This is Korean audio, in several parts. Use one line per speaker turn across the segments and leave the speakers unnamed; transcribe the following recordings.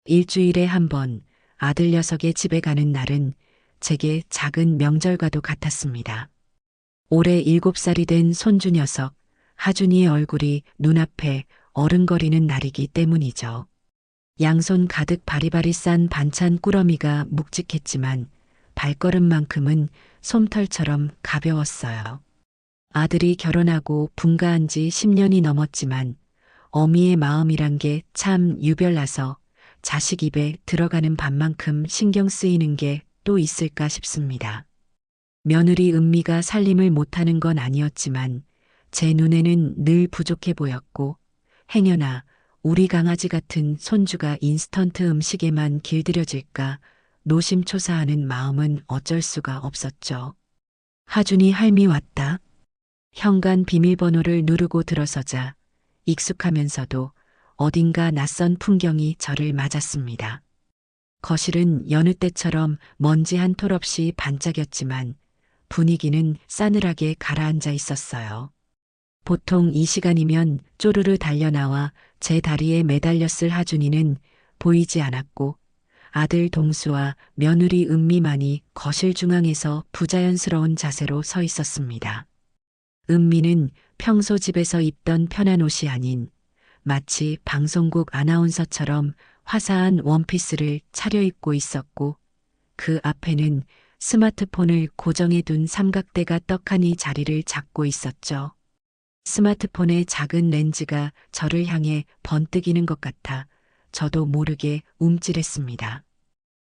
일주일에 한 번 아들 녀석의 집에 가는 날은 제게 작은 명절과도 같았습니다. 올해 7살이 된 손주 녀석, 하준이의 얼굴이 눈앞에 어른거리는 날이기 때문이죠. 양손 가득 바리바리 싼 반찬 꾸러미가 묵직했지만 발걸음만큼은 솜털처럼 가벼웠어요. 아들이 결혼하고 분가한 지 10년이 넘었지만 어미의 마음이란 게 참 유별나서 자식 입에 들어가는 밥만큼 신경 쓰이는 게 또 있을까 싶습니다. 며느리 은미가 살림을 못하는 건 아니었지만 제 눈에는 늘 부족해 보였고 행여나 우리 강아지 같은 손주가 인스턴트 음식에만 길들여질까 노심초사하는 마음은 어쩔 수가 없었죠. 하준이 할미 왔다. 현관 비밀번호를 누르고 들어서자 익숙하면서도 어딘가 낯선 풍경이 저를 맞았습니다. 거실은 여느 때처럼 먼지 한 톨 없이 반짝였지만 분위기는 싸늘하게 가라앉아 있었어요. 보통 이 시간이면 쪼르르 달려나와 제 다리에 매달렸을 하준이는 보이지 않았고 아들 동수와 며느리 은미만이 거실 중앙에서 부자연스러운 자세로 서 있었습니다. 은미는 평소 집에서 입던 편한 옷이 아닌 마치 방송국 아나운서처럼 화사한 원피스를 차려입고 있었고 그 앞에는 스마트폰을 고정해 둔 삼각대가 떡하니 자리를 잡고 있었죠. 스마트폰의 작은 렌즈가 저를 향해 번뜩이는 것 같아 저도 모르게 움찔했습니다.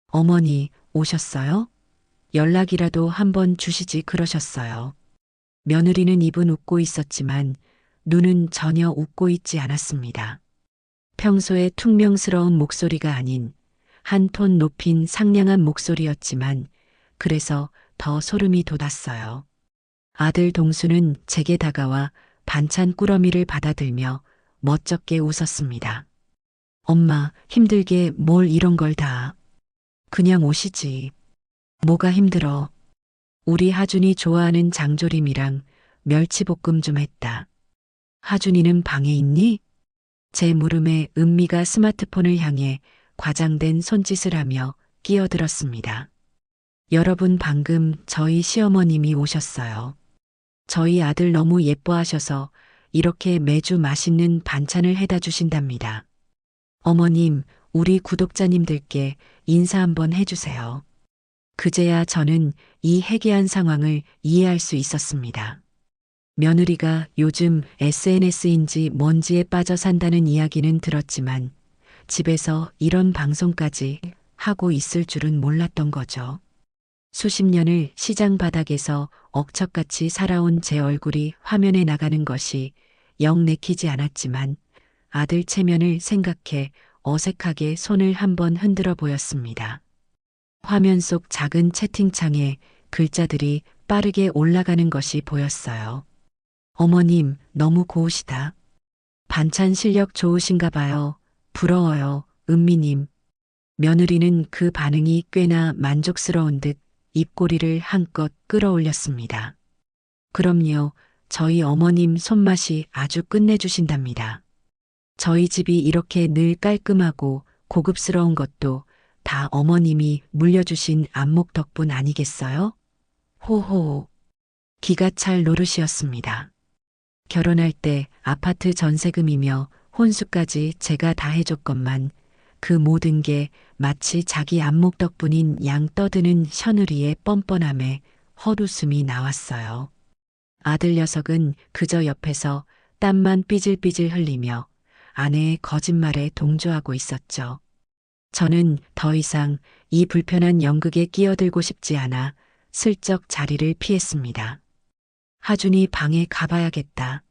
어머니 오셨어요? 연락이라도 한번 주시지 그러셨어요. 며느리는 입은 웃고 있었지만 눈은 전혀 웃고 있지 않았습니다. 평소에 퉁명스러운 목소리가 아닌 한 톤 높인 상냥한 목소리였지만 그래서 더 소름이 돋았어요. 아들 동수는 제게 다가와 반찬 꾸러미를 받아들며 멋쩍게 웃었습니다. 엄마, 힘들게 뭘 이런 걸 다. 그냥 오시지. 뭐가 힘들어. 우리 하준이 좋아하는 장조림이랑 멸치볶음 좀 했다. 하준이는 방에 있니? 제 물음에 은미가 스마트폰을 향해 과장된 손짓을 하며 끼어들었습니다. 여러분 방금 저희 시어머님이 오셨어요. 저희 아들 너무 예뻐하셔서 이렇게 매주 맛있는 반찬을 해다 주신답니다. 어머님, 우리 구독자님들께 인사 한번 해주세요. 그제야 저는 이 해괴한 상황을 이해할 수 있었습니다. 며느리가 요즘 SNS인지 뭔지에 빠져 산다는 이야기는 들었지만 집에서 이런 방송까지 하고 있을 줄은 몰랐던 거죠. 수십 년을 시장 바닥에서 억척같이 살아온 제 얼굴이 화면에 나가는 것이 영 내키지 않았지만 아들 체면을 생각해 어색하게 손을 한번 흔들어 보였습니다. 화면 속 작은 채팅창에 글자들이 빠르게 올라가는 것이 보였어요. 어머님, 너무 고우시다. 반찬 실력 좋으신가 봐요. 부러워요, 은미님. 며느리는 그 반응이 꽤나 만족스러운 듯 입꼬리를 한껏 끌어올렸습니다. 그럼요, 저희 어머님 손맛이 아주 끝내주신답니다. 저희 집이 이렇게 늘 깔끔하고 고급스러운 것도 다 어머님이 물려주신 안목 덕분 아니겠어요? 호호. 기가 찰 노릇이었습니다. 결혼할 때 아파트 전세금이며 혼수까지 제가 다 해줬건만 그 모든 게 마치 자기 안목 덕분인 양 떠드는 셔누리의 뻔뻔함에 헛웃음이 나왔어요. 아들 녀석은 그저 옆에서 땀만 삐질삐질 흘리며 아내의 거짓말에 동조하고 있었죠. 저는 더 이상 이 불편한 연극에 끼어들고 싶지 않아 슬쩍 자리를 피했습니다. 하준이 방에 가봐야겠다.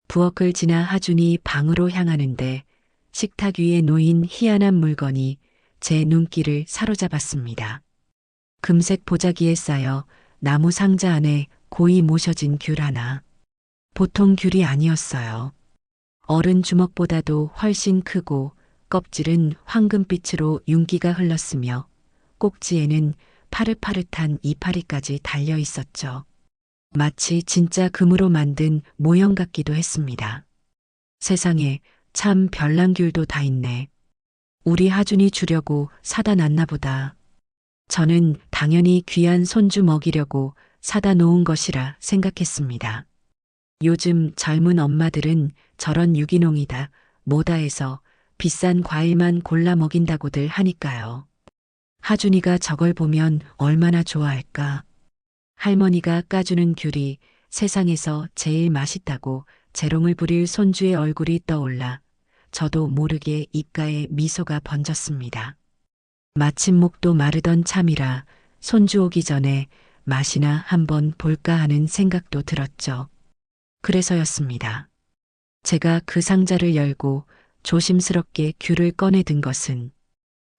부엌을 지나 하준이 방으로 향하는데 식탁 위에 놓인 희한한 물건이 제 눈길을 사로잡았습니다. 금색 보자기에 쌓여 나무 상자 안에 고이 모셔진 귤 하나. 보통 귤이 아니었어요. 어른 주먹보다도 훨씬 크고 껍질은 황금빛으로 윤기가 흘렀으며 꼭지에는 파릇파릇한 이파리까지 달려 있었죠. 마치 진짜 금으로 만든 모형 같기도 했습니다. 세상에 참 별난 귤도 다 있네. 우리 하준이 주려고 사다 놨나 보다. 저는 당연히 귀한 손주 먹이려고 사다 놓은 것이라 생각했습니다. 요즘 젊은 엄마들은 저런 유기농이다, 뭐다 해서 비싼 과일만 골라 먹인다고들 하니까요. 하준이가 저걸 보면 얼마나 좋아할까. 할머니가 까주는 귤이 세상에서 제일 맛있다고 재롱을 부릴 손주의 얼굴이 떠올라 저도 모르게 입가에 미소가 번졌습니다. 마침 목도 마르던 참이라 손주 오기 전에 맛이나 한번 볼까 하는 생각도 들었죠. 그래서였습니다. 제가 그 상자를 열고 조심스럽게 귤을 꺼내 든 것은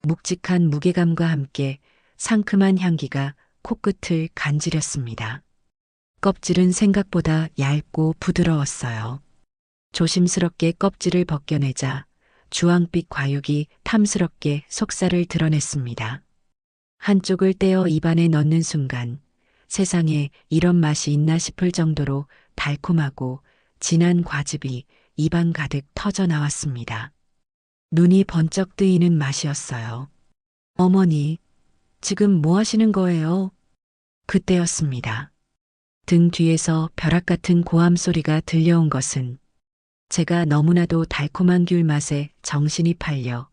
묵직한 무게감과 함께 상큼한 향기가 코끝을 간지렸습니다. 껍질은 생각보다 얇고 부드러웠어요. 조심스럽게 껍질을 벗겨내자 주황빛 과육이 탐스럽게 속살을 드러냈습니다. 한쪽을 떼어 입안에 넣는 순간 세상에 이런 맛이 있나 싶을 정도로 달콤하고 진한 과즙이 입안 가득 터져 나왔습니다. 눈이 번쩍 뜨이는 맛이었어요. 어머니, 지금 뭐 하시는 거예요? 그때였습니다. 등 뒤에서 벼락 같은 고함 소리가 들려온 것은 제가 너무나도 달콤한 귤 맛에 정신이 팔려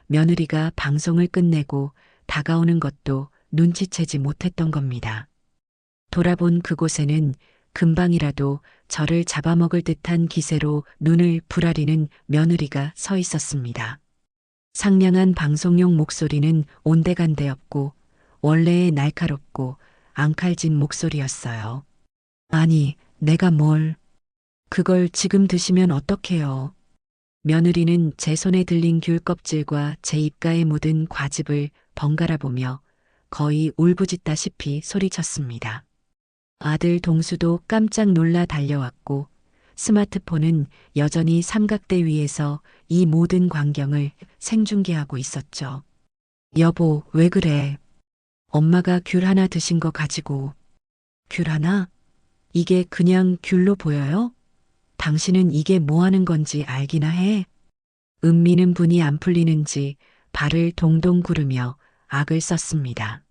며느리가 방송을 끝내고 다가오는 것도 눈치채지 못했던 겁니다. 돌아본 그곳에는 금방이라도 저를 잡아먹을 듯한 기세로 눈을 부라리는 며느리가 서 있었습니다. 상냥한 방송용 목소리는 온데간데없고 원래의 날카롭고 앙칼진 목소리였어요. 아니, 내가 뭘... 그걸 지금 드시면 어떡해요. 며느리는 제 손에 들린 귤 껍질과 제 입가에 묻은 과즙을 번갈아 보며 거의 울부짖다시피 소리쳤습니다. 아들 동수도 깜짝 놀라 달려왔고 스마트폰은 여전히 삼각대 위에서 이 모든 광경을 생중계하고 있었죠. 여보, 왜 그래? 엄마가 귤 하나 드신 거 가지고. 귤 하나? 이게 그냥 귤로 보여요? 당신은 이게 뭐 하는 건지 알기나 해? 은미는 분이 안 풀리는지 발을 동동 구르며 악을 썼습니다.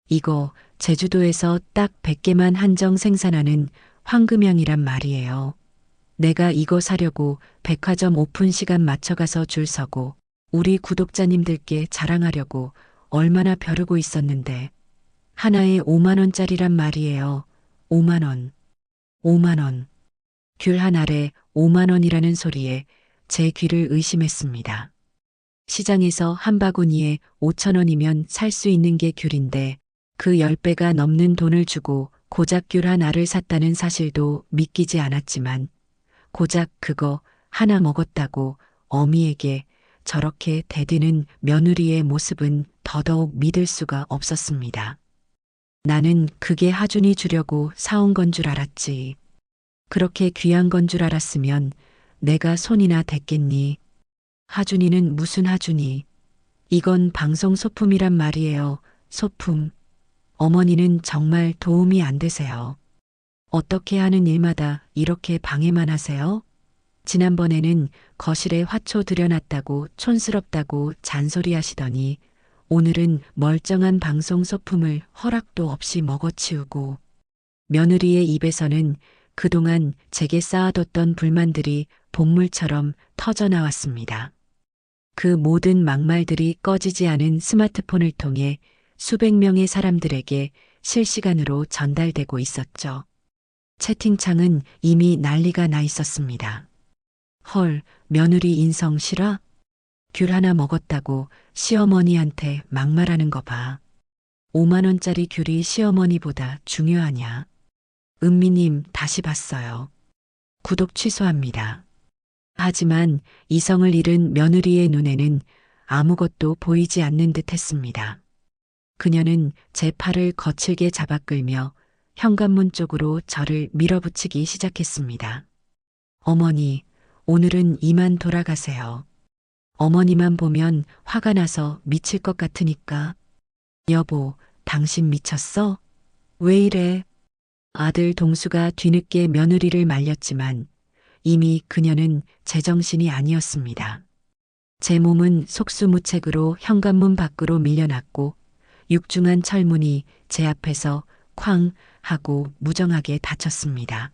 이거 제주도에서 딱 100개만 한정 생산하는 황금향이란 말이에요. 내가 이거 사려고 백화점 오픈 시간 맞춰가서 줄 서고 우리 구독자님들께 자랑하려고 얼마나 벼르고 있었는데 하나에 5만 원짜리란 말이에요. 5만 원. 5만 원. 귤 한 알에 5만 원이라는 소리에 제 귀를 의심했습니다. 시장에서 한 바구니에 5천 원이면 살 수 있는 게 귤인데 그 10배가 넘는 돈을 주고 고작 귤 한 알을 샀다는 사실도 믿기지 않았지만 고작 그거 하나 먹었다고 어미에게 저렇게 대드는 며느리의 모습은 더더욱 믿을 수가 없었습니다. 나는 그게 하준이 주려고 사온 건 줄 알았지. 그렇게 귀한 건 줄 알았으면 내가 손이나 댔겠니. 하준이는 무슨 하준이. 이건 방송 소품이란 말이에요. 소품. 어머니는 정말 도움이 안 되세요. 어떻게 하는 일마다 이렇게 방해만 하세요? 지난번에는 거실에 화초 들여놨다고 촌스럽다고 잔소리하시더니 오늘은 멀쩡한 방송 소품을 허락도 없이 먹어치우고 며느리의 입에서는 그동안 제게 쌓아뒀던 불만들이 본물처럼 터져나왔습니다. 그 모든 막말들이 꺼지지 않은 스마트폰을 통해 수백 명의 사람들에게 실시간으로 전달되고 있었죠. 채팅창은 이미 난리가 나 있었습니다. 헐, 며느리 인성 실화? 귤 하나 먹었다고 시어머니한테 막말하는 거 봐. 5만 원짜리 귤이 시어머니보다 중요하냐? 은미님 다시 봤어요. 구독 취소합니다. 하지만 이성을 잃은 며느리의 눈에는 아무것도 보이지 않는 듯 했습니다. 그녀는 제 팔을 거칠게 잡아 끌며 현관문 쪽으로 저를 밀어붙이기 시작했습니다. 어머니, 오늘은 이만 돌아가세요. 어머니만 보면 화가 나서 미칠 것 같으니까. 여보, 당신 미쳤어? 왜 이래? 아들 동수가 뒤늦게 며느리를 말렸지만 이미 그녀는 제정신이 아니었습니다. 제 몸은 속수무책으로 현관문 밖으로 밀려났고 육중한 철문이 제 앞에서 쾅 하고 무정하게 닫혔습니다.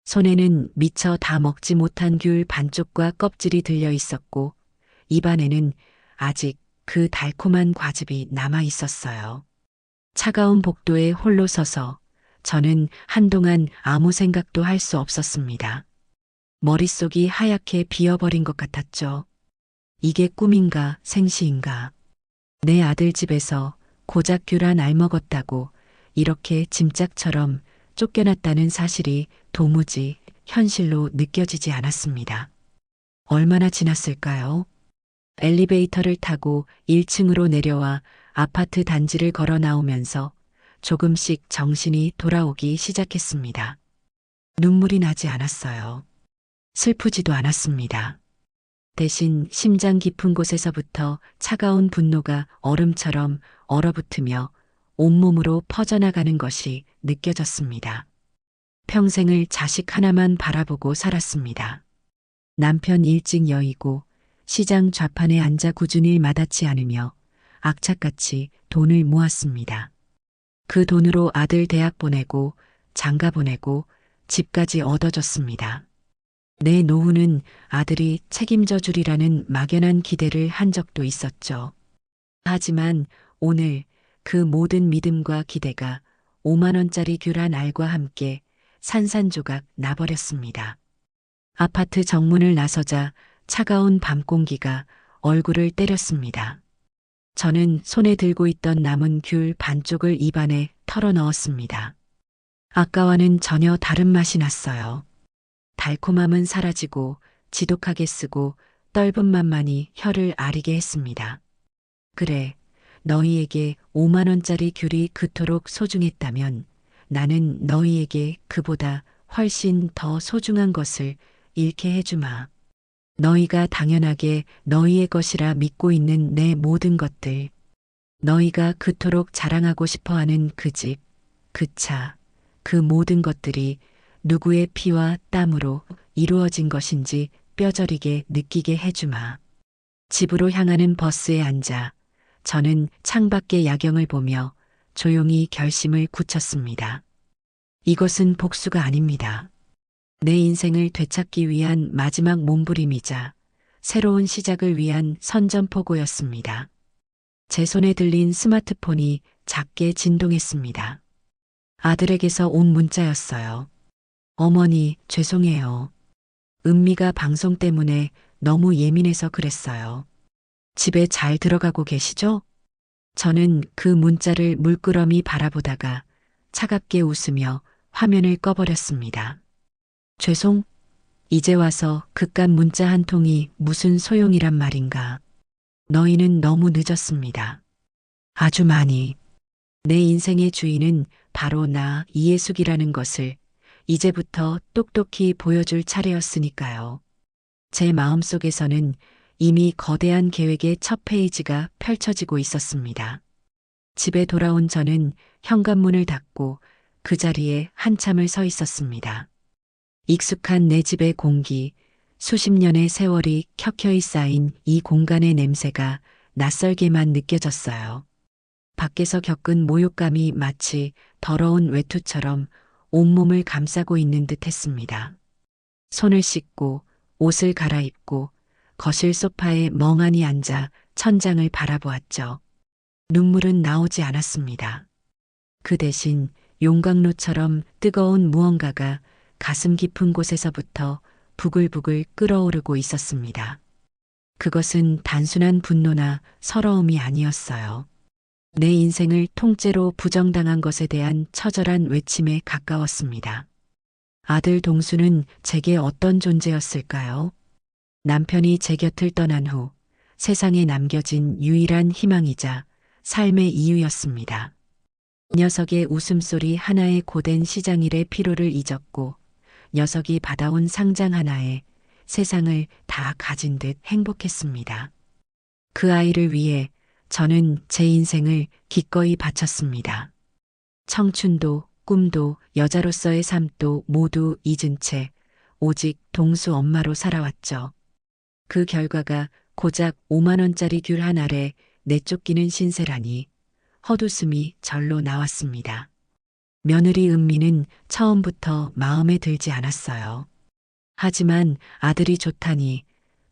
손에는 미처 다 먹지 못한 귤 반쪽과 껍질이 들려 있었고 입안에는 아직 그 달콤한 과즙이 남아 있었어요. 차가운 복도에 홀로 서서 저는 한동안 아무 생각도 할 수 없었습니다. 머릿속이 하얗게 비어버린 것 같았죠. 이게 꿈인가 생시인가. 내 아들 집에서 고작 귤 한 알 먹었다고 이렇게 짐짝처럼 쫓겨났다는 사실이 도무지 현실로 느껴지지 않았습니다. 얼마나 지났을까요? 엘리베이터를 타고 1층으로 내려와 아파트 단지를 걸어 나오면서 조금씩 정신이 돌아오기 시작했습니다. 눈물이 나지 않았어요. 슬프지도 않았습니다. 대신 심장 깊은 곳에서부터 차가운 분노가 얼음처럼 얼어붙으며 온몸으로 퍼져나가는 것이 느껴졌습니다. 평생을 자식 하나만 바라보고 살았습니다. 남편 일찍 여의고 시장 좌판에 앉아 꾸준히 마다치 않으며 악착같이 돈을 모았습니다. 그 돈으로 아들 대학 보내고 장가 보내고 집까지 얻어줬습니다. 내 노후는 아들이 책임져 주리라는 막연한 기대를 한 적도 있었죠. 하지만 오늘 그 모든 믿음과 기대가 5만 원짜리 귤 한 알과 함께 산산조각 나버렸습니다. 아파트 정문을 나서자 차가운 밤 공기가 얼굴을 때렸습니다. 저는 손에 들고 있던 남은 귤 반쪽을 입안에 털어 넣었습니다. 아까와는 전혀 다른 맛이 났어요. 달콤함은 사라지고 지독하게 쓰고 떫은 맛만이 혀를 아리게 했습니다. 그래, 너희에게 5만 원짜리 귤이 그토록 소중했다면 나는 너희에게 그보다 훨씬 더 소중한 것을 잃게 해주마. 너희가 당연하게 너희의 것이라 믿고 있는 내 모든 것들, 너희가 그토록 자랑하고 싶어하는 그 집, 그 차, 그 모든 것들이 누구의 피와 땀으로 이루어진 것인지 뼈저리게 느끼게 해주마. 집으로 향하는 버스에 앉아 저는 창밖의 야경을 보며 조용히 결심을 굳혔습니다. 이것은 복수가 아닙니다. 내 인생을 되찾기 위한 마지막 몸부림이자 새로운 시작을 위한 선전포고였습니다. 제 손에 들린 스마트폰이 작게 진동했습니다. 아들에게서 온 문자였어요. 어머니, 죄송해요. 은미가 방송 때문에 너무 예민해서 그랬어요. 집에 잘 들어가고 계시죠? 저는 그 문자를 물끄러미 바라보다가 차갑게 웃으며 화면을 꺼버렸습니다. 죄송? 이제 와서 그깟 문자 한 통이 무슨 소용이란 말인가. 너희는 너무 늦었습니다. 아주 많이. 내 인생의 주인은 바로 나 이해숙이라는 것을 이제부터 똑똑히 보여줄 차례였으니까요. 제 마음속에서는 이미 거대한 계획의 첫 페이지가 펼쳐지고 있었습니다. 집에 돌아온 저는 현관문을 닫고 그 자리에 한참을 서 있었습니다. 익숙한 내 집의 공기, 수십 년의 세월이 켜켜이 쌓인 이 공간의 냄새가 낯설게만 느껴졌어요. 밖에서 겪은 모욕감이 마치 더러운 외투처럼 온몸을 감싸고 있는 듯 했습니다. 손을 씻고 옷을 갈아입고 거실 소파에 멍하니 앉아 천장을 바라보았죠. 눈물은 나오지 않았습니다. 그 대신 용광로처럼 뜨거운 무언가가 가슴 깊은 곳에서부터 부글부글 끓어오르고 있었습니다. 그것은 단순한 분노나 서러움이 아니었어요. 내 인생을 통째로 부정당한 것에 대한 처절한 외침에 가까웠습니다. 아들 동수는 제게 어떤 존재였을까요? 남편이 제 곁을 떠난 후 세상에 남겨진 유일한 희망이자 삶의 이유였습니다. 녀석의 웃음소리 하나에 고된 시장일의 피로를 잊었고 녀석이 받아온 상장 하나에 세상을 다 가진 듯 행복했습니다. 그 아이를 위해 저는 제 인생을 기꺼이 바쳤습니다. 청춘도 꿈도 여자로서의 삶도 모두 잊은 채 오직 동수 엄마로 살아왔죠. 그 결과가 고작 5만 원짜리 귤 하나에 내쫓기는 신세라니 헛웃음이 절로 나왔습니다. 며느리 은미는 처음부터 마음에 들지 않았어요. 하지만 아들이 좋다니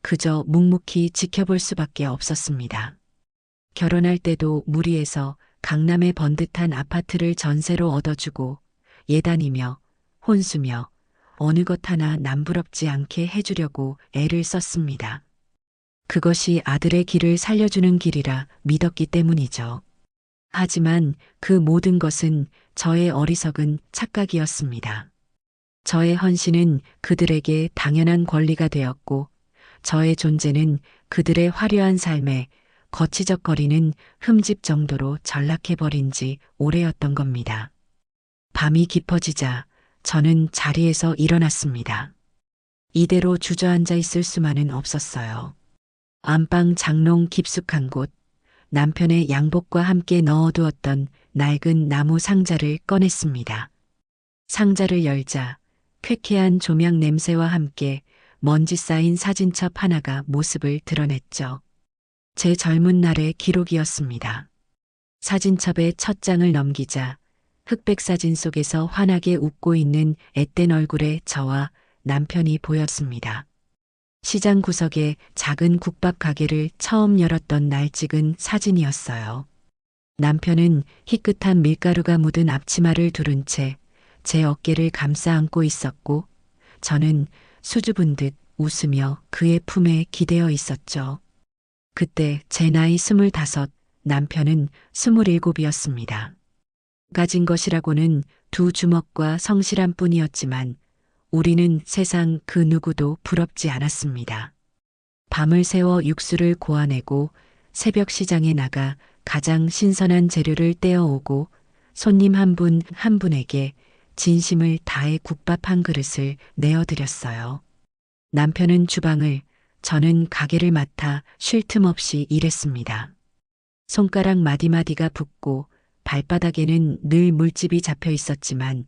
그저 묵묵히 지켜볼 수밖에 없었습니다. 결혼할 때도 무리해서 강남의 번듯한 아파트를 전세로 얻어주고 예단이며 혼수며 어느 것 하나 남부럽지 않게 해주려고 애를 썼습니다. 그것이 아들의 길을 살려주는 길이라 믿었기 때문이죠. 하지만 그 모든 것은 저의 어리석은 착각이었습니다. 저의 헌신은 그들에게 당연한 권리가 되었고 저의 존재는 그들의 화려한 삶에 거치적거리는 흠집 정도로 전락해버린 지 오래였던 겁니다. 밤이 깊어지자 저는 자리에서 일어났습니다. 이대로 주저앉아 있을 수만은 없었어요. 안방 장롱 깊숙한 곳, 남편의 양복과 함께 넣어두었던 낡은 나무 상자를 꺼냈습니다. 상자를 열자 쾌쾌한 조명 냄새와 함께 먼지 쌓인 사진첩 하나가 모습을 드러냈죠. 제 젊은 날의 기록이었습니다. 사진첩의 첫 장을 넘기자 흑백 사진 속에서 환하게 웃고 있는 앳된 얼굴의 저와 남편이 보였습니다. 시장 구석에 작은 국밥 가게를 처음 열었던 날 찍은 사진이었어요. 남편은 희끗한 밀가루가 묻은 앞치마를 두른 채 제 어깨를 감싸 안고 있었고 저는 수줍은 듯 웃으며 그의 품에 기대어 있었죠. 그때 제 나이 25, 남편은 27이었습니다. 가진 것이라고는 두 주먹과 성실한 뿐이었지만 우리는 세상 그 누구도 부럽지 않았습니다. 밤을 새워 육수를 고아내고 새벽 시장에 나가 가장 신선한 재료를 떼어오고 손님 한 분 한 분에게 진심을 다해 국밥 한 그릇을 내어드렸어요. 남편은 주방을, 저는 가게를 맡아 쉴 틈 없이 일했습니다. 손가락 마디마디가 붓고 발바닥에는 늘 물집이 잡혀 있었지만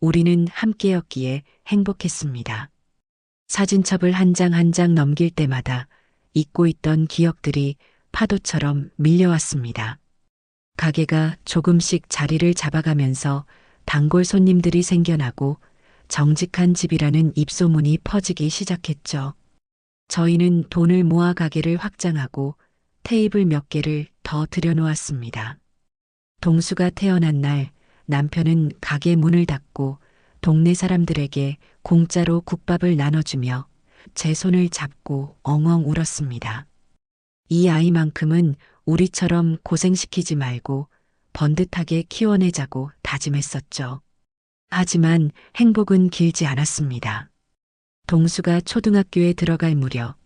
우리는 함께였기에 행복했습니다. 사진첩을 한 장 한 장 넘길 때마다 잊고 있던 기억들이 파도처럼 밀려왔습니다. 가게가 조금씩 자리를 잡아가면서 단골 손님들이 생겨나고 정직한 집이라는 입소문이 퍼지기 시작했죠. 저희는 돈을 모아 가게를 확장하고 테이블 몇 개를 더 들여놓았습니다. 동수가 태어난 날 남편은 가게 문을 닫고 동네 사람들에게 공짜로 국밥을 나눠주며 제 손을 잡고 엉엉 울었습니다. 이 아이만큼은 우리처럼 고생시키지 말고 번듯하게 키워내자고 다짐했었죠. 하지만 행복은 길지 않았습니다. 동수가 초등학교에 들어갈 무렵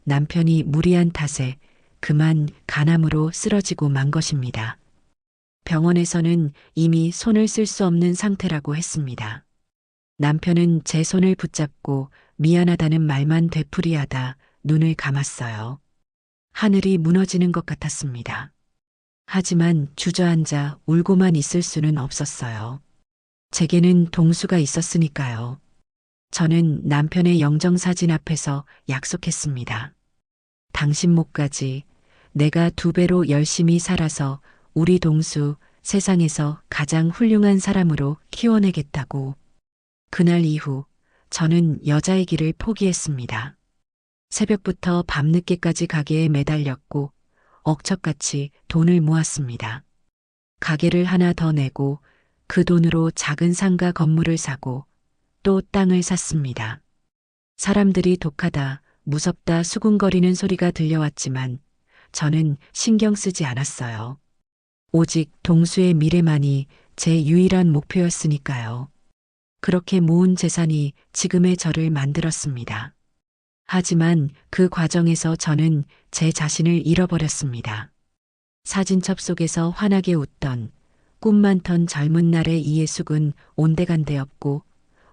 남편이 무리한 탓에 그만 간암으로 쓰러지고 만 것입니다. 병원에서는 이미 손을 쓸 수 없는 상태라고 했습니다. 남편은 제 손을 붙잡고 미안하다는 말만 되풀이하다 눈을 감았어요. 하늘이 무너지는 것 같았습니다. 하지만 주저앉아 울고만 있을 수는 없었어요. 제게는 동수가 있었으니까요. 저는 남편의 영정사진 앞에서 약속했습니다. 당신 몫까지 내가 2배로 열심히 살아서 우리 동수 세상에서 가장 훌륭한 사람으로 키워내겠다고. 그날 이후 저는 여자의 길을 포기했습니다. 새벽부터 밤늦게까지 가게에 매달렸고 억척같이 돈을 모았습니다. 가게를 하나 더 내고 그 돈으로 작은 상가 건물을 사고 또 땅을 샀습니다. 사람들이 독하다, 무섭다 수군거리는 소리가 들려왔지만 저는 신경 쓰지 않았어요. 오직 동수의 미래만이 제 유일한 목표였으니까요. 그렇게 모은 재산이 지금의 저를 만들었습니다. 하지만 그 과정에서 저는 제 자신을 잃어버렸습니다. 사진첩 속에서 환하게 웃던 꿈 많던 젊은 날의 이해숙은 온데간데 없고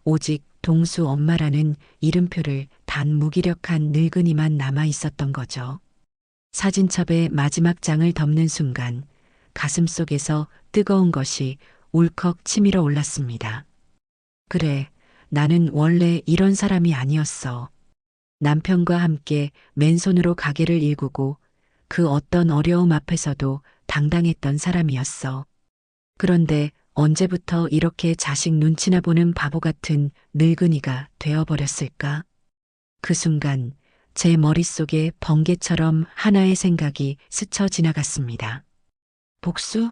오직 동수 엄마라는 이름표를 단 무기력한 늙은이만 남아 있었던 거죠. 사진첩의 마지막 장을 덮는 순간 가슴 속에서 뜨거운 것이 울컥 치밀어 올랐습니다. 그래, 나는 원래 이런 사람이 아니었어. 남편과 함께 맨손으로 가게를 일구고 그 어떤 어려움 앞에서도 당당했던 사람이었어. 그런데 언제부터 이렇게 자식 눈치나 보는 바보 같은 늙은이가 되어버렸을까? 그 순간 제 머릿속에 번개처럼 하나의 생각이 스쳐 지나갔습니다. 복수?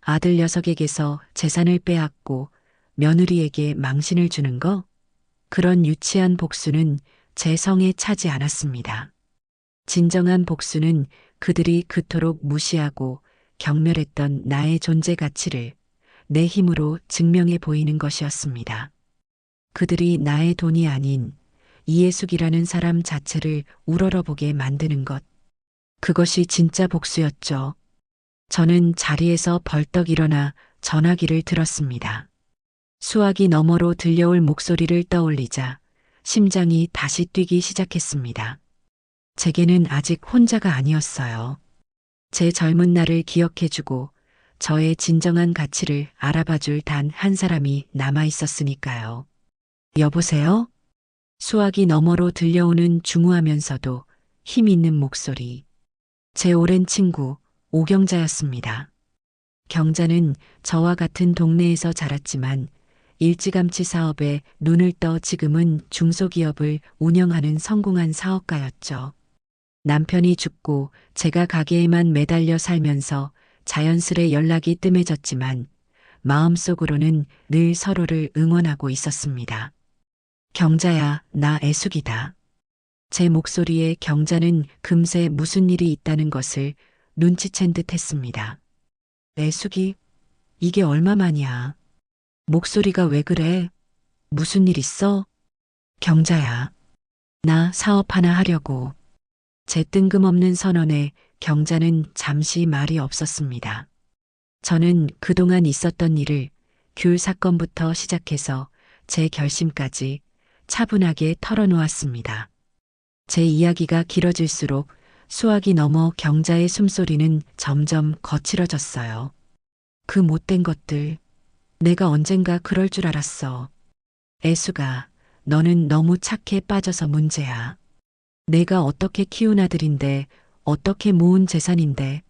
아들 녀석에게서 재산을 빼앗고 며느리에게 망신을 주는 거? 그런 유치한 복수는 제 성에 차지 않았습니다. 진정한 복수는 그들이 그토록 무시하고 경멸했던 나의 존재 가치를 내 힘으로 증명해 보이는 것이었습니다. 그들이 나의 돈이 아닌 이해숙이라는 사람 자체를 우러러보게 만드는 것. 그것이 진짜 복수였죠. 저는 자리에서 벌떡 일어나 전화기를 들었습니다. 수화기 너머로 들려올 목소리를 떠올리자 심장이 다시 뛰기 시작했습니다. 제게는 아직 혼자가 아니었어요. 제 젊은 날을 기억해주고 저의 진정한 가치를 알아봐줄 단 한 사람이 남아 있었으니까요. 여보세요? 수화기 너머로 들려오는 중후하면서도 힘 있는 목소리. 제 오랜 친구 오경자였습니다. 경자는 저와 같은 동네에서 자랐지만 일찌감치 사업에 눈을 떠 지금은 중소기업을 운영하는 성공한 사업가였죠. 남편이 죽고 제가 가게에만 매달려 살면서 자연스레 연락이 뜸해졌지만 마음속으로는 늘 서로를 응원하고 있었습니다. 경자야, 나 애숙이다. 제 목소리에 경자는 금세 무슨 일이 있다는 것을 눈치챈 듯 했습니다. 애숙이? 이게 얼마만이야? 목소리가 왜 그래? 무슨 일 있어? 경자야. 나 사업 하나 하려고. 제 뜬금없는 선언에 경자는 잠시 말이 없었습니다. 저는 그동안 있었던 일을 귤 사건부터 시작해서 제 결심까지 차분하게 털어놓았습니다. 제 이야기가 길어질수록 수화기 너머 경자의 숨소리는 점점 거칠어졌어요. 그 못된 것들, 내가 언젠가 그럴 줄 알았어. 애수가, 너는 너무 착해 빠져서 문제야. 내가 어떻게 키운 아들인데, 어떻게 모은 재산인데.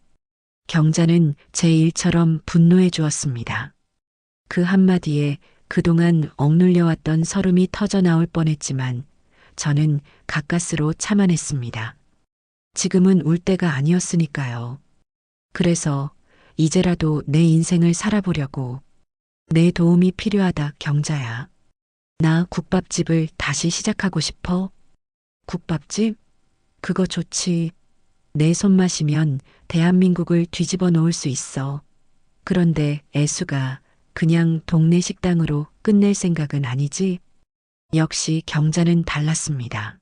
경자는 제 일처럼 분노해 주었습니다. 그 한마디에 그동안 억눌려왔던 설움이 터져나올 뻔했지만 저는 가까스로 참아냈습니다. 지금은 울 때가 아니었으니까요. 그래서 이제라도 내 인생을 살아보려고. 내 도움이 필요하다, 경자야. 나 국밥집을 다시 시작하고 싶어. 국밥집? 그거 좋지. 내 손맛이면 대한민국을 뒤집어 놓을 수 있어. 그런데 애수가 그냥 동네 식당으로 끝낼 생각은 아니지? 역시 경자는 달랐습니다.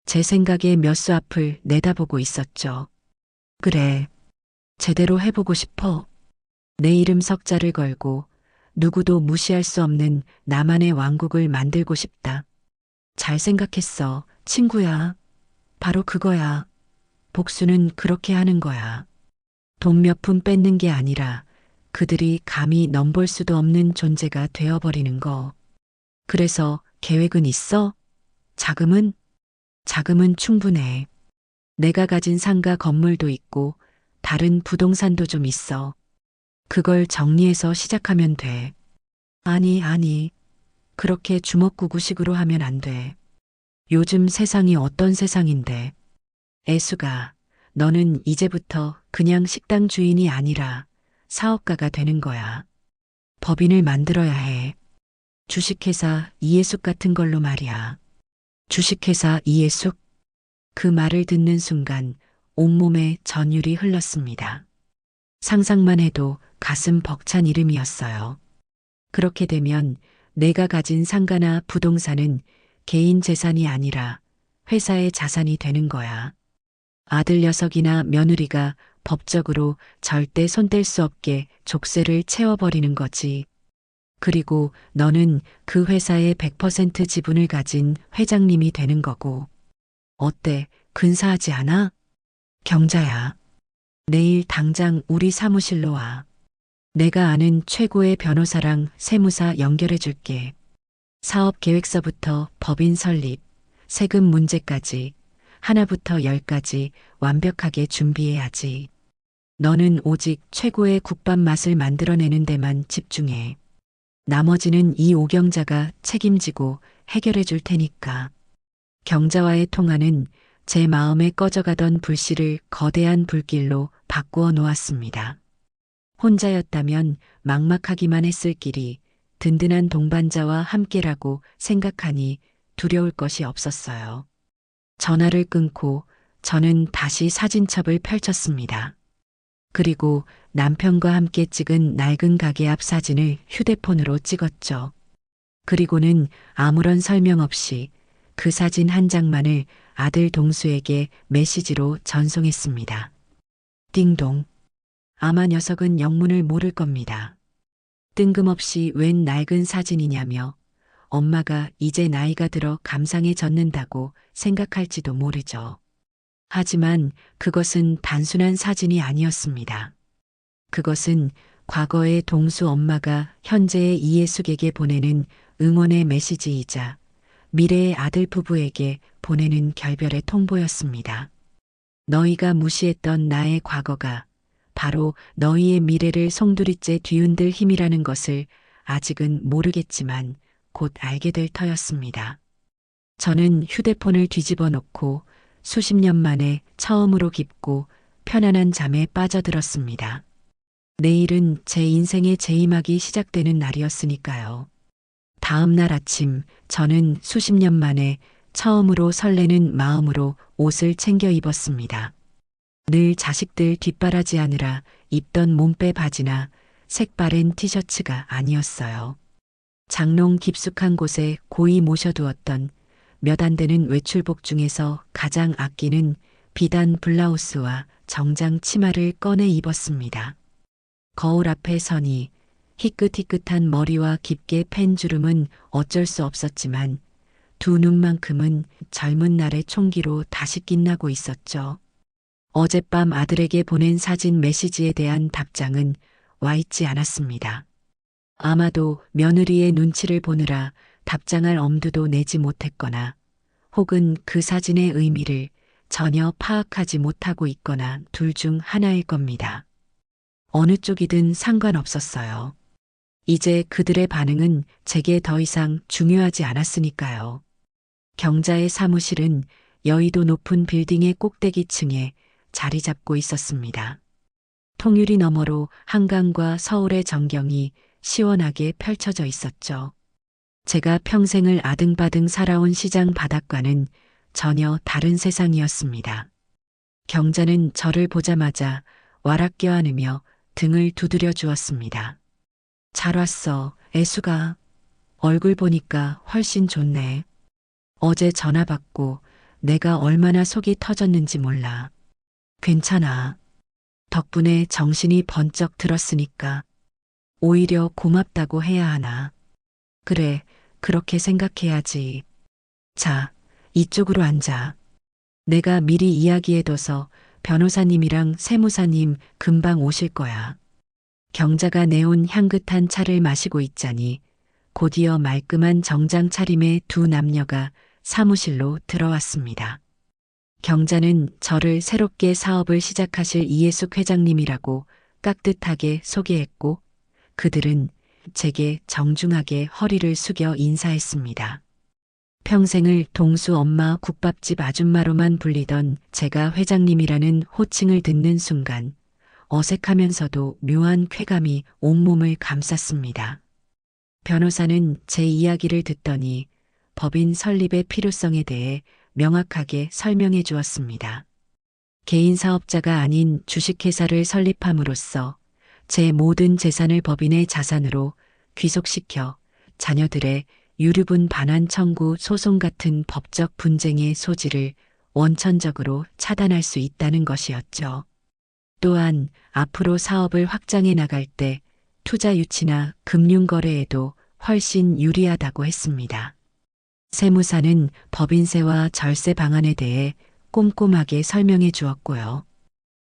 제 생각에 몇 수 앞을 내다보고 있었죠. 그래, 제대로 해보고 싶어. 내 이름 석자를 걸고 누구도 무시할 수 없는 나만의 왕국을 만들고 싶다. 잘 생각했어, 친구야. 바로 그거야. 복수는 그렇게 하는 거야. 돈 몇 푼 뺏는 게 아니라 그들이 감히 넘볼 수도 없는 존재가 되어버리는 거. 그래서 계획은 있어? 자금은? 자금은 충분해. 내가 가진 상가 건물도 있고 다른 부동산도 좀 있어. 그걸 정리해서 시작하면 돼. 아니. 그렇게 주먹구구식으로 하면 안 돼. 요즘 세상이 어떤 세상인데. 애수가, 너는 이제부터 그냥 식당 주인이 아니라 사업가가 되는 거야. 법인을 만들어야 해. 주식회사 이해숙 같은 걸로 말이야. 주식회사 이해숙? 그 말을 듣는 순간 온몸에 전율이 흘렀습니다. 상상만 해도 가슴 벅찬 이름이었어요. 그렇게 되면 내가 가진 상가나 부동산은 개인 재산이 아니라 회사의 자산이 되는 거야. 아들 녀석이나 며느리가 법적으로 절대 손댈 수 없게 족쇄를 채워버리는 거지. 그리고 너는 그 회사의 100% 지분을 가진 회장님이 되는 거고. 어때? 근사하지 않아? 경자야. 내일 당장 우리 사무실로 와. 내가 아는 최고의 변호사랑 세무사 연결해 줄게. 사업 계획서부터 법인 설립, 세금 문제까지 하나부터 열까지 완벽하게 준비해야지. 너는 오직 최고의 국밥 맛을 만들어내는 데만 집중해. 나머지는 이 오경자가 책임지고 해결해 줄 테니까. 경자와의 통화는 제 마음에 꺼져가던 불씨를 거대한 불길로 바꾸어 놓았습니다. 혼자였다면 막막하기만 했을 길이 든든한 동반자와 함께라고 생각하니 두려울 것이 없었어요. 전화를 끊고 저는 다시 사진첩을 펼쳤습니다. 그리고 남편과 함께 찍은 낡은 가게 앞 사진을 휴대폰으로 찍었죠. 그리고는 아무런 설명 없이 그 사진 한 장만을 아들 동수에게 메시지로 전송했습니다. 띵동. 아마 녀석은 영문을 모를 겁니다. 뜬금없이 웬 낡은 사진이냐며 엄마가 이제 나이가 들어 감상해졌는다고 생각할지도 모르죠. 하지만 그것은 단순한 사진이 아니었습니다. 그것은 과거의 동수 엄마가 현재의 이예숙에게 보내는 응원의 메시지이자 미래의 아들 부부에게 보내는 결별의 통보였습니다. 너희가 무시했던 나의 과거가 바로 너희의 미래를 송두리째 뒤흔들 힘이라는 것을 아직은 모르겠지만 곧 알게 될 터였습니다. 저는 휴대폰을 뒤집어 놓고 수십 년 만에 처음으로 깊고 편안한 잠에 빠져들었습니다. 내일은 제 인생의 재임하기 시작되는 날이었으니까요. 다음 날 아침 저는 수십 년 만에 처음으로 설레는 마음으로 옷을 챙겨 입었습니다. 늘 자식들 뒷바라지 하느라 입던 몸빼 바지나 색바랜 티셔츠가 아니었어요. 장롱 깊숙한 곳에 고이 모셔두었던 몇 안 되는 외출복 중에서 가장 아끼는 비단 블라우스와 정장 치마를 꺼내 입었습니다. 거울 앞에 서니 희끗희끗한 머리와 깊게 팬 주름은 어쩔 수 없었지만 두 눈만큼은 젊은 날의 총기로 다시 빛나고 있었죠. 어젯밤 아들에게 보낸 사진 메시지에 대한 답장은 와 있지 않았습니다. 아마도 며느리의 눈치를 보느라 답장할 엄두도 내지 못했거나 혹은 그 사진의 의미를 전혀 파악하지 못하고 있거나 둘 중 하나일 겁니다. 어느 쪽이든 상관없었어요. 이제 그들의 반응은 제게 더 이상 중요하지 않았으니까요. 경자의 사무실은 여의도 높은 빌딩의 꼭대기층에 자리 잡고 있었습니다. 통유리 너머로 한강과 서울의 전경이 시원하게 펼쳐져 있었죠. 제가 평생을 아등바등 살아온 시장 바닥과는 전혀 다른 세상이었습니다. 경자는 저를 보자마자 와락 껴안으며 등을 두드려 주었습니다. 잘 왔어, 애수가. 얼굴 보니까 훨씬 좋네. 어제 전화 받고 내가 얼마나 속이 터졌는지 몰라. 괜찮아. 덕분에 정신이 번쩍 들었으니까 오히려 고맙다고 해야 하나. 그래, 그렇게 생각해야지. 자, 이쪽으로 앉아. 내가 미리 이야기해둬서 변호사님이랑 세무사님 금방 오실 거야. 경자가 내온 향긋한 차를 마시고 있자니 곧이어 말끔한 정장 차림의 두 남녀가 사무실로 들어왔습니다. 경자는 저를 새롭게 사업을 시작하실 이예숙 회장님이라고 깍듯하게 소개했고 그들은 제게 정중하게 허리를 숙여 인사했습니다. 평생을 동수 엄마 국밥집 아줌마로만 불리던 제가 회장님이라는 호칭을 듣는 순간 어색하면서도 묘한 쾌감이 온몸을 감쌌습니다. 변호사는 제 이야기를 듣더니 법인 설립의 필요성에 대해 명확하게 설명해 주었습니다. 개인 사업자가 아닌 주식회사를 설립함으로써 제 모든 재산을 법인의 자산으로 귀속시켜 자녀들의 유류분 반환 청구 소송 같은 법적 분쟁의 소지를 원천적으로 차단할 수 있다는 것이었죠. 또한 앞으로 사업을 확장해 나갈 때 투자 유치나 금융 거래에도 훨씬 유리하다고 했습니다. 세무사는 법인세와 절세 방안에 대해 꼼꼼하게 설명해 주었고요.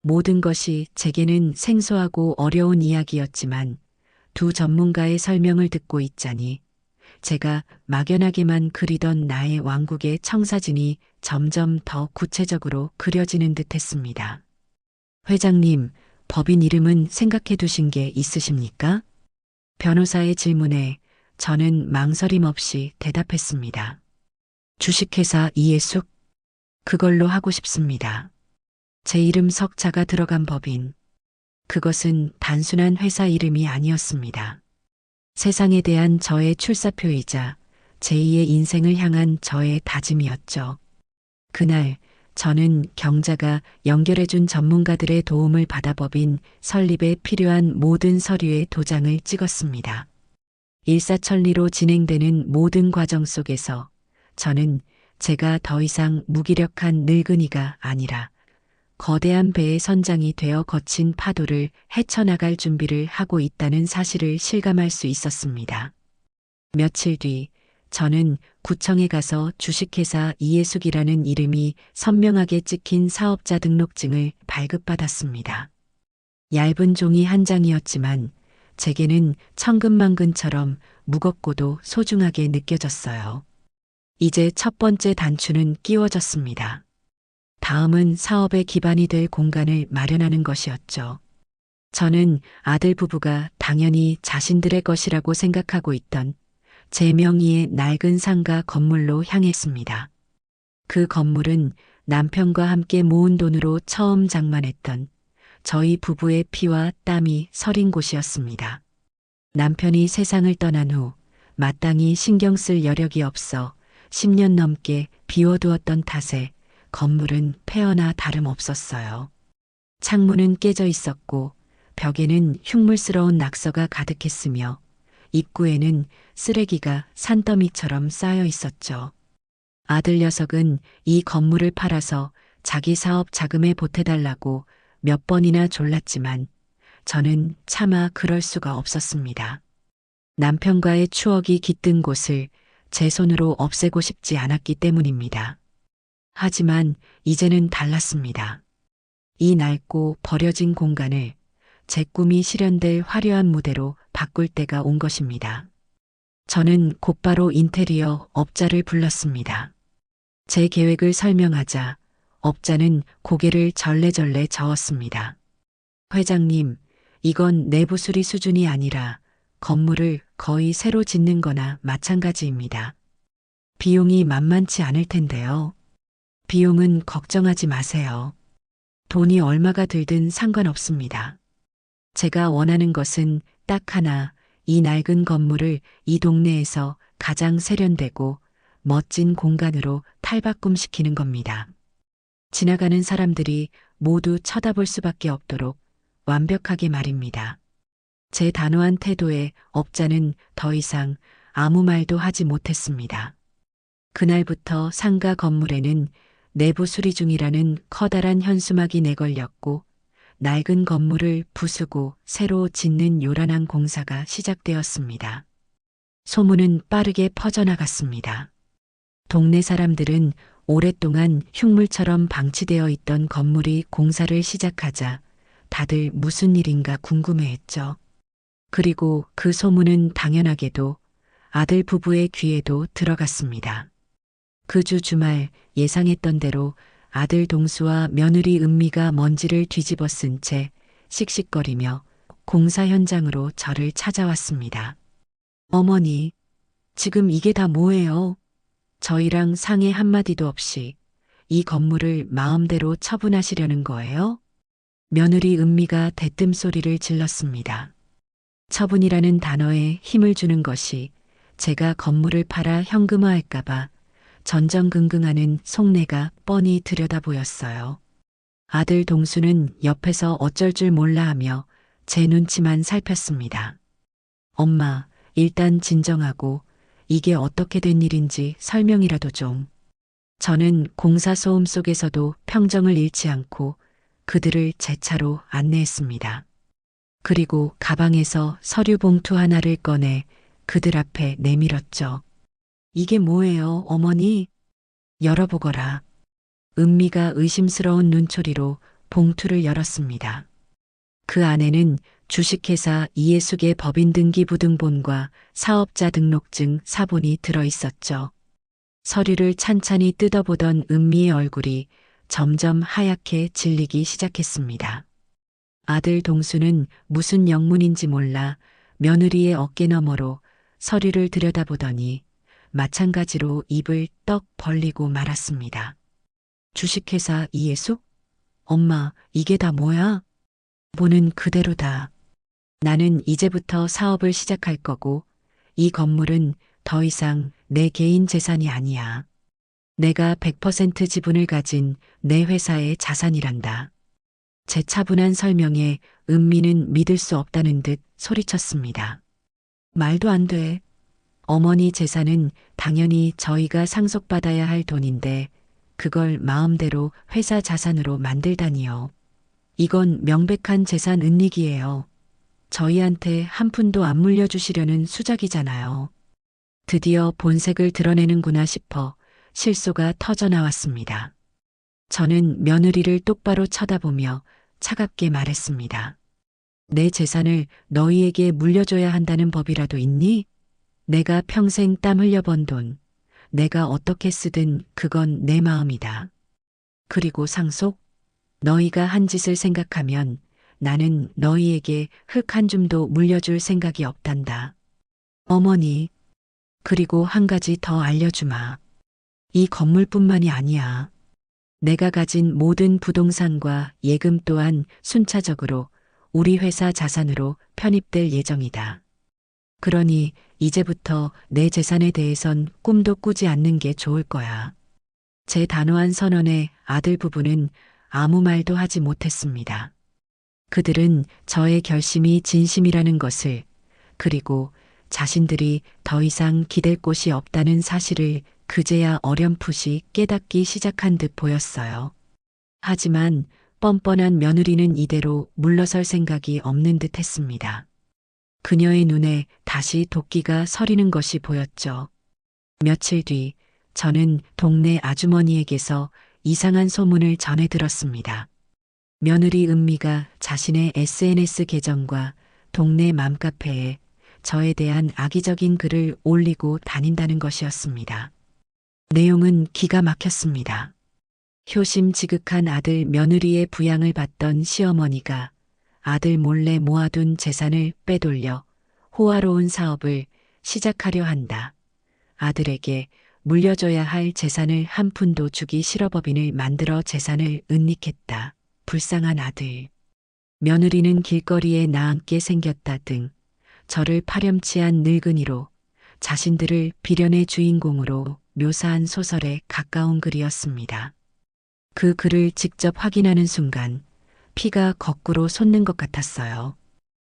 모든 것이 제게는 생소하고 어려운 이야기였지만 두 전문가의 설명을 듣고 있자니 제가 막연하게만 그리던 나의 왕국의 청사진이 점점 더 구체적으로 그려지는 듯 했습니다. 회장님, 법인 이름은 생각해 두신 게 있으십니까? 변호사의 질문에 저는 망설임 없이 대답했습니다. 주식회사 이해숙? 그걸로 하고 싶습니다. 제 이름 석자가 들어간 법인. 그것은 단순한 회사 이름이 아니었습니다. 세상에 대한 저의 출사표이자 제2의 인생을 향한 저의 다짐이었죠. 그날 저는 경자가 연결해준 전문가들의 도움을 받아 법인 설립에 필요한 모든 서류에 도장을 찍었습니다. 일사천리로 진행되는 모든 과정 속에서 저는 제가 더 이상 무기력한 늙은이가 아니라 거대한 배의 선장이 되어 거친 파도를 헤쳐나갈 준비를 하고 있다는 사실을 실감할 수 있었습니다. 며칠 뒤 저는 구청에 가서 주식회사 이해숙이라는 이름이 선명하게 찍힌 사업자 등록증을 발급받았습니다. 얇은 종이 한 장이었지만 제게는 천근만근처럼 무겁고도 소중하게 느껴졌어요. 이제 첫 번째 단추는 끼워졌습니다. 다음은 사업의 기반이 될 공간을 마련하는 것이었죠. 저는 아들 부부가 당연히 자신들의 것이라고 생각하고 있던 제 명의의 낡은 상가 건물로 향했습니다. 그 건물은 남편과 함께 모은 돈으로 처음 장만했던 저희 부부의 피와 땀이 서린 곳이었습니다. 남편이 세상을 떠난 후 마땅히 신경 쓸 여력이 없어 10년 넘게 비워두었던 탓에 건물은 폐허나 다름없었어요. 창문은 깨져 있었고 벽에는 흉물스러운 낙서가 가득했으며 입구에는 쓰레기가 산더미처럼 쌓여 있었죠. 아들 녀석은 이 건물을 팔아서 자기 사업 자금에 보태달라고 몇 번이나 졸랐지만 저는 차마 그럴 수가 없었습니다. 남편과의 추억이 깃든 곳을 제 손으로 없애고 싶지 않았기 때문입니다. 하지만 이제는 달랐습니다. 이 낡고 버려진 공간을 제 꿈이 실현될 화려한 무대로 바꿀 때가 온 것입니다. 저는 곧바로 인테리어 업자를 불렀습니다. 제 계획을 설명하자 업자는 고개를 절레절레 저었습니다. 회장님, 이건 내부 수리 수준이 아니라 건물을 거의 새로 짓는 거나 마찬가지입니다. 비용이 만만치 않을 텐데요. 비용은 걱정하지 마세요. 돈이 얼마가 들든 상관없습니다. 제가 원하는 것은 딱 하나, 이 낡은 건물을 이 동네에서 가장 세련되고 멋진 공간으로 탈바꿈시키는 겁니다. 지나가는 사람들이 모두 쳐다볼 수밖에 없도록 완벽하게 말입니다. 제 단호한 태도에 업자는 더 이상 아무 말도 하지 못했습니다. 그날부터 상가 건물에는 내부 수리 중이라는 커다란 현수막이 내걸렸고 낡은 건물을 부수고 새로 짓는 요란한 공사가 시작되었습니다. 소문은 빠르게 퍼져나갔습니다. 동네 사람들은 오랫동안 흉물처럼 방치되어 있던 건물이 공사를 시작하자 다들 무슨 일인가 궁금해했죠. 그리고 그 소문은 당연하게도 아들 부부의 귀에도 들어갔습니다. 그 주 주말 예상했던 대로 아들 동수와 며느리 은미가 먼지를 뒤집어 쓴 채 씩씩거리며 공사 현장으로 저를 찾아왔습니다. 어머니, 지금 이게 다 뭐예요? 저희랑 상의 한마디도 없이 이 건물을 마음대로 처분하시려는 거예요? 며느리 은미가 대뜸 소리를 질렀습니다. 처분이라는 단어에 힘을 주는 것이 제가 건물을 팔아 현금화할까봐 전전긍긍하는 속내가 뻔히 들여다 보였어요. 아들 동수는 옆에서 어쩔 줄 몰라 하며 제 눈치만 살폈습니다. 엄마, 일단 진정하고 이게 어떻게 된 일인지 설명이라도 좀. 저는 공사 소음 속에서도 평정을 잃지 않고 그들을 제 차로 안내했습니다. 그리고 가방에서 서류 봉투 하나를 꺼내 그들 앞에 내밀었죠. 이게 뭐예요, 어머니? 열어보거라. 은미가 의심스러운 눈초리로 봉투를 열었습니다. 그 안에는 주식회사 이해숙의 법인 등기부등본과 사업자 등록증 사본이 들어 있었죠. 서류를 찬찬히 뜯어보던 은미의 얼굴이 점점 하얗게 질리기 시작했습니다. 아들 동수는 무슨 영문인지 몰라 며느리의 어깨 너머로 서류를 들여다보더니 마찬가지로 입을 떡 벌리고 말았습니다. 주식회사 이해숙? 엄마, 이게 다 뭐야? 보는 그대로다. 나는 이제부터 사업을 시작할 거고 이 건물은 더 이상 내 개인 재산이 아니야. 내가 100% 지분을 가진 내 회사의 자산이란다. 제 차분한 설명에 은미는 믿을 수 없다는 듯 소리쳤습니다. 말도 안 돼. 어머니 재산은 당연히 저희가 상속받아야 할 돈인데 그걸 마음대로 회사 자산으로 만들다니요. 이건 명백한 재산 은닉이에요. 저희한테 한 푼도 안 물려주시려는 수작이잖아요. 드디어 본색을 드러내는구나 싶어 실소가 터져 나왔습니다. 저는 며느리를 똑바로 쳐다보며 차갑게 말했습니다. 내 재산을 너희에게 물려줘야 한다는 법이라도 있니? 내가 평생 땀 흘려 번 돈, 내가 어떻게 쓰든 그건 내 마음이다. 그리고 상속? 너희가 한 짓을 생각하면 나는 너희에게 흙 한 줌도 물려줄 생각이 없단다. 어머니, 그리고 한 가지 더 알려주마. 이 건물뿐만이 아니야. 내가 가진 모든 부동산과 예금 또한 순차적으로 우리 회사 자산으로 편입될 예정이다. 그러니 이제부터 내 재산에 대해선 꿈도 꾸지 않는 게 좋을 거야. 제 단호한 선언에 아들 부부는 아무 말도 하지 못했습니다. 그들은 저의 결심이 진심이라는 것을, 그리고 자신들이 더 이상 기댈 곳이 없다는 사실을 그제야 어렴풋이 깨닫기 시작한 듯 보였어요. 하지만 뻔뻔한 며느리는 이대로 물러설 생각이 없는 듯 했습니다. 그녀의 눈에 다시 도끼가 서리는 것이 보였죠. 며칠 뒤 저는 동네 아주머니에게서 이상한 소문을 전해 들었습니다. 며느리 은미가 자신의 SNS 계정과 동네 맘카페에 저에 대한 악의적인 글을 올리고 다닌다는 것이었습니다. 내용은 기가 막혔습니다. 효심 지극한 아들 며느리의 부양을 받던 시어머니가 아들 몰래 모아둔 재산을 빼돌려 호화로운 사업을 시작하려 한다. 아들에게 물려줘야 할 재산을 한 푼도 주기 싫어 법인을 만들어 재산을 은닉했다. 불쌍한 아들. 며느리는 길거리에 나앉게 생겼다 등 저를 파렴치한 늙은이로 자신들을 비련의 주인공으로 묘사한 소설에 가까운 글이었습니다. 그 글을 직접 확인하는 순간 피가 거꾸로 솟는 것 같았어요.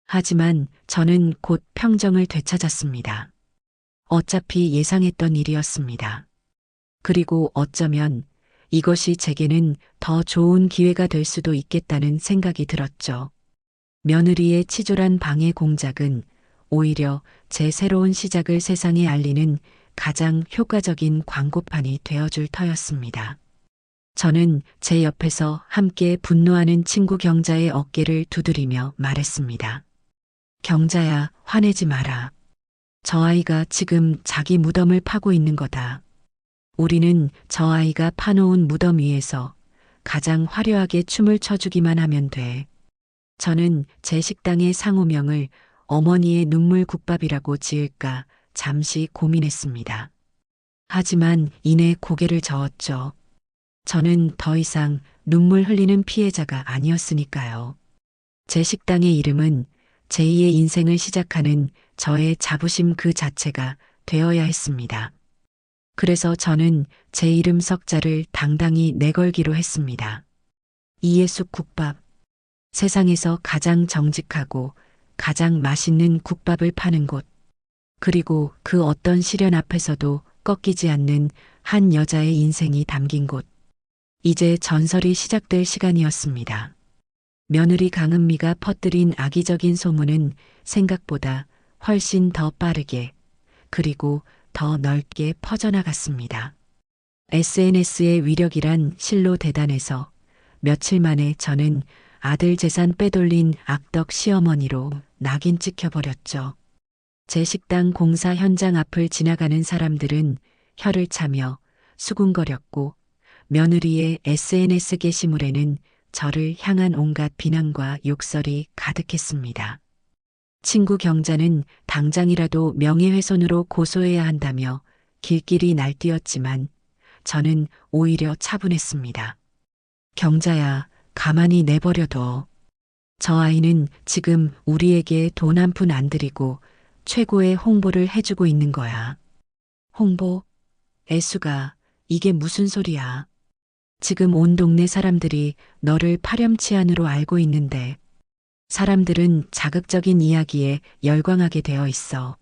하지만 저는 곧 평정을 되찾았습니다. 어차피 예상했던 일이었습니다. 그리고 어쩌면 이것이 제게는 더 좋은 기회가 될 수도 있겠다는 생각이 들었죠. 며느리의 치졸한 방해 공작은 오히려 제 새로운 시작을 세상에 알리는 가장 효과적인 광고판이 되어줄 터였습니다. 저는 제 옆에서 함께 분노하는 친구 경자의 어깨를 두드리며 말했습니다. 경자야, 화내지 마라. 저 아이가 지금 자기 무덤을 파고 있는 거다. 우리는 저 아이가 파놓은 무덤 위에서 가장 화려하게 춤을 춰주기만 하면 돼. 저는 제 식당의 상호명을 어머니의 눈물 국밥이라고 지을까 잠시 고민했습니다. 하지만 이내 고개를 저었죠. 저는 더 이상 눈물 흘리는 피해자가 아니었으니까요. 제 식당의 이름은 제2의 인생을 시작하는 저의 자부심 그 자체가 되어야 했습니다. 그래서 저는 제 이름 석자를 당당히 내걸기로 했습니다. 이해숙 국밥. 세상에서 가장 정직하고 가장 맛있는 국밥을 파는 곳. 그리고 그 어떤 시련 앞에서도 꺾이지 않는 한 여자의 인생이 담긴 곳. 이제 전설이 시작될 시간이었습니다. 며느리 강은미가 퍼뜨린 악의적인 소문은 생각보다 훨씬 더 빠르게 그리고 더 넓게 퍼져나갔습니다. SNS의 위력이란 실로 대단해서 며칠 만에 저는 아들 재산 빼돌린 악덕 시어머니로 낙인 찍혀버렸죠. 제 식당 공사 현장 앞을 지나가는 사람들은 혀를 차며 수군거렸고 며느리의 SNS 게시물에는 저를 향한 온갖 비난과 욕설이 가득했습니다. 친구 경자는 당장이라도 명예훼손으로 고소해야 한다며 길길이 날뛰었지만 저는 오히려 차분했습니다. 경자야, 가만히 내버려둬. 저 아이는 지금 우리에게 돈 한 푼 안 들이고 최고의 홍보를 해주고 있는 거야. 홍보? 애수가, 이게 무슨 소리야? 지금 온 동네 사람들이 너를 파렴치한으로 알고 있는데 사람들은 자극적인 이야기에 열광하게 되어 있어.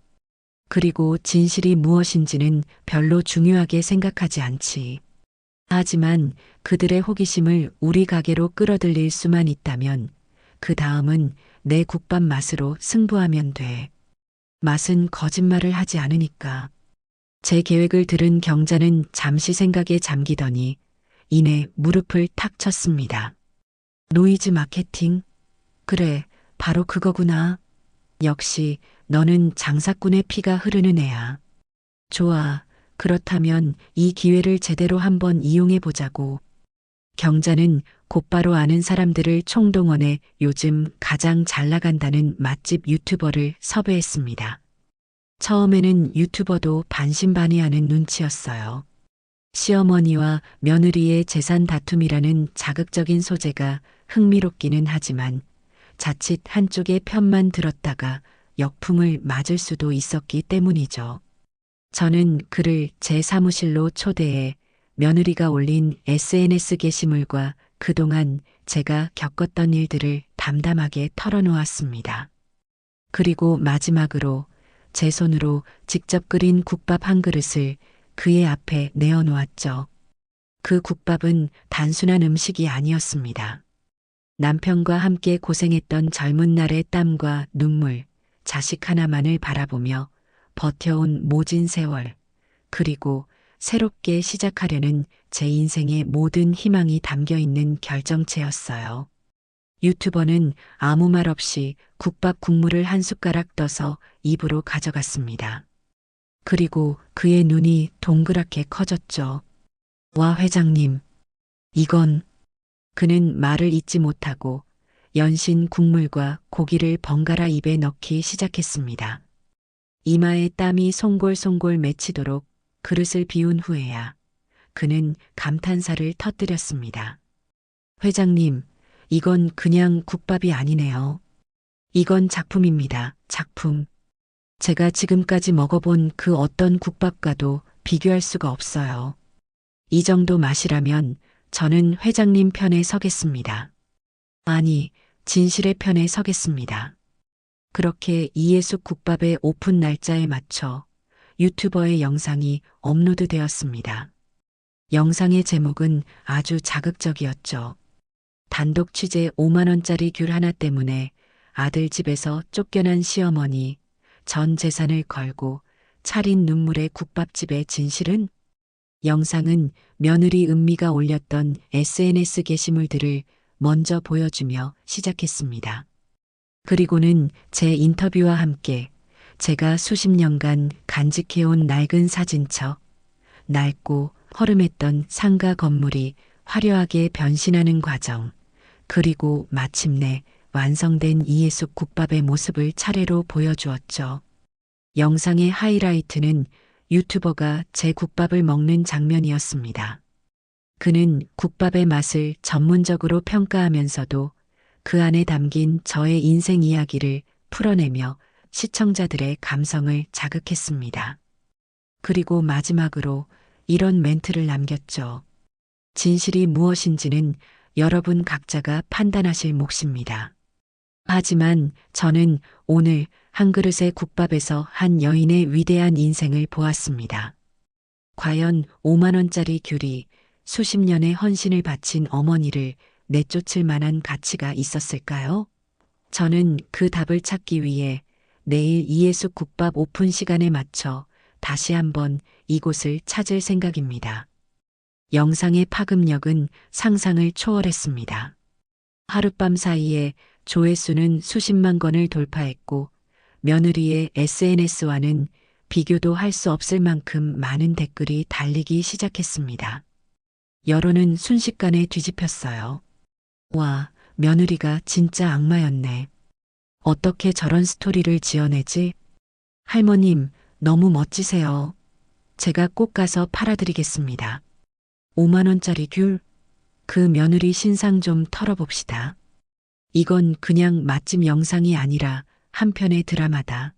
그리고 진실이 무엇인지는 별로 중요하게 생각하지 않지. 하지만 그들의 호기심을 우리 가게로 끌어들일 수만 있다면 그 다음은 내 국밥 맛으로 승부하면 돼. 맛은 거짓말을 하지 않으니까. 제 계획을 들은 경자는 잠시 생각에 잠기더니 이내 무릎을 탁 쳤습니다. 노이즈 마케팅? 그래, 바로 그거구나. 역시 너는 장사꾼의 피가 흐르는 애야. 좋아. 그렇다면 이 기회를 제대로 한번 이용해 보자고. 경자는 곧바로 아는 사람들을 총동원해 요즘 가장 잘 나간다는 맛집 유튜버를 섭외했습니다. 처음에는 유튜버도 반신반의하는 눈치였어요. 시어머니와 며느리의 재산 다툼이라는 자극적인 소재가 흥미롭기는 하지만 자칫 한쪽의 편만 들었다가 역풍을 맞을 수도 있었기 때문이죠. 저는 그를 제 사무실로 초대해 며느리가 올린 SNS 게시물과 그동안 제가 겪었던 일들을 담담하게 털어놓았습니다. 그리고 마지막으로 제 손으로 직접 끓인 국밥 한 그릇을 그의 앞에 내어놓았죠. 그 국밥은 단순한 음식이 아니었습니다. 남편과 함께 고생했던 젊은 날의 땀과 눈물, 자식 하나만을 바라보며 버텨온 모진 세월, 그리고 새롭게 시작하려는 제 인생의 모든 희망이 담겨 있는 결정체였어요. 유튜버는 아무 말 없이 국밥 국물을 한 숟가락 떠서 입으로 가져갔습니다. 그리고 그의 눈이 동그랗게 커졌죠. 와, 회장님. 이건... 그는 말을 잇지 못하고 연신 국물과 고기를 번갈아 입에 넣기 시작했습니다. 이마에 땀이 송골송골 맺히도록 그릇을 비운 후에야 그는 감탄사를 터뜨렸습니다. 회장님, 이건 그냥 국밥이 아니네요. 이건 작품입니다. 작품. 제가 지금까지 먹어본 그 어떤 국밥과도 비교할 수가 없어요. 이 정도 맛이라면 저는 회장님 편에 서겠습니다. 아니, 진실의 편에 서겠습니다. 그렇게 이예숙 국밥의 오픈 날짜에 맞춰 유튜버의 영상이 업로드되었습니다. 영상의 제목은 아주 자극적이었죠. 단독 취재 5만 원짜리 귤 하나 때문에 아들 집에서 쫓겨난 시어머니, 전 재산을 걸고 차린 눈물의 국밥집의 진실은? 영상은 며느리 은미가 올렸던 SNS 게시물들을 먼저 보여주며 시작했습니다. 그리고는 제 인터뷰와 함께 제가 수십 년간 간직해온 낡은 사진첩, 낡고 허름했던 상가 건물이 화려하게 변신하는 과정, 그리고 마침내 완성된 이예숙 국밥의 모습을 차례로 보여주었죠. 영상의 하이라이트는 유튜버가 제 국밥을 먹는 장면이었습니다. 그는 국밥의 맛을 전문적으로 평가하면서도 그 안에 담긴 저의 인생 이야기를 풀어내며 시청자들의 감성을 자극했습니다. 그리고 마지막으로 이런 멘트를 남겼죠. 진실이 무엇인지는 여러분 각자가 판단하실 몫입니다. 하지만 저는 오늘 한 그릇의 국밥에서 한 여인의 위대한 인생을 보았습니다. 과연 5만 원짜리 귤이 수십 년의 헌신을 바친 어머니를 내쫓을 만한 가치가 있었을까요? 저는 그 답을 찾기 위해 내일 이예숙 국밥 오픈 시간에 맞춰 다시 한번 이곳을 찾을 생각입니다. 영상의 파급력은 상상을 초월했습니다. 하룻밤 사이에 조회수는 수십만 건을 돌파했고 며느리의 SNS와는 비교도 할 수 없을 만큼 많은 댓글이 달리기 시작했습니다. 여론은 순식간에 뒤집혔어요. 와, 며느리가 진짜 악마였네. 어떻게 저런 스토리를 지어내지? 할머님, 너무 멋지세요. 제가 꼭 가서 팔아드리겠습니다. 5만 원짜리 귤? 그 며느리 신상 좀 털어봅시다. 이건 그냥 맛집 영상이 아니라 한 편의 드라마다.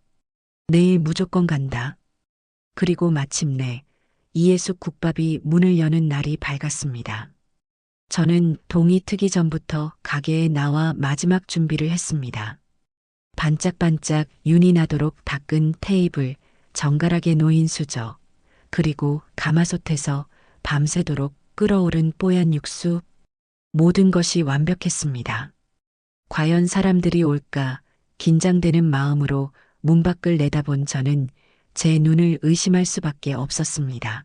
내일 무조건 간다. 그리고 마침내 이해숙 국밥이 문을 여는 날이 밝았습니다. 저는 동이 트기 전부터 가게에 나와 마지막 준비를 했습니다. 반짝반짝 윤이 나도록 닦은 테이블, 정갈하게 놓인 수저, 그리고 가마솥에서 밤새도록 끓어오른 뽀얀 육수, 모든 것이 완벽했습니다. 과연 사람들이 올까 긴장되는 마음으로 문 밖을 내다본 저는 제 눈을 의심할 수밖에 없었습니다.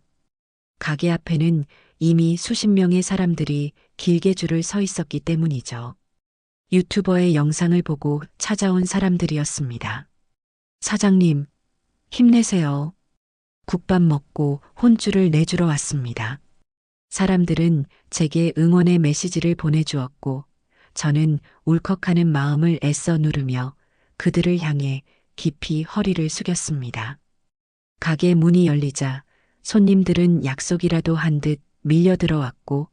가게 앞에는 이미 수십 명의 사람들이 길게 줄을 서 있었기 때문이죠. 유튜버의 영상을 보고 찾아온 사람들이었습니다. 사장님, 힘내세요. 국밥 먹고 혼쭐을 내주러 왔습니다. 사람들은 제게 응원의 메시지를 보내주었고 저는 울컥하는 마음을 애써 누르며 그들을 향해 깊이 허리를 숙였습니다. 가게 문이 열리자 손님들은 약속이라도 한 듯 밀려 들어왔고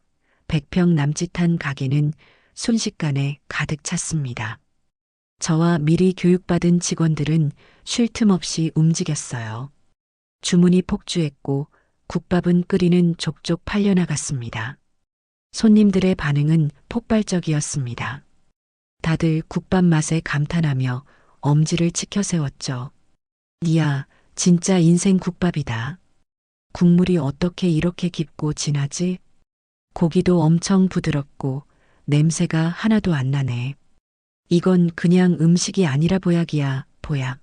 100평 남짓한 가게는 순식간에 가득 찼습니다. 저와 미리 교육받은 직원들은 쉴 틈 없이 움직였어요. 주문이 폭주했고 국밥은 끓이는 족족 팔려나갔습니다. 손님들의 반응은 폭발적이었습니다. 다들 국밥 맛에 감탄하며 엄지를 치켜 세웠죠. 이야, 진짜 인생 국밥이다. 국물이 어떻게 이렇게 깊고 진하지? 고기도 엄청 부드럽고 냄새가 하나도 안 나네. 이건 그냥 음식이 아니라 보약이야, 보약.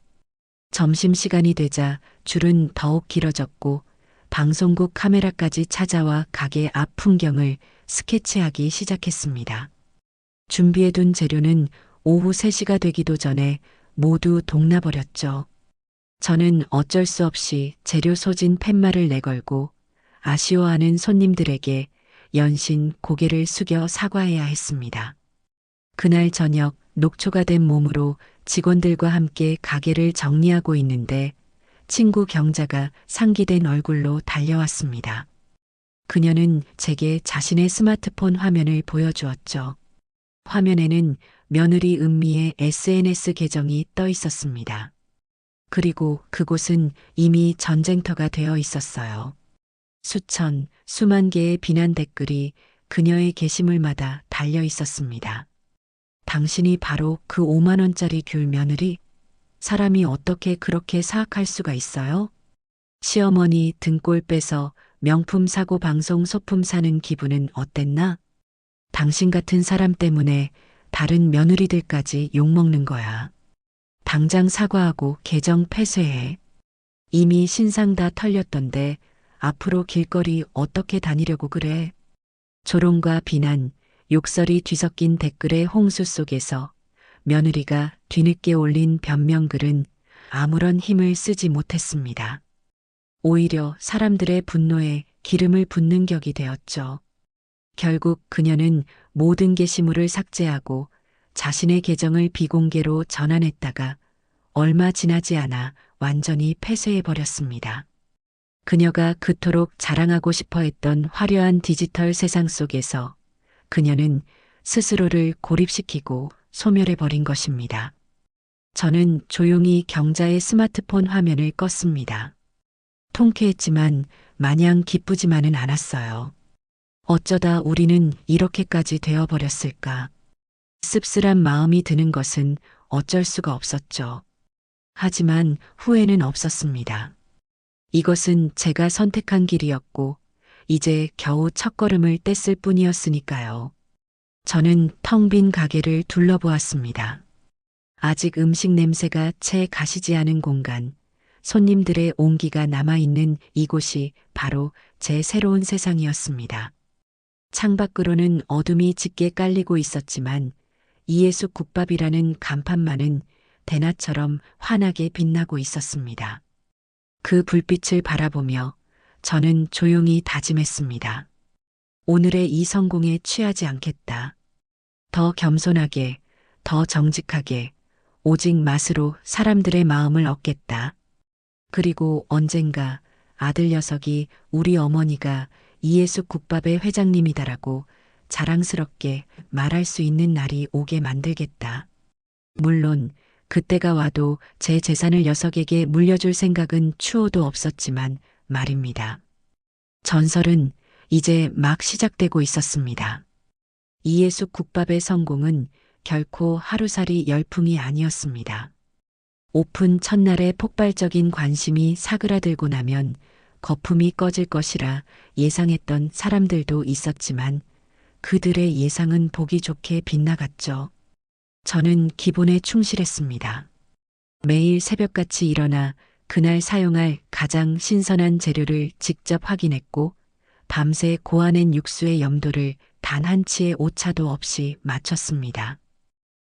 점심시간이 되자 줄은 더욱 길어졌고 방송국 카메라까지 찾아와 가게 앞 풍경을 스케치하기 시작했습니다. 준비해둔 재료는 오후 3시가 되기도 전에 모두 동나버렸죠. 저는 어쩔 수 없이 재료 소진 팻말을 내걸고 아쉬워하는 손님들에게 연신 고개를 숙여 사과해야 했습니다. 그날 저녁 녹초가 된 몸으로 직원들과 함께 가게를 정리하고 있는데 친구 경자가 상기된 얼굴로 달려왔습니다. 그녀는 제게 자신의 스마트폰 화면을 보여주었죠. 화면에는 며느리 은미의 SNS 계정이 떠 있었습니다. 그리고 그곳은 이미 전쟁터가 되어 있었어요. 수천, 수만 개의 비난 댓글이 그녀의 게시물마다 달려 있었습니다. 당신이 바로 그 5만 원짜리 귤 며느리? 사람이 어떻게 그렇게 사악할 수가 있어요? 시어머니 등골 빼서 명품 사고 방송 소품 사는 기분은 어땠나? 당신 같은 사람 때문에 다른 며느리들까지 욕먹는 거야. 당장 사과하고 계정 폐쇄해. 이미 신상 다 털렸던데 앞으로 길거리 어떻게 다니려고 그래? 조롱과 비난, 욕설이 뒤섞인 댓글의 홍수 속에서 며느리가 뒤늦게 올린 변명글은 아무런 힘을 쓰지 못했습니다. 오히려 사람들의 분노에 기름을 붓는 격이 되었죠. 결국 그녀는 모든 게시물을 삭제하고 자신의 계정을 비공개로 전환했다가 얼마 지나지 않아 완전히 폐쇄해버렸습니다. 그녀가 그토록 자랑하고 싶어 했던 화려한 디지털 세상 속에서 그녀는 스스로를 고립시키고 소멸해버린 것입니다. 저는 조용히 경자의 스마트폰 화면을 껐습니다. 통쾌했지만 마냥 기쁘지만은 않았어요. 어쩌다 우리는 이렇게까지 되어버렸을까? 씁쓸한 마음이 드는 것은 어쩔 수가 없었죠. 하지만 후회는 없었습니다. 이것은 제가 선택한 길이었고 이제 겨우 첫걸음을 뗐을 뿐이었으니까요. 저는 텅 빈 가게를 둘러보았습니다. 아직 음식 냄새가 채 가시지 않은 공간, 손님들의 온기가 남아있는 이곳이 바로 제 새로운 세상이었습니다. 창밖으로는 어둠이 짙게 깔리고 있었지만 이예숙 국밥이라는 간판만은 대낮처럼 환하게 빛나고 있었습니다. 그 불빛을 바라보며 저는 조용히 다짐했습니다. 오늘의 이 성공에 취하지 않겠다. 더 겸손하게, 더 정직하게, 오직 맛으로 사람들의 마음을 얻겠다. 그리고 언젠가 아들 녀석이 우리 어머니가 이예숙 국밥의 회장님이다라고 자랑스럽게 말할 수 있는 날이 오게 만들겠다. 물론 그때가 와도 제 재산을 녀석에게 물려줄 생각은 추호도 없었지만 말입니다. 전설은 이제 막 시작되고 있었습니다. 이예숙 국밥의 성공은 결코 하루살이 열풍이 아니었습니다. 오픈 첫날의 폭발적인 관심이 사그라들고 나면 거품이 꺼질 것이라 예상했던 사람들도 있었지만 그들의 예상은 보기 좋게 빗나갔죠. 저는 기본에 충실했습니다. 매일 새벽같이 일어나 그날 사용할 가장 신선한 재료를 직접 확인했고 밤새 고아낸 육수의 염도를 단 한 치의 오차도 없이 맞췄습니다.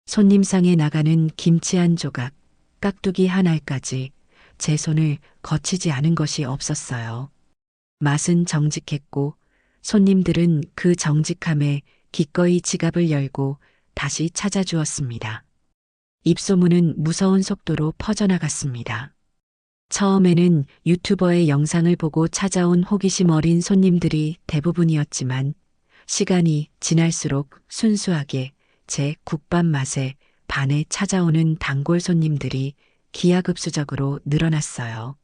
손님상에 나가는 김치 한 조각, 깍두기 한 알까지 제 손을 거치지 않은 것이 없었어요. 맛은 정직했고 손님들은 그 정직함에 기꺼이 지갑을 열고 다시 찾아주었습니다. 입소문은 무서운 속도로 퍼져나갔습니다. 처음에는 유튜버의 영상을 보고 찾아온 호기심 어린 손님들이 대부분이었지만 시간이 지날수록 순수하게 제 국밥 맛에 반해 찾아오는 단골 손님들이 기하급수적으로 늘어났어요.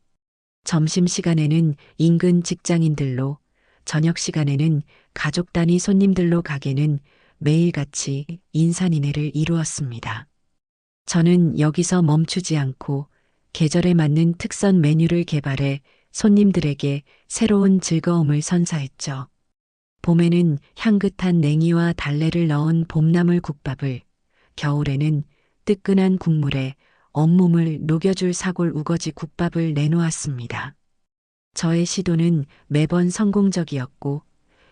점심시간에는 인근 직장인들로, 저녁 시간에는 가족 단위 손님들로 가게는 매일같이 인산인해를 이루었습니다. 저는 여기서 멈추지 않고 계절에 맞는 특선 메뉴를 개발해 손님들에게 새로운 즐거움을 선사했죠. 봄에는 향긋한 냉이와 달래를 넣은 봄나물 국밥을, 겨울에는 뜨끈한 국물에 온몸을 녹여줄 사골 우거지 국밥을 내놓았습니다. 저의 시도는 매번 성공적이었고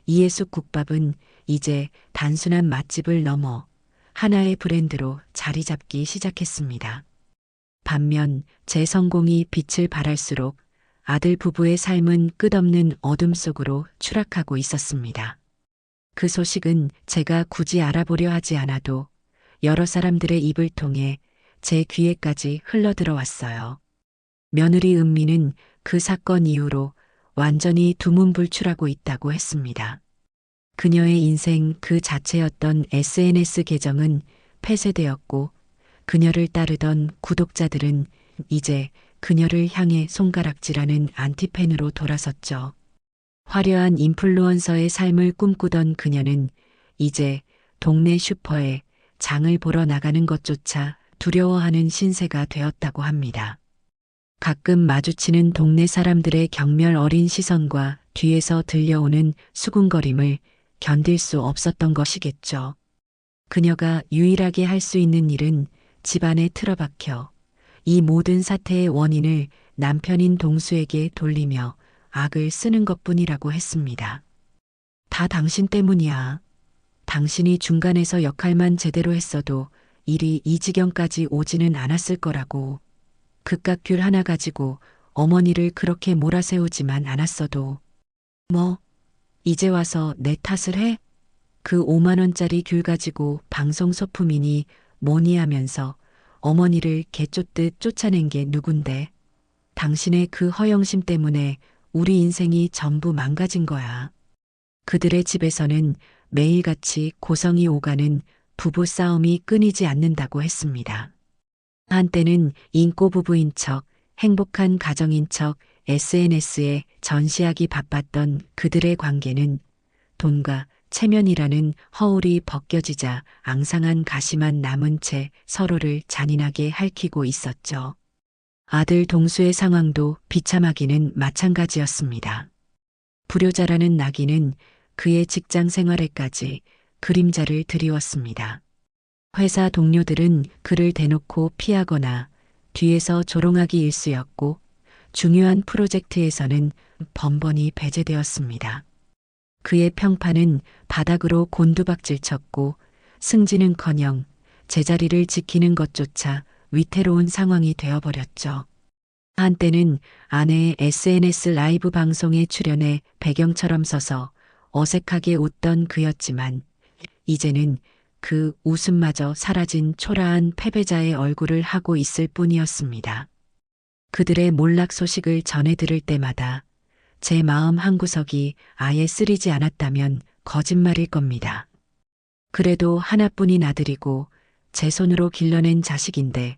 이예숙 국밥은 이제 단순한 맛집을 넘어 하나의 브랜드로 자리 잡기 시작했습니다. 반면 제 성공이 빛을 발할수록 아들 부부의 삶은 끝없는 어둠 속으로 추락하고 있었습니다. 그 소식은 제가 굳이 알아보려 하지 않아도 여러 사람들의 입을 통해 제 귀에까지 흘러들어왔어요. 며느리 은미는 그 사건 이후로 완전히 두문불출하고 있다고 했습니다. 그녀의 인생 그 자체였던 SNS 계정은 폐쇄되었고 그녀를 따르던 구독자들은 이제 그녀를 향해 손가락질하는 안티팬으로 돌아섰죠. 화려한 인플루언서의 삶을 꿈꾸던 그녀는 이제 동네 슈퍼에 장을 보러 나가는 것조차 두려워하는 신세가 되었다고 합니다. 가끔 마주치는 동네 사람들의 경멸 어린 시선과 뒤에서 들려오는 수군거림을 견딜 수 없었던 것이겠죠. 그녀가 유일하게 할 수 있는 일은 집안에 틀어박혀 이 모든 사태의 원인을 남편인 동수에게 돌리며 악을 쓰는 것뿐이라고 했습니다. 다 당신 때문이야. 당신이 중간에서 역할만 제대로 했어도 일이 이 지경까지 오지는 않았을 거라고. 그깟 귤 하나 가지고 어머니를 그렇게 몰아세우지만 않았어도. 뭐, 이제 와서 내 탓을 해? 그 5만 원짜리 귤 가지고 방송 소품이니 뭐니 하면서 어머니를 개쫓듯 쫓아낸 게 누군데. 당신의 그 허영심 때문에 우리 인생이 전부 망가진 거야. 그들의 집에서는 매일같이 고성이 오가는 부부 싸움이 끊이지 않는다고 했습니다. 한때는 인꼬 부부인 척, 행복한 가정인 척 SNS에 전시하기 바빴던 그들의 관계는 돈과 체면이라는 허울이 벗겨지자 앙상한 가시만 남은 채 서로를 잔인하게 핥히고 있었죠. 아들 동수의 상황도 비참하기는 마찬가지였습니다. 불효자라는 낙인은 그의 직장 생활에까지 그림자를 드리웠습니다. 회사 동료들은 그를 대놓고 피하거나 뒤에서 조롱하기 일쑤였고 중요한 프로젝트에서는 번번이 배제되었습니다. 그의 평판은 바닥으로 곤두박질 쳤고 승진은커녕 제자리를 지키는 것조차 위태로운 상황이 되어버렸죠. 한때는 아내의 SNS 라이브 방송에 출연해 배경처럼 서서 어색하게 웃던 그였지만 이제는 그 웃음마저 사라진 초라한 패배자의 얼굴을 하고 있을 뿐이었습니다. 그들의 몰락 소식을 전해 들을 때마다 제 마음 한구석이 아예 쓰리지 않았다면 거짓말일 겁니다. 그래도 하나뿐인 아들이고 제 손으로 길러낸 자식인데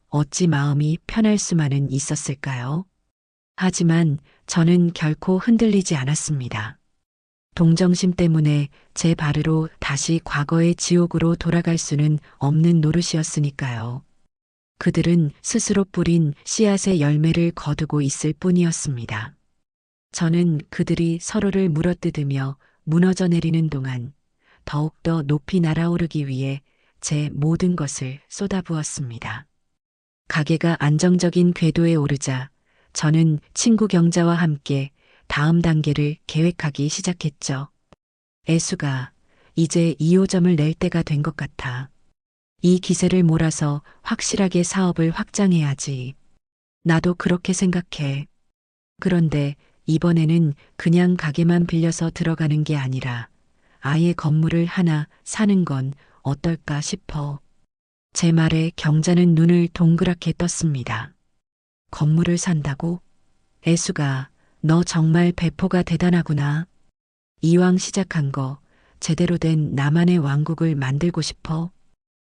어찌 마음이 편할 수만은 있었을까요? 하지만 저는 결코 흔들리지 않았습니다. 동정심 때문에 제 발으로 다시 과거의 지옥으로 돌아갈 수는 없는 노릇이었으니까요. 그들은 스스로 뿌린 씨앗의 열매를 거두고 있을 뿐이었습니다. 저는 그들이 서로를 물어뜯으며 무너져 내리는 동안 더욱더 높이 날아오르기 위해 제 모든 것을 쏟아부었습니다. 가게가 안정적인 궤도에 오르자 저는 친구 경자와 함께 다음 단계를 계획하기 시작했죠. 애수가 이제 2호점을 낼 때가 된 것 같아. 이 기세를 몰아서 확실하게 사업을 확장해야지. 나도 그렇게 생각해. 그런데 이번에는 그냥 가게만 빌려서 들어가는 게 아니라 아예 건물을 하나 사는 건 어떨까 싶어. 제 말에 경자는 눈을 동그랗게 떴습니다. 건물을 산다고? 애수가 너 정말 배포가 대단하구나. 이왕 시작한 거 제대로 된 나만의 왕국을 만들고 싶어.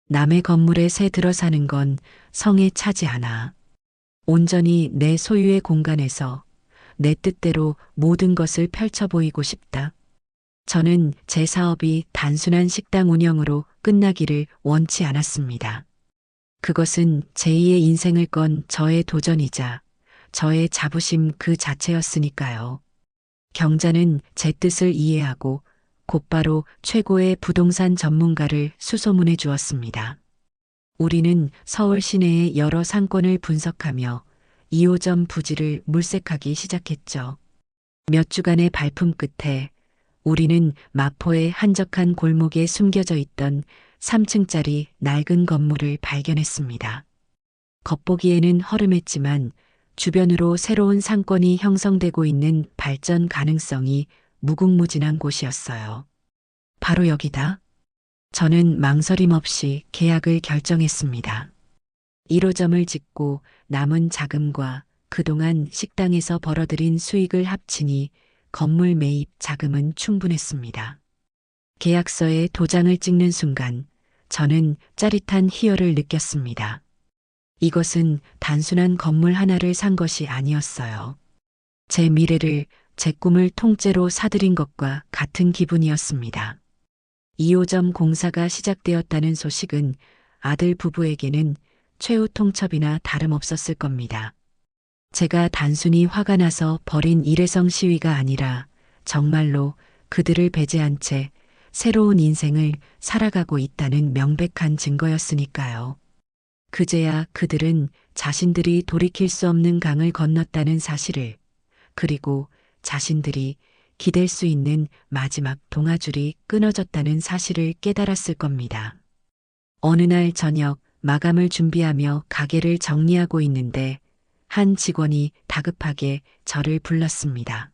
남의 건물에 새 들어 사는 건 성에 차지 않아. 온전히 내 소유의 공간에서 내 뜻대로 모든 것을 펼쳐 보이고 싶다. 저는 제 사업이 단순한 식당 운영으로 끝나기를 원치 않았습니다. 그것은 제2의 인생을 건 저의 도전이자 저의 자부심 그 자체였으니까요. 경자는 제 뜻을 이해하고 곧바로 최고의 부동산 전문가를 수소문해 주었습니다. 우리는 서울 시내의 여러 상권을 분석하며 2호점 부지를 물색하기 시작했죠. 몇 주간의 발품 끝에 우리는 마포의 한적한 골목에 숨겨져 있던 3층짜리 낡은 건물을 발견했습니다. 겉보기에는 허름했지만 주변으로 새로운 상권이 형성되고 있는 발전 가능성이 무궁무진한 곳이었어요. 바로 여기다. 저는 망설임 없이 계약을 결정했습니다. 1호점을 짓고 남은 자금과 그동안 식당에서 벌어들인 수익을 합치니 건물 매입 자금은 충분했습니다. 계약서에 도장을 찍는 순간 저는 짜릿한 희열을 느꼈습니다. 이것은 단순한 건물 하나를 산 것이 아니었어요. 제 미래를, 제 꿈을 통째로 사들인 것과 같은 기분이었습니다. 2호점 공사가 시작되었다는 소식은 아들 부부에게는 최후 통첩이나 다름없었을 겁니다. 제가 단순히 화가 나서 벌인 일회성 시위가 아니라 정말로 그들을 배제한 채 새로운 인생을 살아가고 있다는 명백한 증거였으니까요. 그제야 그들은 자신들이 돌이킬 수 없는 강을 건넜다는 사실을, 그리고 자신들이 기댈 수 있는 마지막 동아줄이 끊어졌다는 사실을 깨달았을 겁니다. 어느 날 저녁 마감을 준비하며 가게를 정리하고 있는데 한 직원이 다급하게 저를 불렀습니다.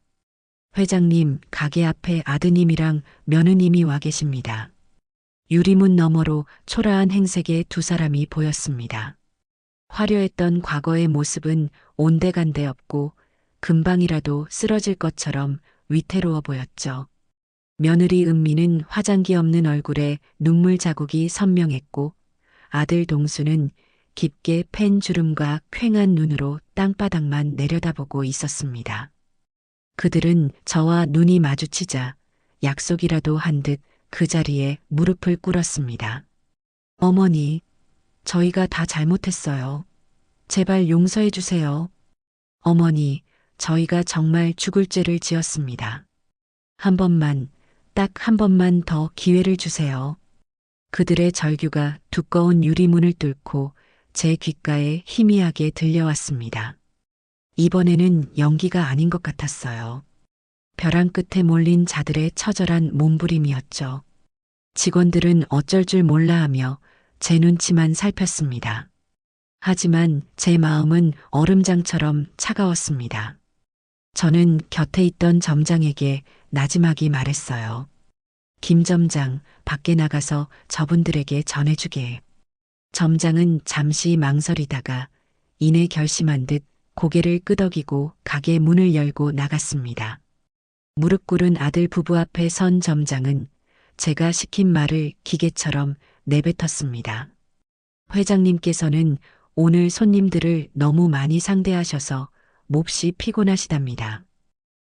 회장님, 가게 앞에 아드님이랑 며느님이 와 계십니다. 유리문 너머로 초라한 행색의 두 사람이 보였습니다. 화려했던 과거의 모습은 온데간데 없고 금방이라도 쓰러질 것처럼 위태로워 보였죠. 며느리 은미는 화장기 없는 얼굴에 눈물 자국이 선명했고 아들 동수는 깊게 팬 주름과 퀭한 눈으로 땅바닥만 내려다보고 있었습니다. 그들은 저와 눈이 마주치자 약속이라도 한 듯 그 자리에 무릎을 꿇었습니다. 어머니, 저희가 다 잘못했어요. 제발 용서해 주세요. 어머니, 저희가 정말 죽을 죄를 지었습니다. 한 번만, 딱 한 번만 더 기회를 주세요. 그들의 절규가 두꺼운 유리문을 뚫고 제 귓가에 희미하게 들려왔습니다. 이번에는 연기가 아닌 것 같았어요. 벼랑 끝에 몰린 자들의 처절한 몸부림이었죠. 직원들은 어쩔 줄 몰라 하며 제 눈치만 살폈습니다. 하지만 제 마음은 얼음장처럼 차가웠습니다. 저는 곁에 있던 점장에게 나지막이 말했어요. 김 점장, 밖에 나가서 저분들에게 전해주게. 점장은 잠시 망설이다가 이내 결심한 듯 고개를 끄덕이고 가게 문을 열고 나갔습니다. 무릎 꿇은 아들 부부 앞에 선 점장은 제가 시킨 말을 기계처럼 내뱉었습니다. 회장님께서는 오늘 손님들을 너무 많이 상대하셔서 몹시 피곤하시답니다.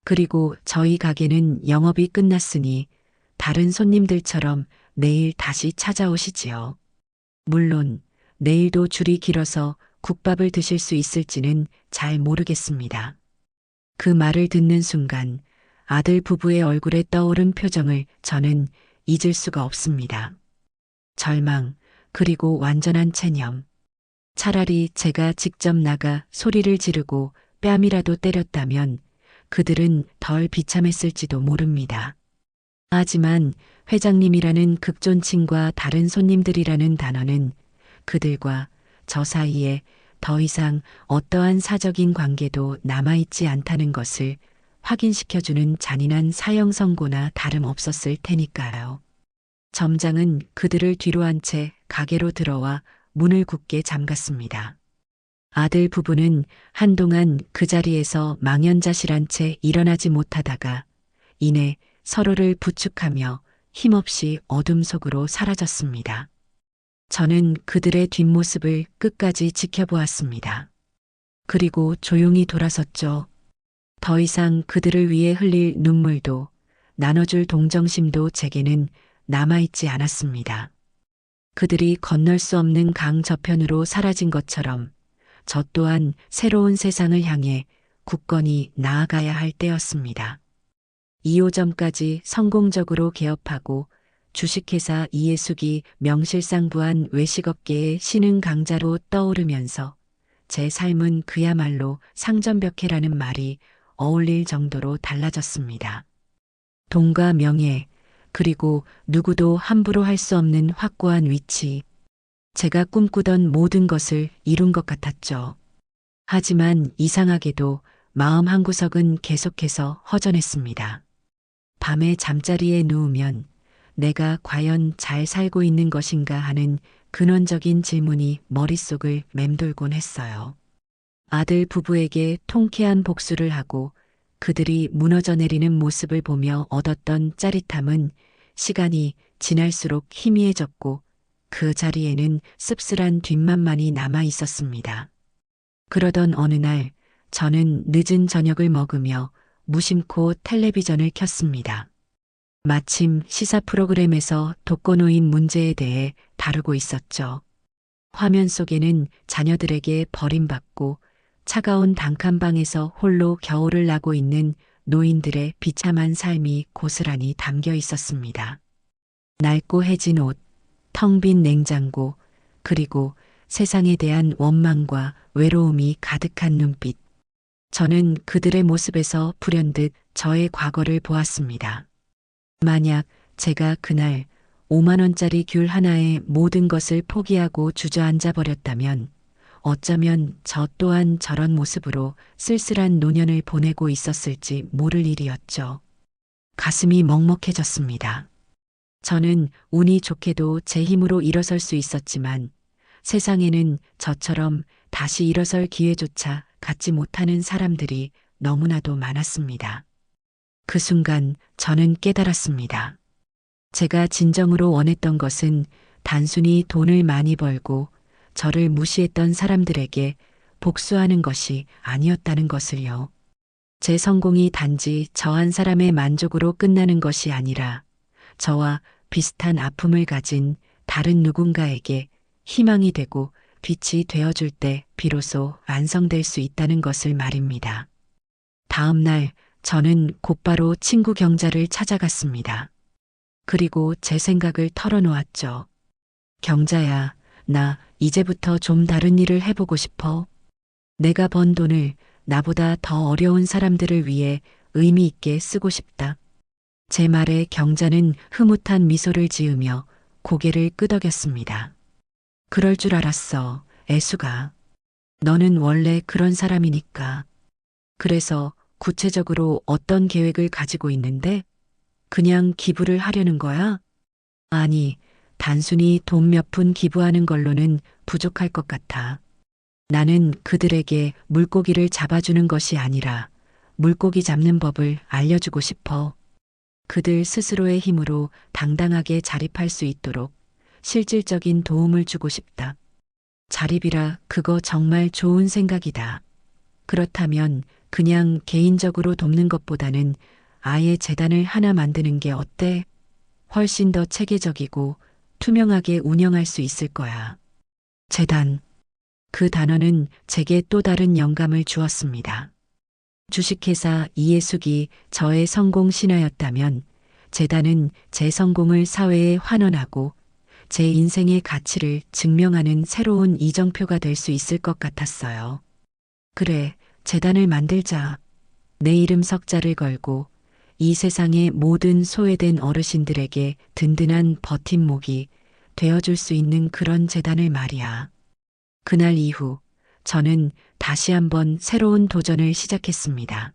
그리고 저희 가게는 영업이 끝났으니 다른 손님들처럼 내일 다시 찾아오시지요. 물론 내일도 줄이 길어서 국밥을 드실 수 있을지는 잘 모르겠습니다. 그 말을 듣는 순간 아들 부부의 얼굴에 떠오른 표정을 저는 잊을 수가 없습니다. 절망, 그리고 완전한 체념. 차라리 제가 직접 나가 소리를 지르고 뺨이라도 때렸다면 그들은 덜 비참했을지도 모릅니다. 하지만 회장님이라는 극존칭과 다른 손님들이라는 단어는 그들과 저 사이에 더 이상 어떠한 사적인 관계도 남아있지 않다는 것을 확인시켜주는 잔인한 사형 선고나 다름없었을 테니까요. 점장은 그들을 뒤로 한 채 가게로 들어와 문을 굳게 잠갔습니다. 아들 부부는 한동안 그 자리에서 망연자실한 채 일어나지 못하다가 이내 서로를 부축하며 힘없이 어둠 속으로 사라졌습니다. 저는 그들의 뒷모습을 끝까지 지켜보았습니다. 그리고 조용히 돌아섰죠. 더 이상 그들을 위해 흘릴 눈물도 나눠줄 동정심도 제게는 남아있지 않았습니다. 그들이 건널 수 없는 강 저편으로 사라진 것처럼 저 또한 새로운 세상을 향해 굳건히 나아가야 할 때였습니다. 2호점까지 성공적으로 개업하고 주식회사 이해숙이 명실상부한 외식업계의 신흥 강자로 떠오르면서 제 삶은 그야말로 상전벽해라는 말이 어울릴 정도로 달라졌습니다. 돈과 명예, 그리고 누구도 함부로 할 수 없는 확고한 위치. 제가 꿈꾸던 모든 것을 이룬 것 같았죠. 하지만 이상하게도 마음 한구석은 계속해서 허전했습니다. 밤에 잠자리에 누우면 내가 과연 잘 살고 있는 것인가 하는 근원적인 질문이 머릿속을 맴돌곤 했어요. 아들 부부에게 통쾌한 복수를 하고 그들이 무너져 내리는 모습을 보며 얻었던 짜릿함은 시간이 지날수록 희미해졌고 그 자리에는 씁쓸한 뒷맛만이 남아 있었습니다. 그러던 어느 날 저는 늦은 저녁을 먹으며 무심코 텔레비전을 켰습니다. 마침 시사 프로그램에서 독거노인 문제에 대해 다루고 있었죠. 화면 속에는 자녀들에게 버림받고 차가운 단칸방에서 홀로 겨울을 나고 있는 노인들의 비참한 삶이 고스란히 담겨 있었습니다. 낡고 해진 옷, 텅 빈 냉장고, 그리고 세상에 대한 원망과 외로움이 가득한 눈빛. 저는 그들의 모습에서 불현듯 저의 과거를 보았습니다. 만약 제가 그날 5만 원짜리 귤 하나에 모든 것을 포기하고 주저앉아 버렸다면 어쩌면 저 또한 저런 모습으로 쓸쓸한 노년을 보내고 있었을지 모를 일이었죠. 가슴이 먹먹해졌습니다. 저는 운이 좋게도 제 힘으로 일어설 수 있었지만 세상에는 저처럼 다시 일어설 기회조차 갖지 못하는 사람들이 너무나도 많았습니다. 그 순간 저는 깨달았습니다. 제가 진정으로 원했던 것은 단순히 돈을 많이 벌고 저를 무시했던 사람들에게 복수하는 것이 아니었다는 것을요. 제 성공이 단지 저 한 사람의 만족으로 끝나는 것이 아니라 저와 비슷한 아픔을 가진 다른 누군가에게 희망이 되고 빛이 되어줄 때 비로소 완성될 수 있다는 것을 말입니다. 다음 날 저는 곧바로 친구 경자를 찾아갔습니다. 그리고 제 생각을 털어놓았죠. 경자야, 나 이제부터 좀 다른 일을 해보고 싶어. 내가 번 돈을 나보다 더 어려운 사람들을 위해 의미 있게 쓰고 싶다. 제 말에 경자는 흐뭇한 미소를 지으며 고개를 끄덕였습니다. 그럴 줄 알았어, 애수가. 너는 원래 그런 사람이니까. 그래서 구체적으로 어떤 계획을 가지고 있는데? 그냥 기부를 하려는 거야? 아니, 단순히 돈 몇 푼 기부하는 걸로는 부족할 것 같아. 나는 그들에게 물고기를 잡아주는 것이 아니라 물고기 잡는 법을 알려주고 싶어. 그들 스스로의 힘으로 당당하게 자립할 수 있도록 실질적인 도움을 주고 싶다. 자립이라 그거 정말 좋은 생각이다. 그렇다면 그냥 개인적으로 돕는 것보다는 아예 재단을 하나 만드는 게 어때? 훨씬 더 체계적이고 투명하게 운영할 수 있을 거야. 재단. 그 단어는 제게 또 다른 영감을 주었습니다. 주식회사 이해숙이 저의 성공 신화였다면 재단은 제 성공을 사회에 환원하고 제 인생의 가치를 증명하는 새로운 이정표가 될 수 있을 것 같았어요. 그래, 재단을 만들자. 내 이름 석자를 걸고 이 세상의 모든 소외된 어르신들에게 든든한 버팀목이 되어줄 수 있는 그런 재단을 말이야. 그날 이후 저는 다시 한번 새로운 도전을 시작했습니다.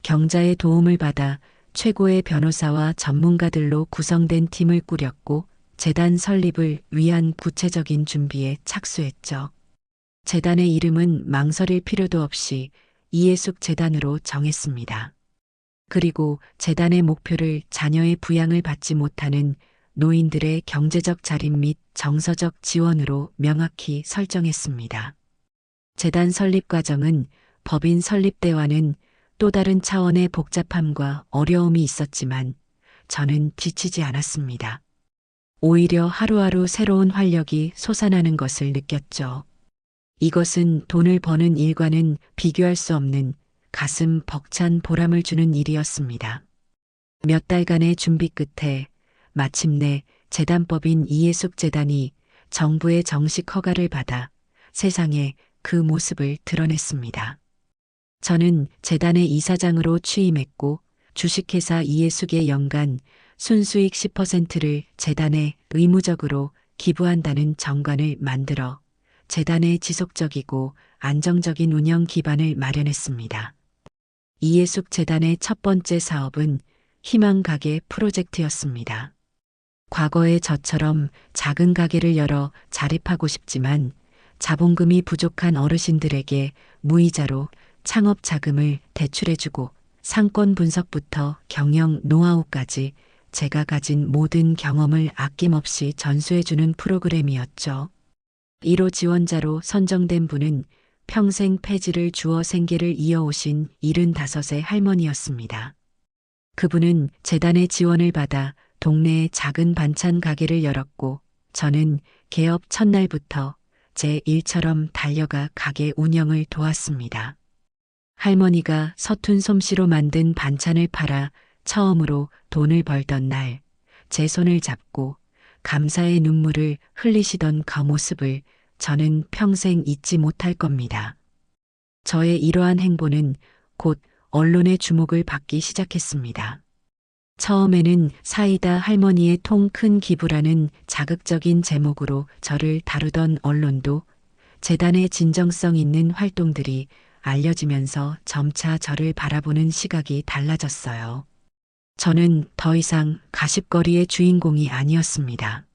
경자의 도움을 받아 최고의 변호사와 전문가들로 구성된 팀을 꾸렸고 재단 설립을 위한 구체적인 준비에 착수했죠. 재단의 이름은 망설일 필요도 없이 이해숙 재단으로 정했습니다. 그리고 재단의 목표를 자녀의 부양을 받지 못하는 노인들의 경제적 자립 및 정서적 지원으로 명확히 설정했습니다. 재단 설립 과정은 법인 설립 때와는 또 다른 차원의 복잡함과 어려움이 있었지만 저는 지치지 않았습니다. 오히려 하루하루 새로운 활력이 솟아나는 것을 느꼈죠. 이것은 돈을 버는 일과는 비교할 수 없는 가슴 벅찬 보람을 주는 일이었습니다. 몇 달간의 준비 끝에 마침내 재단법인 이해숙 재단이 정부의 정식 허가를 받아 세상에 그 모습을 드러냈습니다. 저는 재단의 이사장으로 취임했고 주식회사 이해숙의 연간 순수익 10%를 재단에 의무적으로 기부한다는 정관을 만들어 재단의 지속적이고 안정적인 운영 기반을 마련했습니다. 이해숙 재단의 첫 번째 사업은 희망가게 프로젝트였습니다. 과거의 저처럼 작은 가게를 열어 자립하고 싶지만 자본금이 부족한 어르신들에게 무이자로 창업 자금을 대출해주고 상권 분석부터 경영 노하우까지 제가 가진 모든 경험을 아낌없이 전수해주는 프로그램이었죠. 1호 지원자로 선정된 분은 평생 폐지를 주어 생계를 이어오신 75세 할머니였습니다. 그분은 재단의 지원을 받아 동네에 작은 반찬 가게를 열었고 저는 개업 첫날부터 제 일처럼 달려가 가게 운영을 도왔습니다. 할머니가 서툰 솜씨로 만든 반찬을 팔아 처음으로 돈을 벌던 날, 제 손을 잡고 감사의 눈물을 흘리시던 그 모습을 저는 평생 잊지 못할 겁니다. 저의 이러한 행보는 곧 언론의 주목을 받기 시작했습니다. 처음에는 사이다 할머니의 통 큰 기부라는 자극적인 제목으로 저를 다루던 언론도 재단의 진정성 있는 활동들이 알려지면서 점차 저를 바라보는 시각이 달라졌어요. 저는 더 이상 가십거리의 주인공이 아니었습니다.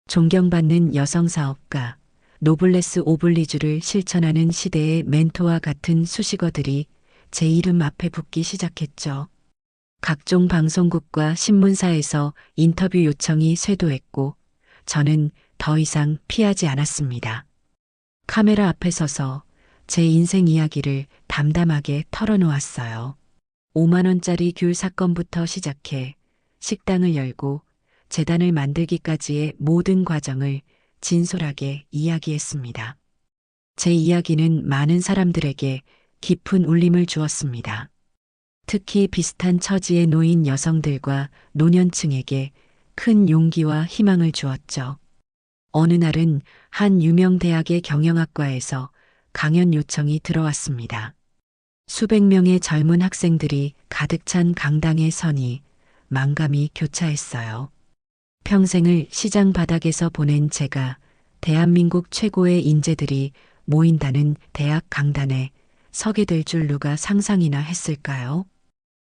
존경받는 여성 사업가, 노블레스 오블리주를 실천하는 시대의 멘토와 같은 수식어들이 제 이름 앞에 붙기 시작했죠. 각종 방송국과 신문사에서 인터뷰 요청이 쇄도했고 저는 더 이상 피하지 않았습니다. 카메라 앞에 서서 제 인생 이야기를 담담하게 털어놓았어요. 5만 원짜리 귤 사건부터 시작해 식당을 열고 재단을 만들기까지의 모든 과정을 진솔하게 이야기했습니다. 제 이야기는 많은 사람들에게 깊은 울림을 주었습니다. 특히 비슷한 처지에 놓인 여성들과 노년층에게 큰 용기와 희망을 주었죠. 어느 날은 한 유명 대학의 경영학과에서 강연 요청이 들어왔습니다. 수백 명의 젊은 학생들이 가득 찬 강당에 서니 만감이 교차했어요. 평생을 시장 바닥에서 보낸 제가 대한민국 최고의 인재들이 모인다는 대학 강단에 서게 될 줄 누가 상상이나 했을까요?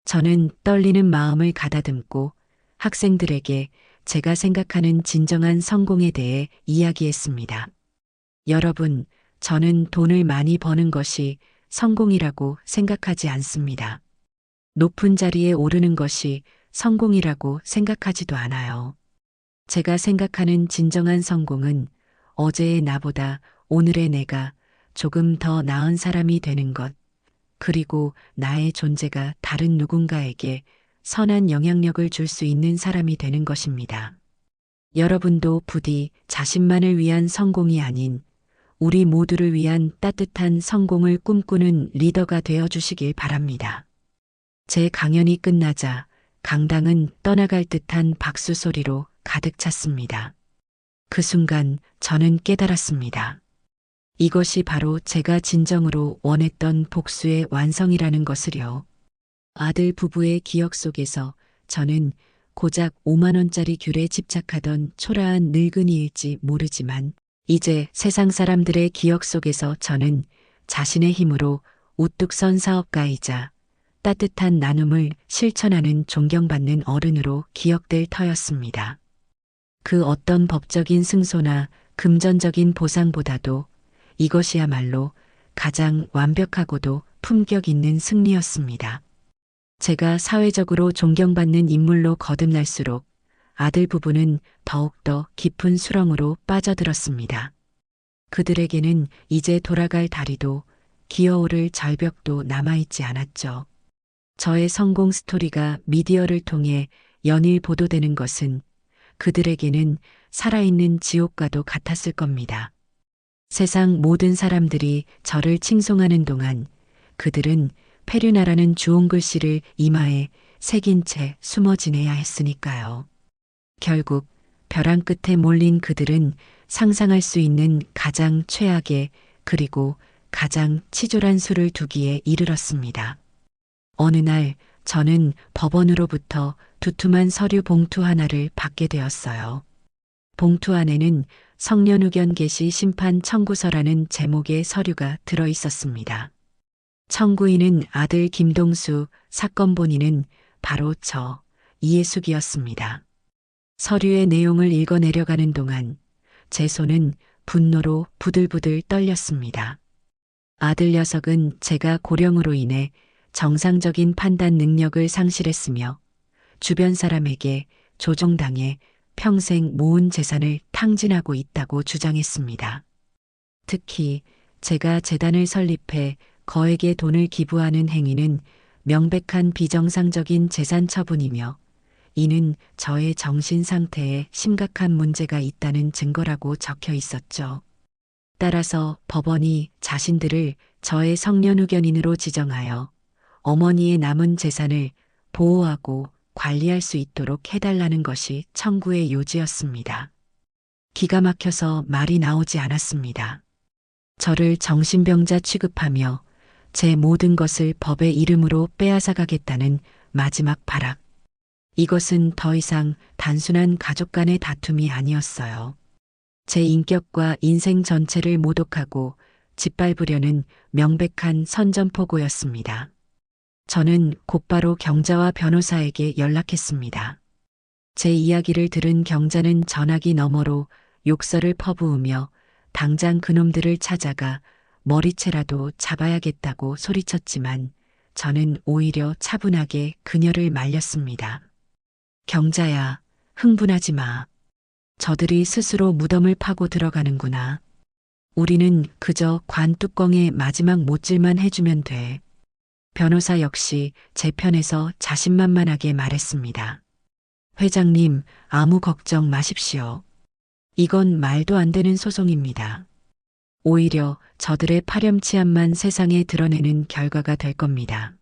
저는 떨리는 마음을 가다듬고 학생들에게 제가 생각하는 진정한 성공에 대해 이야기했습니다. 여러분, 저는 돈을 많이 버는 것이 성공이라고 생각하지 않습니다. 높은 자리에 오르는 것이 성공이라고 생각하지도 않아요. 제가 생각하는 진정한 성공은 어제의 나보다 오늘의 내가 조금 더 나은 사람이 되는 것, 그리고 나의 존재가 다른 누군가에게 선한 영향력을 줄 수 있는 사람이 되는 것입니다. 여러분도 부디 자신만을 위한 성공이 아닌 우리 모두를 위한 따뜻한 성공을 꿈꾸는 리더가 되어 주시길 바랍니다. 제 강연이 끝나자 강당은 떠나갈 듯한 박수 소리로 가득 찼습니다. 그 순간 저는 깨달았습니다. 이것이 바로 제가 진정으로 원했던 복수의 완성이라는 것을요. 아들 부부의 기억 속에서 저는 고작 5만 원짜리 귤에 집착하던 초라한 늙은이일지 모르지만 이제 세상 사람들의 기억 속에서 저는 자신의 힘으로 우뚝 선 사업가이자 따뜻한 나눔을 실천하는 존경받는 어른으로 기억될 터였습니다. 그 어떤 법적인 승소나 금전적인 보상보다도 이것이야말로 가장 완벽하고도 품격 있는 승리였습니다. 제가 사회적으로 존경받는 인물로 거듭날수록 아들 부부는 더욱더 깊은 수렁으로 빠져들었습니다. 그들에게는 이제 돌아갈 다리도 기어오를 절벽도 남아있지 않았죠. 저의 성공 스토리가 미디어를 통해 연일 보도되는 것은 그들에게는 살아있는 지옥과도 같았을 겁니다. 세상 모든 사람들이 저를 칭송하는 동안 그들은 페류나라는 주홍글씨를 이마에 새긴 채 숨어 지내야 했으니까요. 결국 벼랑 끝에 몰린 그들은 상상할 수 있는 가장 최악의 그리고 가장 치졸한 수를 두기에 이르렀습니다. 어느 날 저는 법원으로부터 두툼한 서류 봉투 하나를 받게 되었어요. 봉투 안에는 성년후견 개시 심판 청구서라는 제목의 서류가 들어 있었습니다. 청구인은 아들 김동수, 사건 본인은 바로 저 이해숙이었습니다. 서류의 내용을 읽어내려가는 동안 제 손은 분노로 부들부들 떨렸습니다. 아들 녀석은 제가 고령으로 인해 정상적인 판단 능력을 상실했으며 주변 사람에게 조종당해 평생 모은 재산을 탕진하고 있다고 주장했습니다. 특히 제가 재단을 설립해 거액의 돈을 기부하는 행위는 명백한 비정상적인 재산 처분이며 이는 저의 정신 상태에 심각한 문제가 있다는 증거라고 적혀 있었죠. 따라서 법원이 자신들을 저의 성년후견인으로 지정하여 어머니의 남은 재산을 보호하고 관리할 수 있도록 해달라는 것이 청구의 요지였습니다. 기가 막혀서 말이 나오지 않았습니다. 저를 정신병자 취급하며 제 모든 것을 법의 이름으로 빼앗아가겠다는 마지막 발악. 이것은 더 이상 단순한 가족 간의 다툼이 아니었어요. 제 인격과 인생 전체를 모독하고 짓밟으려는 명백한 선전포고였습니다. 저는 곧바로 경자와 변호사에게 연락했습니다. 제 이야기를 들은 경자는 전화기 너머로 욕설을 퍼부으며 당장 그놈들을 찾아가 머리채라도 잡아야겠다고 소리쳤지만 저는 오히려 차분하게 그녀를 말렸습니다. 경자야, 흥분하지 마. 저들이 스스로 무덤을 파고 들어가는구나. 우리는 그저 관 뚜껑에 마지막 못질만 해주면 돼. 변호사 역시 제 편에서 자신만만하게 말했습니다. 회장님, 아무 걱정 마십시오. 이건 말도 안 되는 소송입니다. 오히려 저들의 파렴치함만 세상에 드러내는 결과가 될 겁니다.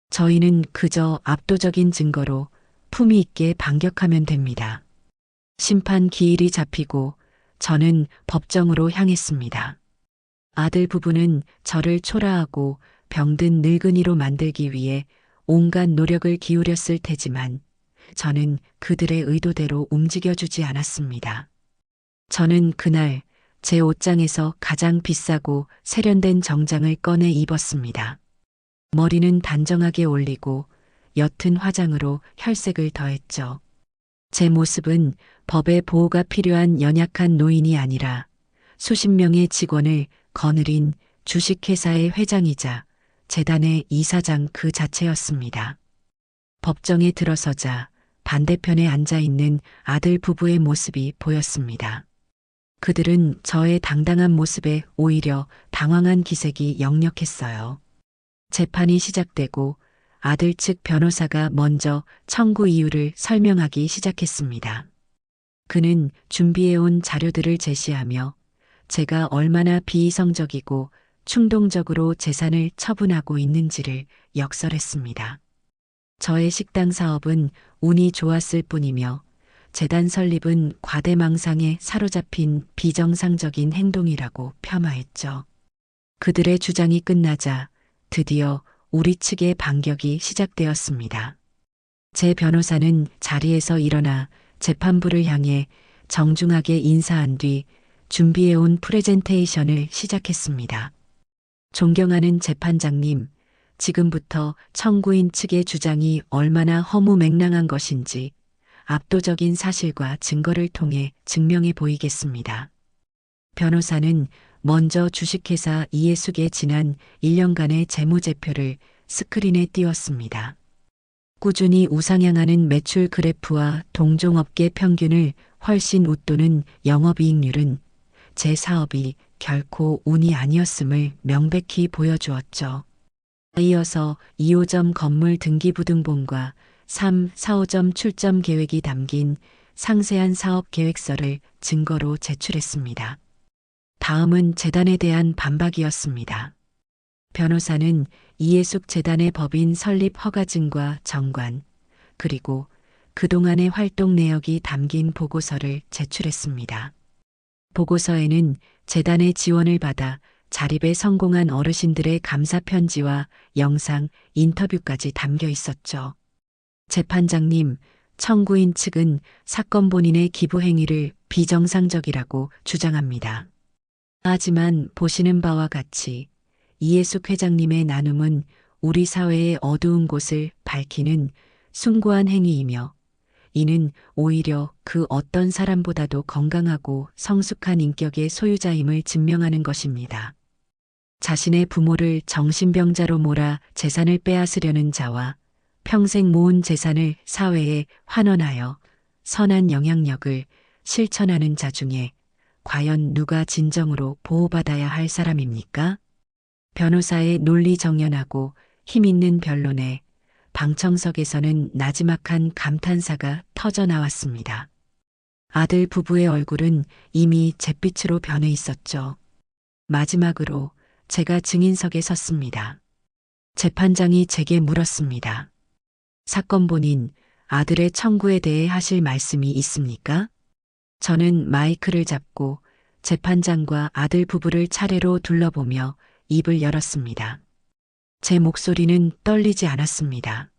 저희는 그저 압도적인 증거로 품위 있게 반격하면 됩니다. 심판 기일이 잡히고 저는 법정으로 향했습니다. 아들 부부는 저를 초라하고 병든 늙은이로 만들기 위해 온갖 노력을 기울였을 테지만 저는 그들의 의도대로 움직여주지 않았습니다. 저는 그날 제 옷장에서 가장 비싸고 세련된 정장을 꺼내 입었습니다. 머리는 단정하게 올리고 옅은 화장으로 혈색을 더했죠. 제 모습은 법의 보호가 필요한 연약한 노인이 아니라 수십 명의 직원을 거느린 주식회사의 회장이자 재단의 이사장 그 자체였습니다. 법정에 들어서자 반대편에 앉아 있는 아들 부부의 모습이 보였습니다. 그들은 저의 당당한 모습에 오히려 당황한 기색이 역력했어요. 재판이 시작되고 아들 측 변호사가 먼저 청구 이유를 설명하기 시작했습니다. 그는 준비해온 자료들을 제시하며 제가 얼마나 비이성적이고 충동적으로 재산을 처분하고 있는지를 역설했습니다. 저의 식당 사업은 운이 좋았을 뿐이며 재단 설립은 과대망상에 사로잡힌 비정상적인 행동이라고 폄하했죠. 그들의 주장이 끝나자 드디어 우리 측의 반격이 시작되었습니다. 제 변호사는 자리에서 일어나 재판부를 향해 정중하게 인사한 뒤 준비해온 프레젠테이션을 시작했습니다. 존경하는 재판장님, 지금부터 청구인 측의 주장이 얼마나 허무맹랑한 것인지 압도적인 사실과 증거를 통해 증명해 보이겠습니다. 변호사는 먼저 주식회사 이해숙의 지난 1년간의 재무제표를 스크린에 띄웠습니다. 꾸준히 우상향하는 매출 그래프와 동종업계 평균을 훨씬 웃도는 영업이익률은 제 사업이 결코 운이 아니었음을 명백히 보여주었죠. 이어서 2호점 건물 등기부등본과 3, 4호점 출점 계획이 담긴 상세한 사업 계획서를 증거로 제출했습니다. 다음은 재단에 대한 반박이었습니다. 변호사는 이해숙 재단의 법인 설립 허가증과 정관, 그리고 그동안의 활동 내역이 담긴 보고서를 제출했습니다. 보고서에는 재단의 지원을 받아 자립에 성공한 어르신들의 감사 편지와 영상, 인터뷰까지 담겨 있었죠. 재판장님, 청구인 측은 사건 본인의 기부 행위를 비정상적이라고 주장합니다. 하지만 보시는 바와 같이 이해숙 회장님의 나눔은 우리 사회의 어두운 곳을 밝히는 숭고한 행위이며 이는 오히려 그 어떤 사람보다도 건강하고 성숙한 인격의 소유자임을 증명하는 것입니다. 자신의 부모를 정신병자로 몰아 재산을 빼앗으려는 자와 평생 모은 재산을 사회에 환원하여 선한 영향력을 실천하는 자 중에 과연 누가 진정으로 보호받아야 할 사람입니까? 변호사의 논리정연하고 힘있는 변론에 방청석에서는 나지막한 감탄사가 터져 나왔습니다. 아들 부부의 얼굴은 이미 잿빛으로 변해 있었죠. 마지막으로 제가 증인석에 섰습니다. 재판장이 제게 물었습니다. 사건 본인, 아들의 청구에 대해 하실 말씀이 있습니까? 저는 마이크를 잡고 재판장과 아들 부부를 차례로 둘러보며 입을 열었습니다. 제 목소리는 떨리지 않았습니다.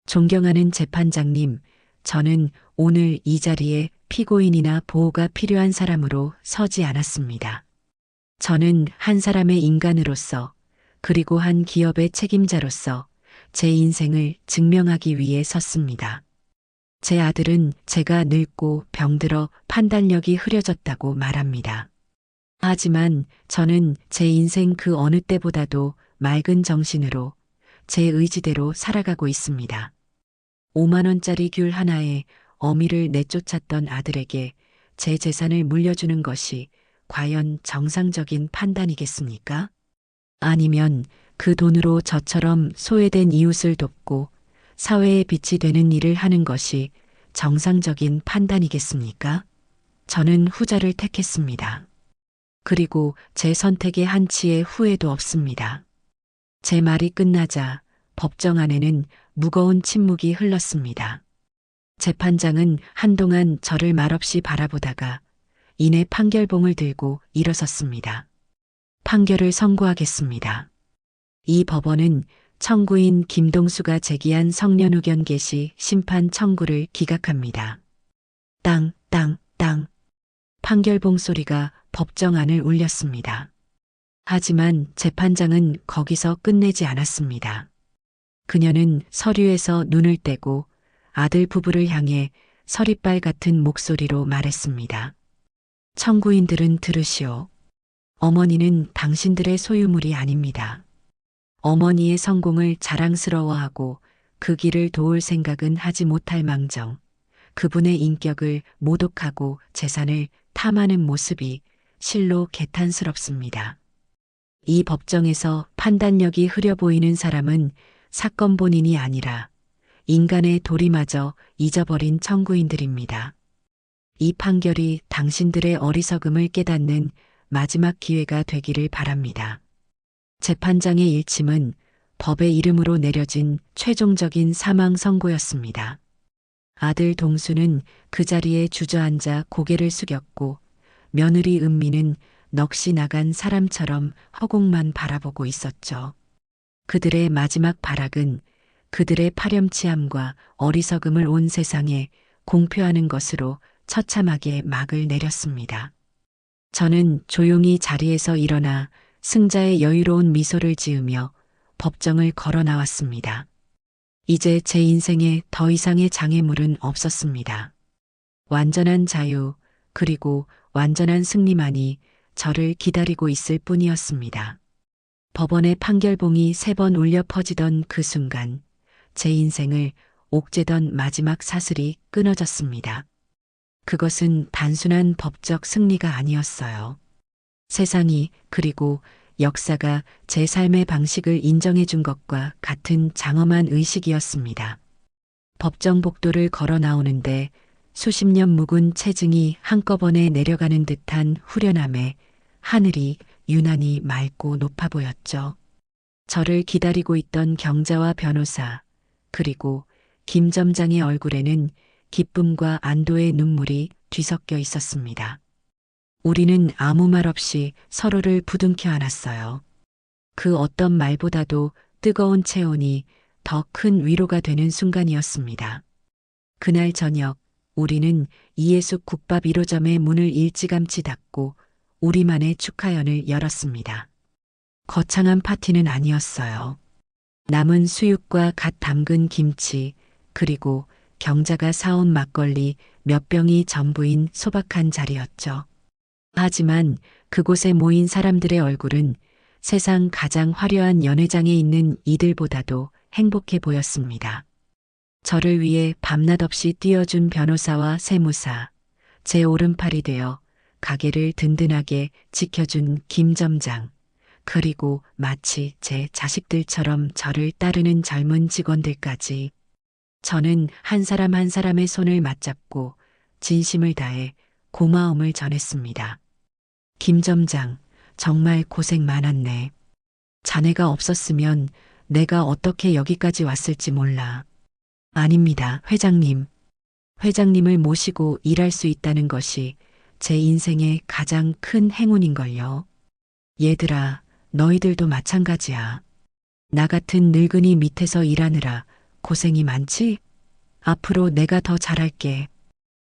존경하는 재판장님, 저는 오늘 이 자리에 피고인이나 보호가 필요한 사람으로 서지 않았습니다. 저는 한 사람의 인간으로서 그리고 한 기업의 책임자로서 제 인생을 증명하기 위해 섰습니다. 제 아들은 제가 늙고 병들어 판단력이 흐려졌다고 말합니다. 하지만 저는 제 인생 그 어느 때보다도 맑은 정신으로 제 의지대로 살아가고 있습니다. 5만 원짜리 귤 하나에 어미를 내쫓았던 아들에게 제 재산을 물려주는 것이 과연 정상적인 판단이겠습니까? 아니면 그 돈으로 저처럼 소외된 이웃을 돕고 사회에 빛이 되는 일을 하는 것이 정상적인 판단이겠습니까? 저는 후자를 택했습니다. 그리고 제 선택의 한치의 후회도 없습니다. 제 말이 끝나자 법정 안에는 무거운 침묵이 흘렀습니다. 재판장은 한동안 저를 말없이 바라보다가 이내 판결봉을 들고 일어섰습니다. 판결을 선고하겠습니다. 이 법원은 청구인 김동수가 제기한 성년 의견 개시 심판 청구를 기각합니다. 땅, 땅, 땅. 판결봉 소리가 법정안을 올렸습니다. 하지만 재판장은 거기서 끝내지 않았습니다. 그녀는 서류에서 눈을 떼고 아들 부부를 향해 서리빨 같은 목소리로 말했습니다. 청구인들은 들으시오. 어머니는 당신들의 소유물이 아닙니다. 어머니의 성공을 자랑스러워하고 그 길을 도울 생각은 하지 못할 망정 그분의 인격을 모독하고 재산을 탐하는 모습이 실로 개탄스럽습니다. 이 법정에서 판단력이 흐려 보이는 사람은 사건 본인이 아니라 인간의 도리마저 잊어버린 청구인들입니다. 이 판결이 당신들의 어리석음을 깨닫는 마지막 기회가 되기를 바랍니다. 재판장의 일침은 법의 이름으로 내려진 최종적인 사망 선고였습니다. 아들 동수는 그 자리에 주저앉아 고개를 숙였고 며느리 은미는 넋이 나간 사람처럼 허공만 바라보고 있었죠. 그들의 마지막 발악은 그들의 파렴치함과 어리석음을 온 세상에 공표하는 것으로 처참하게 막을 내렸습니다. 저는 조용히 자리에서 일어나 승자의 여유로운 미소를 지으며 법정을 걸어 나왔습니다. 이제 제 인생에 더 이상의 장애물은 없었습니다. 완전한 자유, 그리고 완전한 승리만이 저를 기다리고 있을 뿐이었습니다. 법원의 판결봉이 3번 울려 퍼지던 그 순간, 제 인생을 옥죄던 마지막 사슬이 끊어졌습니다. 그것은 단순한 법적 승리가 아니었어요. 세상이 그리고 역사가 제 삶의 방식을 인정해 준 것과 같은 장엄한 의식이었습니다. 법정 복도를 걸어 나오는데 수십 년 묵은 체증이 한꺼번에 내려가는 듯한 후련함에 하늘이 유난히 맑고 높아 보였죠. 저를 기다리고 있던 경자와 변호사, 그리고 김 점장의 얼굴에는 기쁨과 안도의 눈물이 뒤섞여 있었습니다. 우리는 아무 말 없이 서로를 부둥켜 안았어요. 그 어떤 말보다도 뜨거운 체온이 더 큰 위로가 되는 순간이었습니다. 그날 저녁 우리는 이예숙 국밥 1호점의 문을 일찌감치 닫고 우리만의 축하연을 열었습니다. 거창한 파티는 아니었어요. 남은 수육과 갓 담근 김치, 그리고 경자가 사온 막걸리 몇 병이 전부인 소박한 자리였죠. 하지만 그곳에 모인 사람들의 얼굴은 세상 가장 화려한 연회장에 있는 이들보다도 행복해 보였습니다. 저를 위해 밤낮 없이 뛰어준 변호사와 세무사, 제 오른팔이 되어 가게를 든든하게 지켜준 김 점장, 그리고 마치 제 자식들처럼 저를 따르는 젊은 직원들까지 저는 한 사람 한 사람의 손을 맞잡고 진심을 다해 고마움을 전했습니다. 김 점장, 정말 고생 많았네. 자네가 없었으면 내가 어떻게 여기까지 왔을지 몰라. 아닙니다, 회장님. 회장님을 모시고 일할 수 있다는 것이 제 인생의 가장 큰 행운인걸요. 얘들아, 너희들도 마찬가지야. 나 같은 늙은이 밑에서 일하느라 고생이 많지? 앞으로 내가 더 잘할게.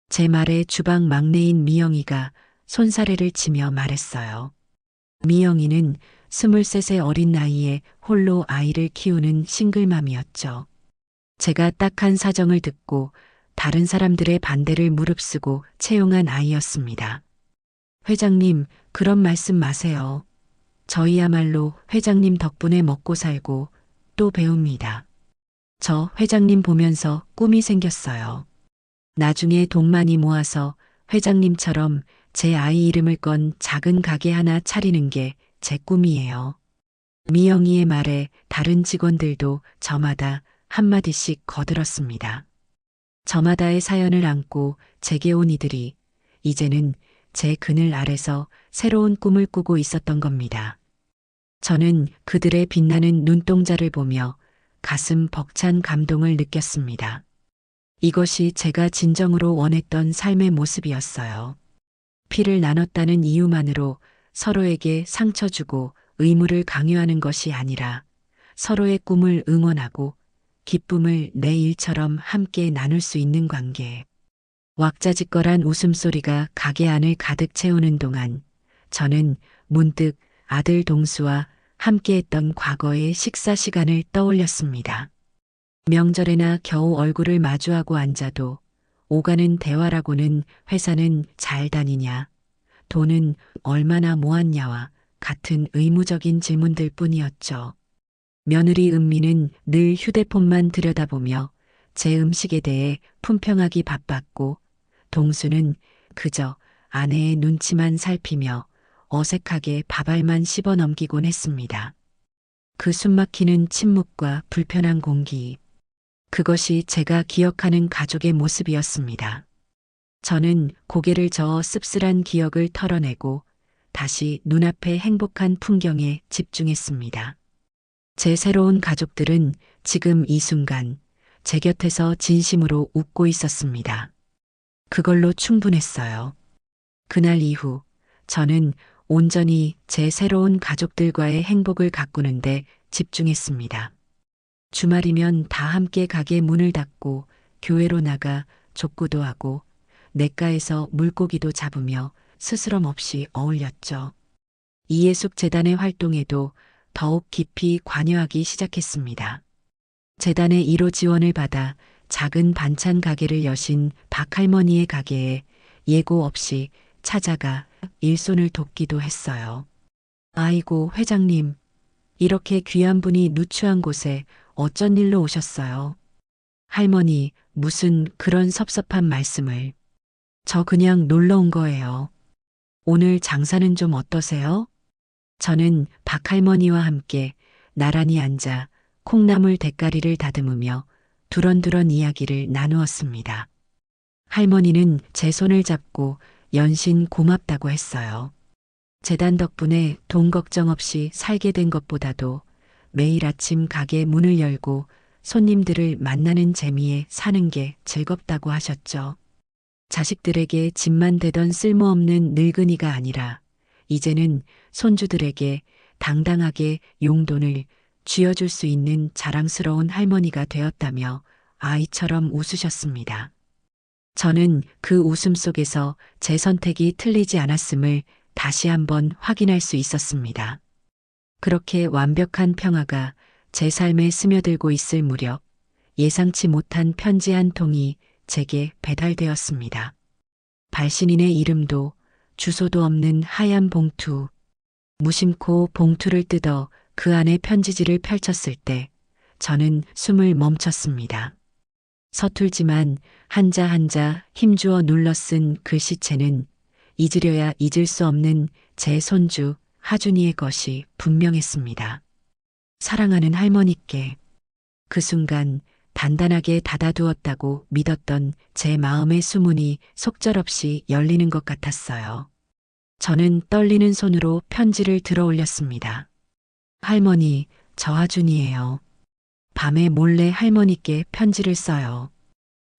제 말에 주방 막내인 미영이가 손사래를 치며 말했어요. 미영이는 23의 어린 나이에 홀로 아이를 키우는 싱글맘이었죠. 제가 딱한 사정을 듣고 다른 사람들의 반대를 무릅쓰고 채용한 아이였습니다. 회장님, 그런 말씀 마세요. 저희야말로 회장님 덕분에 먹고 살고 또 배웁니다. 저 회장님 보면서 꿈이 생겼어요. 나중에 돈 많이 모아서 회장님처럼 제 아이 이름을 건 작은 가게 하나 차리는 게 제 꿈이에요. 미영이의 말에 다른 직원들도 저마다 한마디씩 거들었습니다. 저마다의 사연을 안고 제게 온 이들이 이제는 제 그늘 아래서 새로운 꿈을 꾸고 있었던 겁니다. 저는 그들의 빛나는 눈동자를 보며 가슴 벅찬 감동을 느꼈습니다. 이것이 제가 진정으로 원했던 삶의 모습이었어요. 피를 나눴다는 이유만으로 서로에게 상처 주고 의무를 강요하는 것이 아니라 서로의 꿈을 응원하고 기쁨을 내 일처럼 함께 나눌 수 있는 관계. 왁자지껄한 웃음소리가 가게 안을 가득 채우는 동안 저는 문득 아들 동수와 함께했던 과거의 식사 시간을 떠올렸습니다. 명절에나 겨우 얼굴을 마주하고 앉아도 오가는 대화라고는 회사는 잘 다니냐, 돈은 얼마나 모았냐와 같은 의무적인 질문들 뿐이었죠. 며느리 은미는 늘 휴대폰만 들여다보며 제 음식에 대해 품평하기 바빴고, 동수는 그저 아내의 눈치만 살피며 어색하게 밥알만 씹어 넘기곤 했습니다. 그 숨막히는 침묵과 불편한 공기, 그것이 제가 기억하는 가족의 모습이었습니다. 저는 고개를 저어 씁쓸한 기억을 털어내고 다시 눈앞의 행복한 풍경에 집중했습니다. 제 새로운 가족들은 지금 이 순간 제 곁에서 진심으로 웃고 있었습니다. 그걸로 충분했어요. 그날 이후 저는 온전히 제 새로운 가족들과의 행복을 가꾸는데 집중했습니다. 주말이면 다 함께 가게 문을 닫고 교회로 나가 족구도 하고 냇가에서 물고기도 잡으며 스스럼 없이 어울렸죠. 이예숙 재단의 활동에도 더욱 깊이 관여하기 시작했습니다. 재단의 1호 지원을 받아 작은 반찬 가게를 여신 박할머니의 가게에 예고 없이 찾아가 일손을 돕기도 했어요. 아이고, 회장님, 이렇게 귀한 분이 누추한 곳에 어쩐 일로 오셨어요? 할머니, 무슨 그런 섭섭한 말씀을. 저 그냥 놀러 온 거예요. 오늘 장사는 좀 어떠세요? 저는 박할머니와 함께 나란히 앉아 콩나물 대가리를 다듬으며 두런두런 이야기를 나누었습니다. 할머니는 제 손을 잡고 연신 고맙다고 했어요. 재단 덕분에 돈 걱정 없이 살게 된 것보다도 매일 아침 가게 문을 열고 손님들을 만나는 재미에 사는 게 즐겁다고 하셨죠. 자식들에게 집만 되던 쓸모없는 늙은이가 아니라 이제는 손주들에게 당당하게 용돈을 쥐어줄 수 있는 자랑스러운 할머니가 되었다며 아이처럼 웃으셨습니다. 저는 그 웃음 속에서 제 선택이 틀리지 않았음을 다시 한번 확인할 수 있었습니다. 그렇게 완벽한 평화가 제 삶에 스며들고 있을 무렵 예상치 못한 편지 한 통이 제게 배달되었습니다. 발신인의 이름도 주소도 없는 하얀 봉투. 무심코 봉투를 뜯어 그 안에 편지지를 펼쳤을 때 저는 숨을 멈췄습니다. 서툴지만 한자 한자 힘주어 눌러 쓴 글씨체는 잊으려야 잊을 수 없는 제 손주 하준이의 것이 분명했습니다. 사랑하는 할머니께. 그 순간 단단하게 닫아두었다고 믿었던 제 마음의 수문이 속절없이 열리는 것 같았어요. 저는 떨리는 손으로 편지를 들어 올렸습니다. 할머니, 저 하준이에요. 밤에 몰래 할머니께 편지를 써요.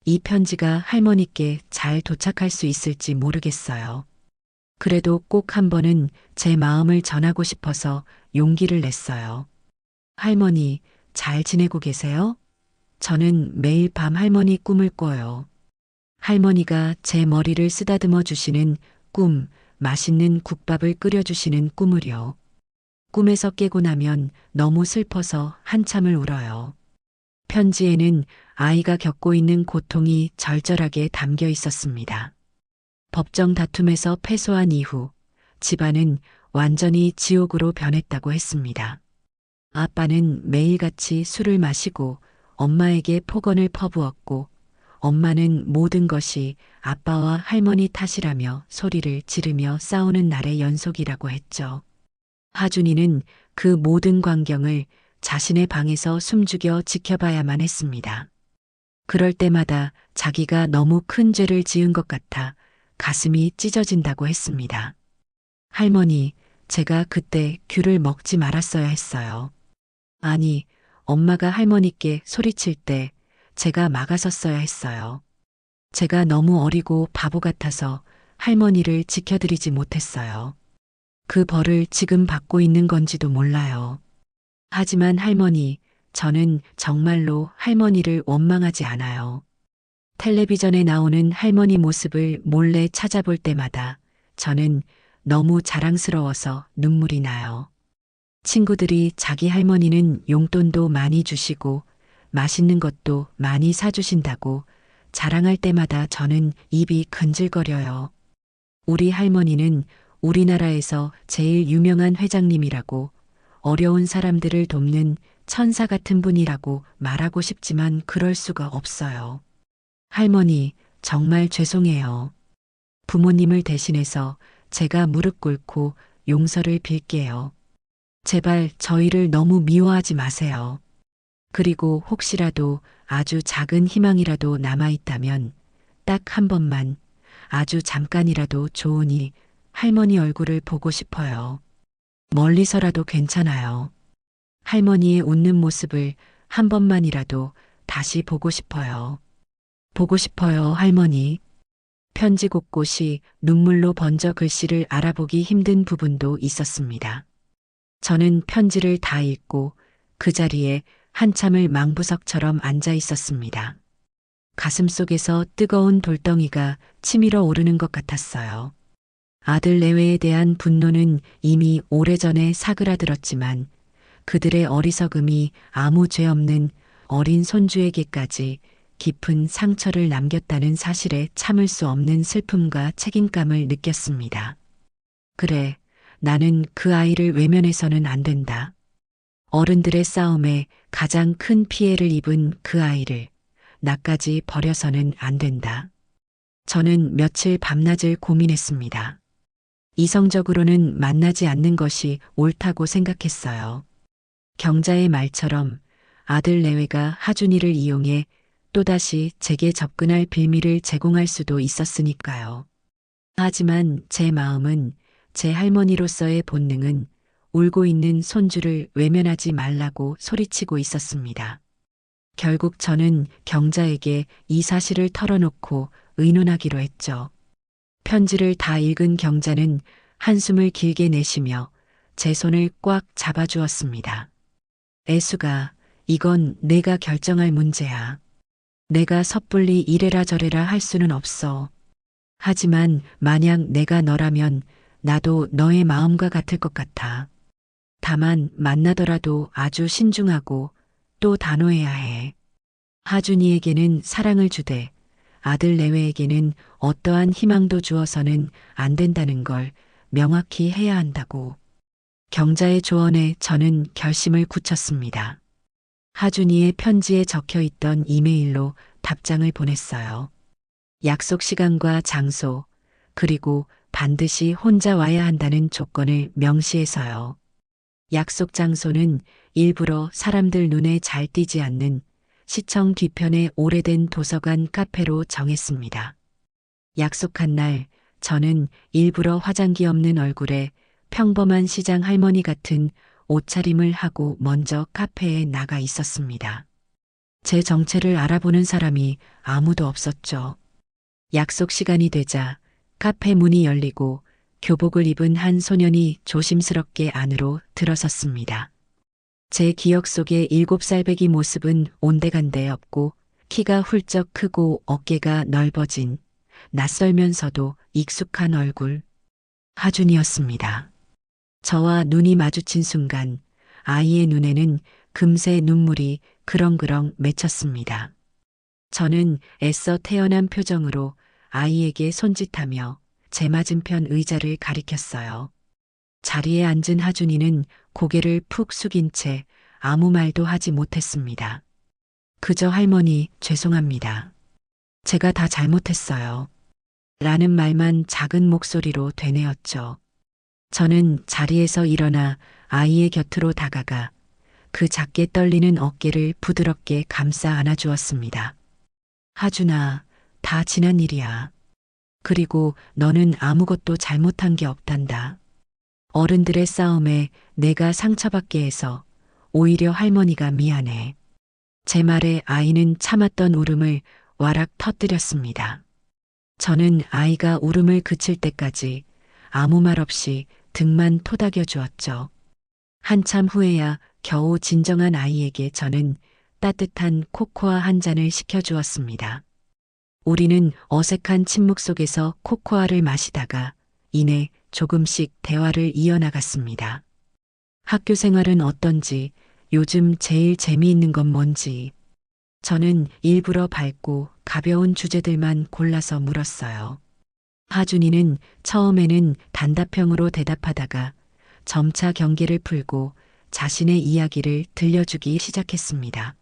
이 편지가 할머니께 잘 도착할 수 있을지 모르겠어요. 그래도 꼭 한 번은 제 마음을 전하고 싶어서 용기를 냈어요. 할머니, 잘 지내고 계세요? 저는 매일 밤 할머니 꿈을 꿔요. 할머니가 제 머리를 쓰다듬어 주시는 꿈, 맛있는 국밥을 끓여주시는 꿈을요. 꿈에서 깨고 나면 너무 슬퍼서 한참을 울어요. 편지에는 아이가 겪고 있는 고통이 절절하게 담겨 있었습니다. 법정 다툼에서 패소한 이후 집안은 완전히 지옥으로 변했다고 했습니다. 아빠는 매일같이 술을 마시고 엄마에게 폭언을 퍼부었고 엄마는 모든 것이 아빠와 할머니 탓이라며 소리를 지르며 싸우는 날의 연속이라고 했죠. 하준이는 그 모든 광경을 자신의 방에서 숨죽여 지켜봐야만 했습니다. 그럴 때마다 자기가 너무 큰 죄를 지은 것 같아 가슴이 찢어진다고 했습니다. 할머니, 제가 그때 귤을 먹지 말았어야 했어요. 아니, 엄마가 할머니께 소리칠 때 제가 막아섰어야 했어요. 제가 너무 어리고 바보 같아서 할머니를 지켜드리지 못했어요. 그 벌을 지금 받고 있는 건지도 몰라요. 하지만 할머니, 저는 정말로 할머니를 원망하지 않아요. 텔레비전에 나오는 할머니 모습을 몰래 찾아볼 때마다 저는 너무 자랑스러워서 눈물이 나요. 친구들이 자기 할머니는 용돈도 많이 주시고 맛있는 것도 많이 사주신다고 자랑할 때마다 저는 입이 근질거려요. 우리 할머니는 우리나라에서 제일 유명한 회장님이라고 어려운 사람들을 돕는 천사 같은 분이라고 말하고 싶지만 그럴 수가 없어요. 할머니, 정말 죄송해요. 부모님을 대신해서 제가 무릎 꿇고 용서를 빌게요. 제발 저희를 너무 미워하지 마세요. 그리고 혹시라도 아주 작은 희망이라도 남아있다면 딱 한 번만, 아주 잠깐이라도 좋으니 할머니 얼굴을 보고 싶어요. 멀리서라도 괜찮아요. 할머니의 웃는 모습을 한 번만이라도 다시 보고 싶어요. 보고 싶어요, 할머니. 편지 곳곳이 눈물로 번져 글씨를 알아보기 힘든 부분도 있었습니다. 저는 편지를 다 읽고 그 자리에 한참을 망부석처럼 앉아 있었습니다. 가슴 속에서 뜨거운 돌덩이가 치밀어 오르는 것 같았어요. 아들 내외에 대한 분노는 이미 오래전에 사그라들었지만 그들의 어리석음이 아무 죄 없는 어린 손주에게까지 깊은 상처를 남겼다는 사실에 참을 수 없는 슬픔과 책임감을 느꼈습니다. 그래, 나는 그 아이를 외면해서는 안 된다. 어른들의 싸움에 가장 큰 피해를 입은 그 아이를 나까지 버려서는 안 된다. 저는 며칠 밤낮을 고민했습니다. 이성적으로는 만나지 않는 것이 옳다고 생각했어요. 경자의 말처럼 아들 내외가 하준이를 이용해 또다시 제게 접근할 빌미를 제공할 수도 있었으니까요. 하지만 제 마음은, 제 할머니로서의 본능은 울고 있는 손주를 외면하지 말라고 소리치고 있었습니다. 결국 저는 경자에게 이 사실을 털어놓고 의논하기로 했죠. 편지를 다 읽은 경자는 한숨을 길게 내쉬며 제 손을 꽉 잡아주었습니다. 애수가, 이건 내가 결정할 문제야. 내가 섣불리 이래라 저래라 할 수는 없어. 하지만 만약 내가 너라면 나도 너의 마음과 같을 것 같아. 다만 만나더라도 아주 신중하고 또 단호해야 해. 하준이에게는 사랑을 주되 아들 내외에게는 어떠한 희망도 주어서는 안 된다는 걸 명확히 해야 한다고. 경자의 조언에 저는 결심을 굳혔습니다. 하준이의 편지에 적혀 있던 이메일로 답장을 보냈어요. 약속 시간과 장소, 그리고 반드시 혼자 와야 한다는 조건을 명시해서요. 약속 장소는 일부러 사람들 눈에 잘 띄지 않는 시청 뒤편의 오래된 도서관 카페로 정했습니다. 약속한 날, 저는 일부러 화장기 없는 얼굴에 평범한 시장 할머니 같은 옷차림을 하고 먼저 카페에 나가 있었습니다. 제 정체를 알아보는 사람이 아무도 없었죠. 약속 시간이 되자 카페 문이 열리고 교복을 입은 한 소년이 조심스럽게 안으로 들어섰습니다. 제 기억 속의 7살배기 모습은 온데간데 없고 키가 훌쩍 크고 어깨가 넓어진 낯설면서도 익숙한 얼굴. 하준이었습니다. 저와 눈이 마주친 순간 아이의 눈에는 금세 눈물이 그렁그렁 맺혔습니다. 저는 애써 태연한 표정으로 아이에게 손짓하며 제 맞은편 의자를 가리켰어요. 자리에 앉은 하준이는 고개를 푹 숙인 채 아무 말도 하지 못했습니다. 그저 할머니, 죄송합니다. 제가 다 잘못했어요. 라는 말만 작은 목소리로 되뇌었죠. 저는 자리에서 일어나 아이의 곁으로 다가가 그 작게 떨리는 어깨를 부드럽게 감싸 안아주었습니다. 하준아, 다 지난 일이야. 그리고 너는 아무것도 잘못한 게 없단다. 어른들의 싸움에 내가 상처받게 해서 오히려 할머니가 미안해. 제 말에 아이는 참았던 울음을 와락 터뜨렸습니다. 저는 아이가 울음을 그칠 때까지 아무 말 없이 등만 토닥여 주었죠. 한참 후에야 겨우 진정한 아이에게 저는 따뜻한 코코아 한 잔을 시켜주었습니다. 우리는 어색한 침묵 속에서 코코아를 마시다가 이내 조금씩 대화를 이어나갔습니다. 학교 생활은 어떤지, 요즘 제일 재미있는 건 뭔지. 저는 일부러 밝고 가벼운 주제들만 골라서 물었어요. 하준이는 처음에는 단답형으로 대답하다가 점차 경계를 풀고 자신의 이야기를 들려주기 시작했습니다.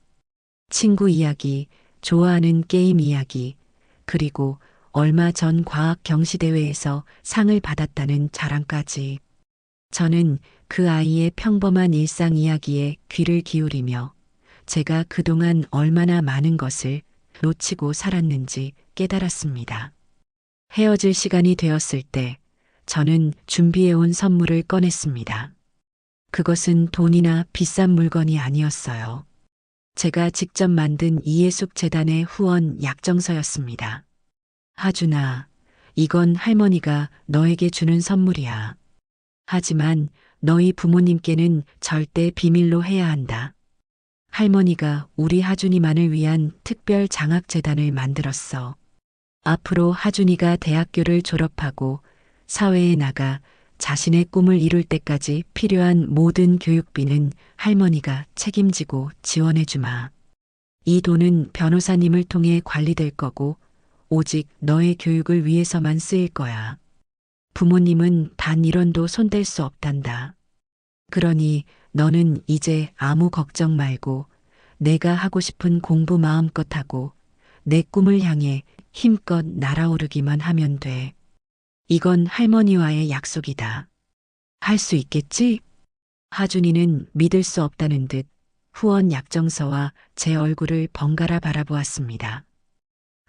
친구 이야기, 좋아하는 게임 이야기, 그리고 얼마 전 과학 경시대회에서 상을 받았다는 자랑까지. 저는 그 아이의 평범한 일상 이야기에 귀를 기울이며 제가 그동안 얼마나 많은 것을 놓치고 살았는지 깨달았습니다. 헤어질 시간이 되었을 때 저는 준비해온 선물을 꺼냈습니다. 그것은 돈이나 비싼 물건이 아니었어요. 제가 직접 만든 이예숙 재단의 후원 약정서였습니다. 하준아, 이건 할머니가 너에게 주는 선물이야. 하지만 너희 부모님께는 절대 비밀로 해야 한다. 할머니가 우리 하준이만을 위한 특별 장학재단을 만들었어. 앞으로 하준이가 대학교를 졸업하고 사회에 나가 자신의 꿈을 이룰 때까지 필요한 모든 교육비는 할머니가 책임지고 지원해 주마. 이 돈은 변호사님을 통해 관리될 거고 오직 너의 교육을 위해서만 쓰일 거야. 부모님은 단 1원도 손댈 수 없단다. 그러니 너는 이제 아무 걱정 말고 내가 하고 싶은 공부 마음껏 하고 내 꿈을 향해 힘껏 날아오르기만 하면 돼. 이건 할머니와의 약속이다. 할 수 있겠지? 하준이는 믿을 수 없다는 듯 후원 약정서와 제 얼굴을 번갈아 바라보았습니다.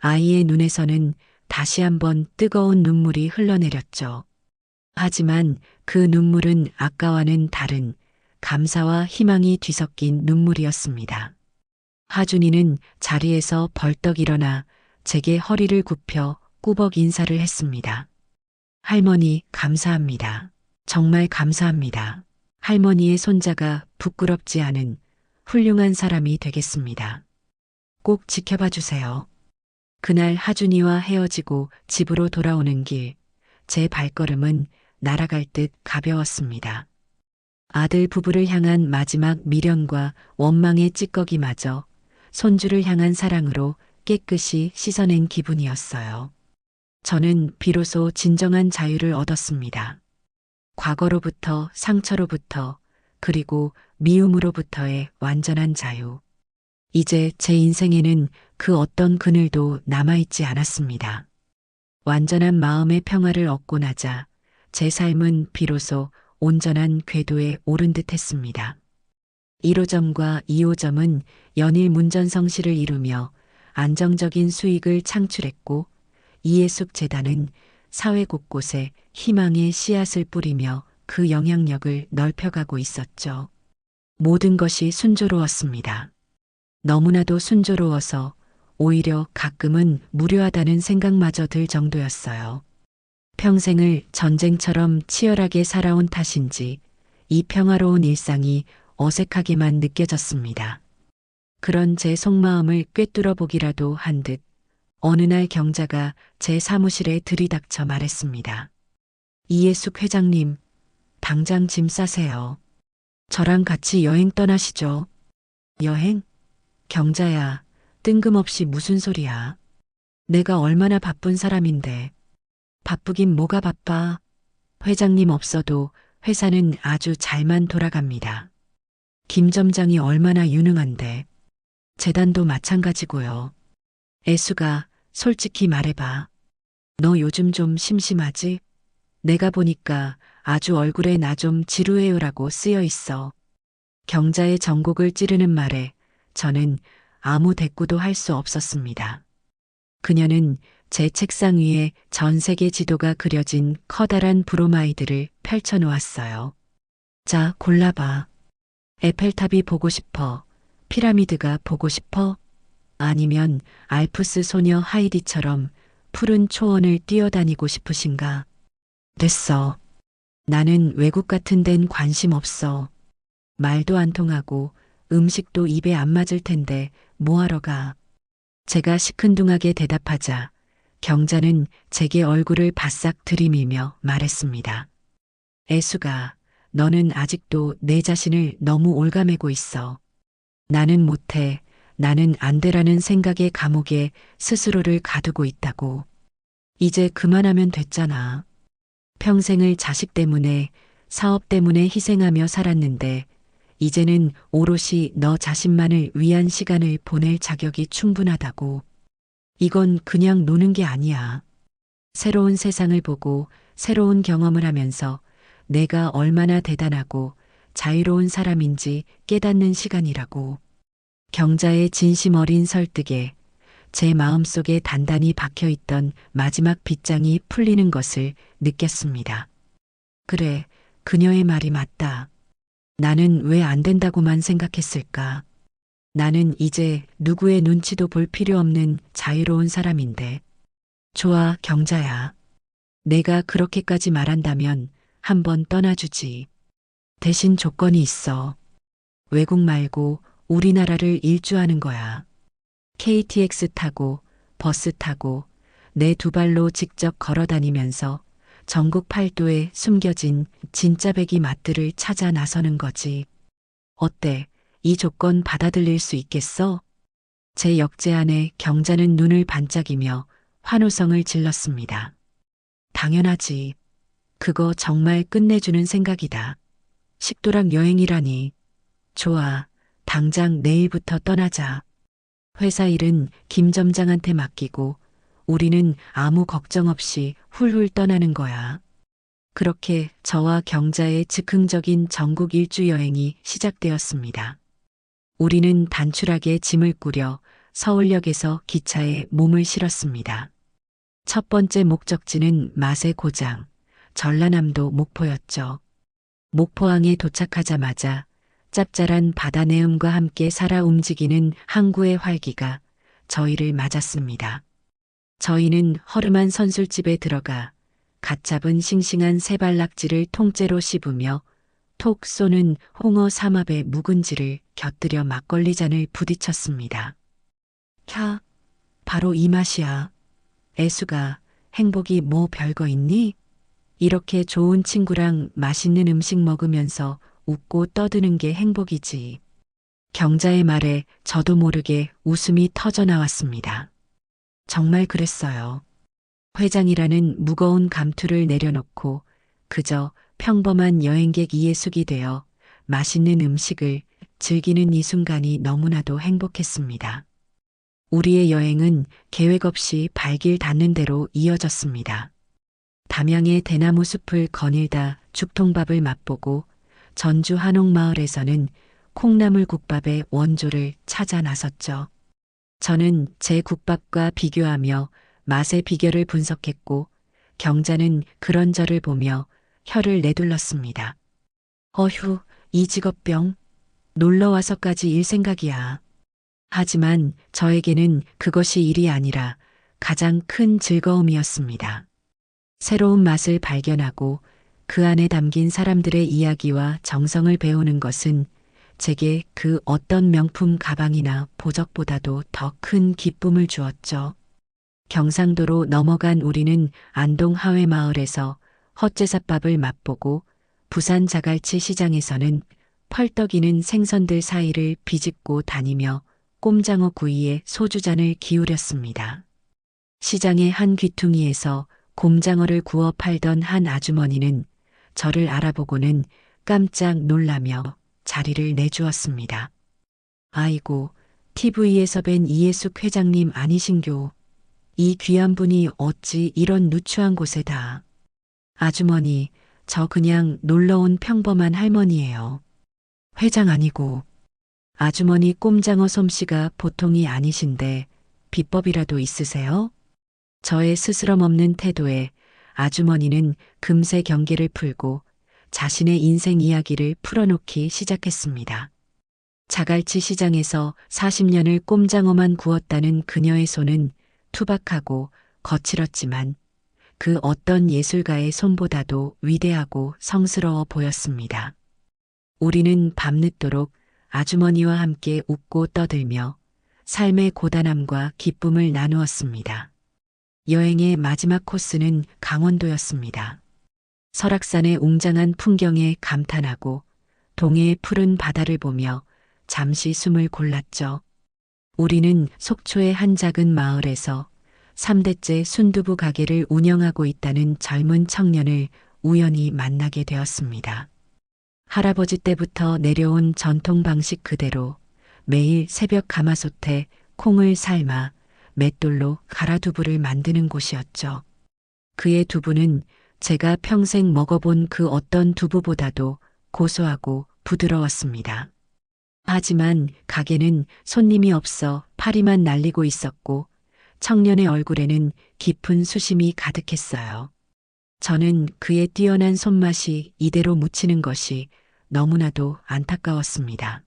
아이의 눈에서는 다시 한번 뜨거운 눈물이 흘러내렸죠. 하지만 그 눈물은 아까와는 다른 감사와 희망이 뒤섞인 눈물이었습니다. 하준이는 자리에서 벌떡 일어나 제게 허리를 굽혀 꾸벅 인사를 했습니다. 할머니, 감사합니다. 정말 감사합니다. 할머니의 손자가 부끄럽지 않은 훌륭한 사람이 되겠습니다. 꼭 지켜봐 주세요. 그날 하준이와 헤어지고 집으로 돌아오는 길, 제 발걸음은 날아갈 듯 가벼웠습니다. 아들 부부를 향한 마지막 미련과 원망의 찌꺼기마저 손주를 향한 사랑으로 깨끗이 씻어낸 기분이었어요. 저는 비로소 진정한 자유를 얻었습니다. 과거로부터, 상처로부터, 그리고 미움으로부터의 완전한 자유. 이제 제 인생에는 그 어떤 그늘도 남아있지 않았습니다. 완전한 마음의 평화를 얻고 나자 제 삶은 비로소 온전한 궤도에 오른 듯 했습니다. 1호점과 2호점은 연일 문전성시를 이루며 안정적인 수익을 창출했고 이예숙 재단은 사회 곳곳에 희망의 씨앗을 뿌리며 그 영향력을 넓혀가고 있었죠. 모든 것이 순조로웠습니다. 너무나도 순조로워서 오히려 가끔은 무료하다는 생각마저 들 정도였어요. 평생을 전쟁처럼 치열하게 살아온 탓인지 이 평화로운 일상이 어색하게만 느껴졌습니다. 그런 제 속마음을 꿰뚫어 보기라도 한 듯 어느 날 경자가 제 사무실에 들이닥쳐 말했습니다. 이예숙 회장님, 당장 짐 싸세요. 저랑 같이 여행 떠나시죠. 여행? 경자야, 뜬금없이 무슨 소리야. 내가 얼마나 바쁜 사람인데. 바쁘긴 뭐가 바빠. 회장님 없어도 회사는 아주 잘만 돌아갑니다. 김 점장이 얼마나 유능한데. 재단도 마찬가지고요. 애수가 솔직히 말해봐. 너 요즘 좀 심심하지? 내가 보니까 아주 얼굴에 나 좀 지루해요라고 쓰여 있어. 경자의 전곡을 찌르는 말에 저는 아무 대꾸도 할 수 없었습니다. 그녀는 제 책상 위에 전 세계 지도가 그려진 커다란 브로마이드를 펼쳐놓았어요. 자, 골라봐. 에펠탑이 보고 싶어? 피라미드가 보고 싶어? 아니면 알프스 소녀 하이디처럼 푸른 초원을 뛰어다니고 싶으신가? 됐어. 나는 외국 같은 데는 관심 없어. 말도 안 통하고 음식도 입에 안 맞을 텐데 뭐하러 가. 제가 시큰둥하게 대답하자 경자는 제게 얼굴을 바싹 들이밀며 말했습니다. 애수가, 너는 아직도 내 자신을 너무 올가매고 있어. 나는 못해, 나는 안 되라는 생각의 감옥에 스스로를 가두고 있다고. 이제 그만하면 됐잖아. 평생을 자식 때문에, 사업 때문에 희생하며 살았는데, 이제는 오롯이 너 자신만을 위한 시간을 보낼 자격이 충분하다고. 이건 그냥 노는 게 아니야. 새로운 세상을 보고 새로운 경험을 하면서 내가 얼마나 대단하고 자유로운 사람인지 깨닫는 시간이라고. 경자의 진심 어린 설득에 제 마음속에 단단히 박혀있던 마지막 빗장이 풀리는 것을 느꼈습니다. 그래, 그녀의 말이 맞다. 나는 왜 안 된다고만 생각했을까? 나는 이제 누구의 눈치도 볼 필요 없는 자유로운 사람인데. 좋아, 경자야. 내가 그렇게까지 말한다면 한번 떠나주지. 대신 조건이 있어. 외국 말고 우리나라를 일주하는 거야. KTX 타고 버스 타고 내 두 발로 직접 걸어 다니면서 전국 팔도에 숨겨진 진짜 배기 맛들을 찾아 나서는 거지. 어때? 이 조건 받아들일 수 있겠어? 제 역제안에 경자는 눈을 반짝이며 환호성을 질렀습니다. 당연하지. 그거 정말 끝내주는 생각이다. 식도락 여행이라니. 좋아. 당장 내일부터 떠나자. 회사 일은 김 점장한테 맡기고 우리는 아무 걱정 없이 훌훌 떠나는 거야. 그렇게 저와 경자의 즉흥적인 전국 일주 여행이 시작되었습니다. 우리는 단출하게 짐을 꾸려 서울역에서 기차에 몸을 실었습니다. 첫 번째 목적지는 맛의 고장, 전라남도 목포였죠. 목포항에 도착하자마자 짭짤한 바다 내음과 함께 살아 움직이는 항구의 활기가 저희를 맞았습니다. 저희는 허름한 선술집에 들어가 갓 잡은 싱싱한 새발낙지를 통째로 씹으며 톡 쏘는 홍어 삼합의 묵은지를 곁들여 막걸리 잔을 부딪혔습니다. 캬, 바로 이 맛이야. 애수가, 행복이 뭐 별거 있니? 이렇게 좋은 친구랑 맛있는 음식 먹으면서 웃고 떠드는 게 행복이지. 경자의 말에 저도 모르게 웃음이 터져 나왔습니다. 정말 그랬어요. 회장이라는 무거운 감투를 내려놓고 그저 평범한 여행객 이해숙이 되어 맛있는 음식을 즐기는 이 순간이 너무나도 행복했습니다. 우리의 여행은 계획 없이 발길 닿는 대로 이어졌습니다. 담양의 대나무 숲을 거닐다 죽통밥을 맛보고 전주 한옥마을에서는 콩나물 국밥의 원조를 찾아 나섰죠. 저는 제 국밥과 비교하며 맛의 비결을 분석했고 경자는 그런 저를 보며 혀를 내둘렀습니다. 어휴, 이 직업병. 놀러와서까지 일 생각이야. 하지만 저에게는 그것이 일이 아니라 가장 큰 즐거움이었습니다. 새로운 맛을 발견하고 그 안에 담긴 사람들의 이야기와 정성을 배우는 것은 제게 그 어떤 명품 가방이나 보적보다도 더 큰 기쁨을 주었죠. 경상도로 넘어간 우리는 안동 하회마을에서 헛제사밥을 맛보고 부산 자갈치 시장에서는 펄떡이는 생선들 사이를 비집고 다니며 꼼장어 구이에 소주잔을 기울였습니다. 시장의 한 귀퉁이에서 곰장어를 구워 팔던 한 아주머니는 저를 알아보고는 깜짝 놀라며 자리를 내주었습니다. 아이고, TV에서 뵌 이해숙 회장님 아니신교. 이 귀한 분이 어찌 이런 누추한 곳에다. 아주머니, 저 그냥 놀러온 평범한 할머니예요. 회장 아니고. 아주머니 꼼장어 솜씨가 보통이 아니신데 비법이라도 있으세요? 저의 스스럼 없는 태도에 아주머니는 금세 경계를 풀고 자신의 인생 이야기를 풀어놓기 시작했습니다. 자갈치 시장에서 40년을 꼼장어만 구웠다는 그녀의 손은 투박하고 거칠었지만 그 어떤 예술가의 손보다도 위대하고 성스러워 보였습니다. 우리는 밤늦도록 아주머니와 함께 웃고 떠들며 삶의 고단함과 기쁨을 나누었습니다. 여행의 마지막 코스는 강원도였습니다. 설악산의 웅장한 풍경에 감탄하고 동해의 푸른 바다를 보며 잠시 숨을 골랐죠. 우리는 속초의 한 작은 마을에서 3대째 순두부 가게를 운영하고 있다는 젊은 청년을 우연히 만나게 되었습니다. 할아버지 때부터 내려온 전통 방식 그대로 매일 새벽 가마솥에 콩을 삶아 맷돌로 갈아두부를 만드는 곳이었죠. 그의 두부는 제가 평생 먹어본 그 어떤 두부보다도 고소하고 부드러웠습니다. 하지만 가게는 손님이 없어 파리만 날리고 있었고 청년의 얼굴에는 깊은 수심이 가득했어요. 저는 그의 뛰어난 손맛이 이대로 묻히는 것이 너무나도 안타까웠습니다.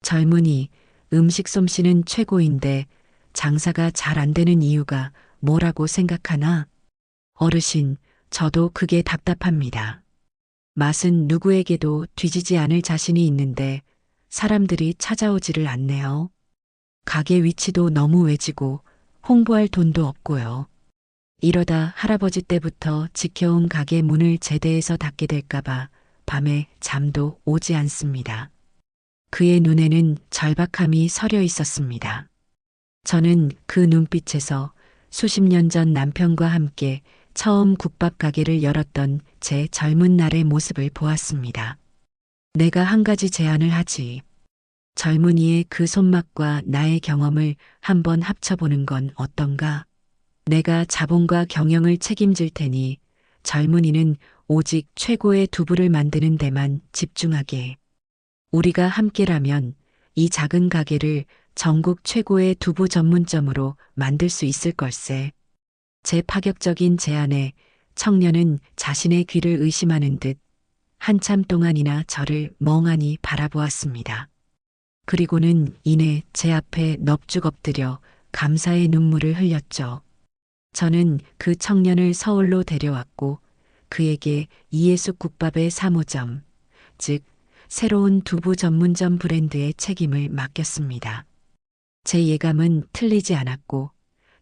젊은이, 음식 솜씨는 최고인데 장사가 잘 안 되는 이유가 뭐라고 생각하나? 어르신, 저도 그게 답답합니다. 맛은 누구에게도 뒤지지 않을 자신이 있는데 사람들이 찾아오지를 않네요. 가게 위치도 너무 외지고 홍보할 돈도 없고요. 이러다 할아버지 때부터 지켜온 가게 문을 제대해서 닫게 될까봐 밤에 잠도 오지 않습니다. 그의 눈에는 절박함이 서려 있었습니다. 저는 그 눈빛에서 수십 년 전 남편과 함께 처음 국밥 가게를 열었던 제 젊은 날의 모습을 보았습니다. 내가 한 가지 제안을 하지. 젊은이의 그 손맛과 나의 경험을 한번 합쳐보는 건 어떤가? 내가 자본과 경영을 책임질 테니 젊은이는 오직 최고의 두부를 만드는 데만 집중하게. 우리가 함께라면 이 작은 가게를 전국 최고의 두부 전문점으로 만들 수 있을 걸세. 제 파격적인 제안에 청년은 자신의 귀를 의심하는 듯 한참 동안이나 저를 멍하니 바라보았습니다. 그리고는 이내 제 앞에 넙죽 엎드려 감사의 눈물을 흘렸죠. 저는 그 청년을 서울로 데려왔고 그에게 이예숙 국밥의 사무점, 즉 새로운 두부 전문점 브랜드의 책임을 맡겼습니다. 제 예감은 틀리지 않았고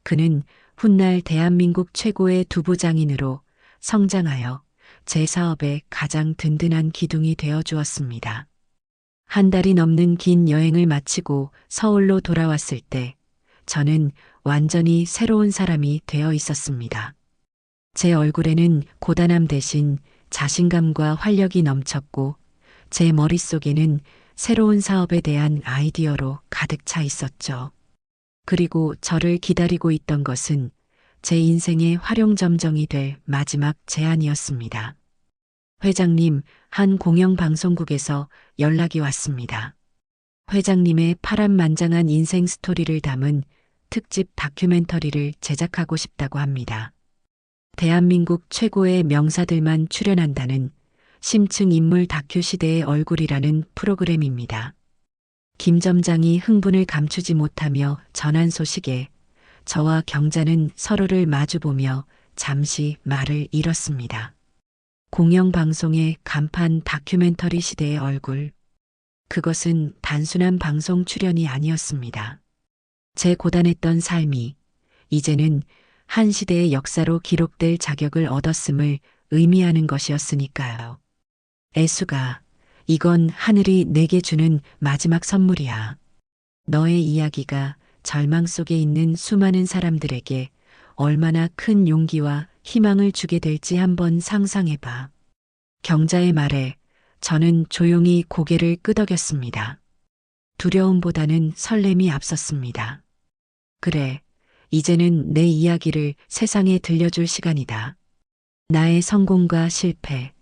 그는 훗날 대한민국 최고의 두부장인으로 성장하여 제 사업의 가장 든든한 기둥이 되어 주었습니다. 한 달이 넘는 긴 여행을 마치고 서울로 돌아왔을 때 저는 완전히 새로운 사람이 되어 있었습니다. 제 얼굴에는 고단함 대신 자신감과 활력이 넘쳤고 제 머릿속에는 새로운 사업에 대한 아이디어로 가득 차 있었죠. 그리고 저를 기다리고 있던 것은 제 인생의 활용점정이 될 마지막 제안이었습니다. 회장님, 한 공영방송국에서 연락이 왔습니다. 회장님의 파란만장한 인생 스토리를 담은 특집 다큐멘터리를 제작하고 싶다고 합니다. 대한민국 최고의 명사들만 출연한다는 심층 인물 다큐 시대의 얼굴이라는 프로그램입니다. 김 점장이 흥분을 감추지 못하며 전한 소식에 저와 경자는 서로를 마주보며 잠시 말을 잃었습니다. 공영방송의 간판 다큐멘터리 시대의 얼굴. 그것은 단순한 방송 출연이 아니었습니다. 제 고단했던 삶이 이제는 한 시대의 역사로 기록될 자격을 얻었음을 의미하는 것이었으니까요. 애수가, 이건 하늘이 내게 주는 마지막 선물이야. 너의 이야기가 절망 속에 있는 수많은 사람들에게 얼마나 큰 용기와 희망을 주게 될지 한번 상상해봐. 경자의 말에 저는 조용히 고개를 끄덕였습니다. 두려움보다는 설렘이 앞섰습니다. 그래, 이제는 내 이야기를 세상에 들려줄 시간이다. 나의 성공과 실패,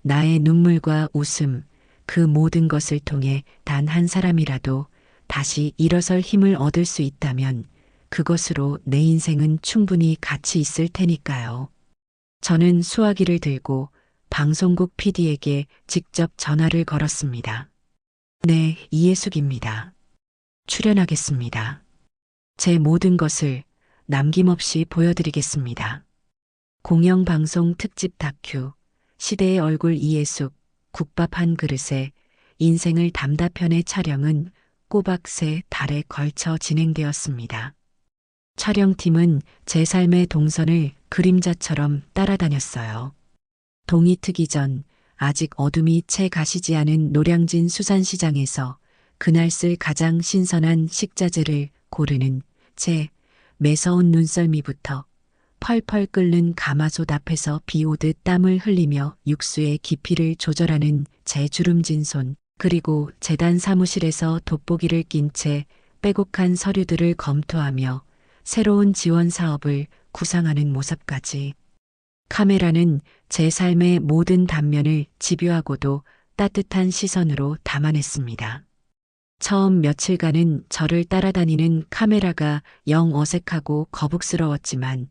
나의 눈물과 웃음, 그 모든 것을 통해 단 한 사람이라도 다시 일어설 힘을 얻을 수 있다면 그것으로 내 인생은 충분히 가치 있을 테니까요. 저는 수화기를 들고 방송국 PD에게 직접 전화를 걸었습니다. 네, 이예숙입니다. 출연하겠습니다. 제 모든 것을 남김없이 보여드리겠습니다. 공영방송 특집 다큐, 시대의 얼굴 이예숙, 국밥 한 그릇에 인생을 담다 편의 촬영은 꼬박 3달에 걸쳐 진행되었습니다. 촬영팀은 제 삶의 동선을 그림자처럼 따라다녔어요. 동이 트기 전 아직 어둠이 채 가시지 않은 노량진 수산시장에서 그날 쓸 가장 신선한 식자재를 고르는 제 매서운 눈썰미부터 펄펄 끓는 가마솥 앞에서 비 오듯 땀을 흘리며 육수의 깊이를 조절하는 제 주름진 손, 그리고 재단 사무실에서 돋보기를 낀 채 빼곡한 서류들을 검토하며 새로운 지원 사업을 구상하는 모습까지. 카메라는 제 삶의 모든 단면을 집요하고도 따뜻한 시선으로 담아냈습니다. 처음 며칠간은 저를 따라다니는 카메라가 영 어색하고 거북스러웠지만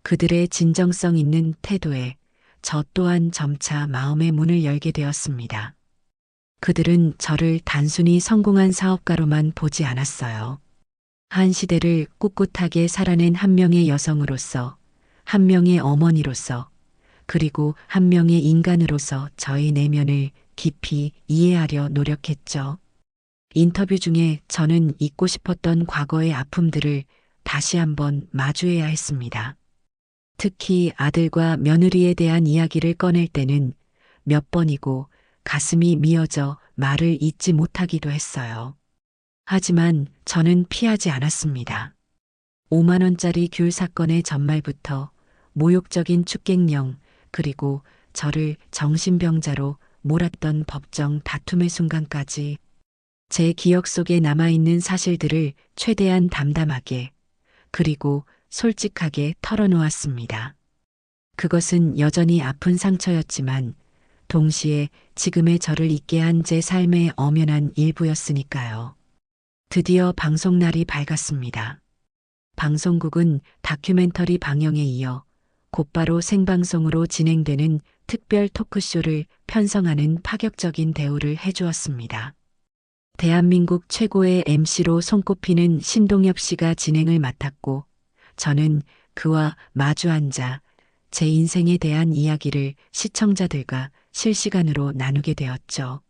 그들의 진정성 있는 태도에 저 또한 점차 마음의 문을 열게 되었습니다. 그들은 저를 단순히 성공한 사업가로만 보지 않았어요. 한 시대를 꿋꿋하게 살아낸 한 명의 여성으로서, 한 명의 어머니로서, 그리고 한 명의 인간으로서 저의 내면을 깊이 이해하려 노력했죠. 인터뷰 중에 저는 잊고 싶었던 과거의 아픔들을 다시 한번 마주해야 했습니다. 특히 아들과 며느리에 대한 이야기를 꺼낼 때는 몇 번이고 가슴이 미어져 말을 잇지 못하기도 했어요. 하지만 저는 피하지 않았습니다. 5만 원짜리 귤 사건의 전말부터 모욕적인 축객령, 그리고 저를 정신병자로 몰았던 법정 다툼의 순간까지 제 기억 속에 남아있는 사실들을 최대한 담담하게, 그리고 솔직하게 털어놓았습니다. 그것은 여전히 아픈 상처였지만 동시에 지금의 저를 있게 한 제 삶의 엄연한 일부였으니까요. 드디어 방송날이 밝았습니다. 방송국은 다큐멘터리 방영에 이어 곧바로 생방송으로 진행되는 특별 토크쇼를 편성하는 파격적인 대우를 해주었습니다. 대한민국 최고의 MC로 손꼽히는 신동엽 씨가 진행을 맡았고, 저는 그와 마주 앉아 제 인생에 대한 이야기를 시청자들과 실시간으로 나누게 되었죠.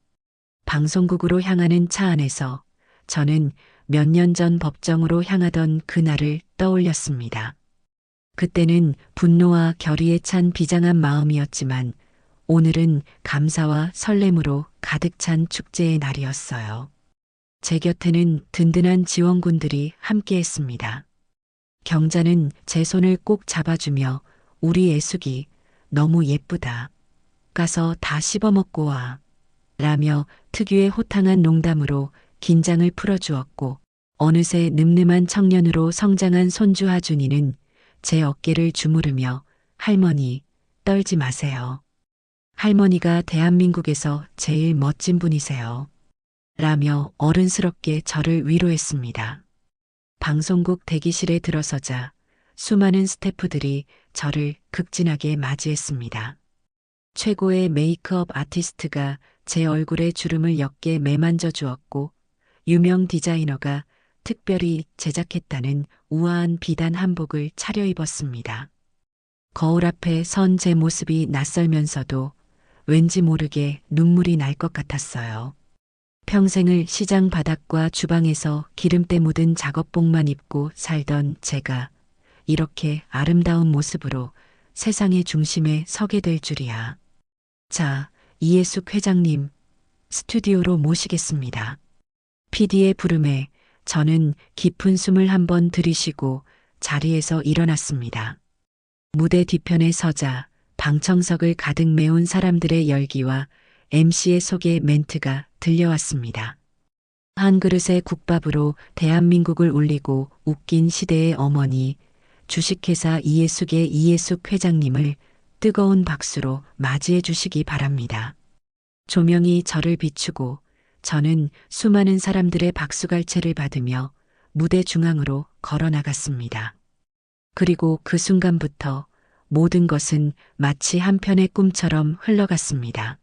방송국으로 향하는 차 안에서 저는 몇 년 전 법정으로 향하던 그날을 떠올렸습니다. 그때는 분노와 결의에 찬 비장한 마음이었지만 오늘은 감사와 설렘으로 가득 찬 축제의 날이었어요. 제 곁에는 든든한 지원군들이 함께했습니다. 경자는 제 손을 꼭 잡아주며 우리 애숙이 너무 예쁘다. 가서 다 씹어먹고 와. 라며 특유의 호탕한 농담으로 긴장을 풀어주었고, 어느새 늠름한 청년으로 성장한 손주 하준이는 제 어깨를 주무르며 할머니, 떨지 마세요. 할머니가 대한민국에서 제일 멋진 분이세요. 라며 어른스럽게 저를 위로했습니다. 방송국 대기실에 들어서자 수많은 스태프들이 저를 극진하게 맞이했습니다. 최고의 메이크업 아티스트가 제 얼굴에 주름을 옅게 매만져 주었고, 유명 디자이너가 특별히 제작했다는 우아한 비단 한복을 차려입었습니다. 거울 앞에 선 제 모습이 낯설면서도 왠지 모르게 눈물이 날 것 같았어요. 평생을 시장 바닥과 주방에서 기름때 묻은 작업복만 입고 살던 제가 이렇게 아름다운 모습으로 세상의 중심에 서게 될 줄이야. 자, 이예숙 회장님, 스튜디오로 모시겠습니다. PD의 부름에 저는 깊은 숨을 한번 들이쉬고 자리에서 일어났습니다. 무대 뒤편에 서자 방청석을 가득 메운 사람들의 열기와 MC의 소개 멘트가 들려왔습니다. 한 그릇의 국밥으로 대한민국을 울리고 웃긴 시대의 어머니, 주식회사 이예숙의 이예숙 회장님을 뜨거운 박수로 맞이해 주시기 바랍니다. 조명이 저를 비추고 저는 수많은 사람들의 박수갈채를 받으며 무대 중앙으로 걸어 나갔습니다. 그리고 그 순간부터 모든 것은 마치 한 편의 꿈처럼 흘러갔습니다.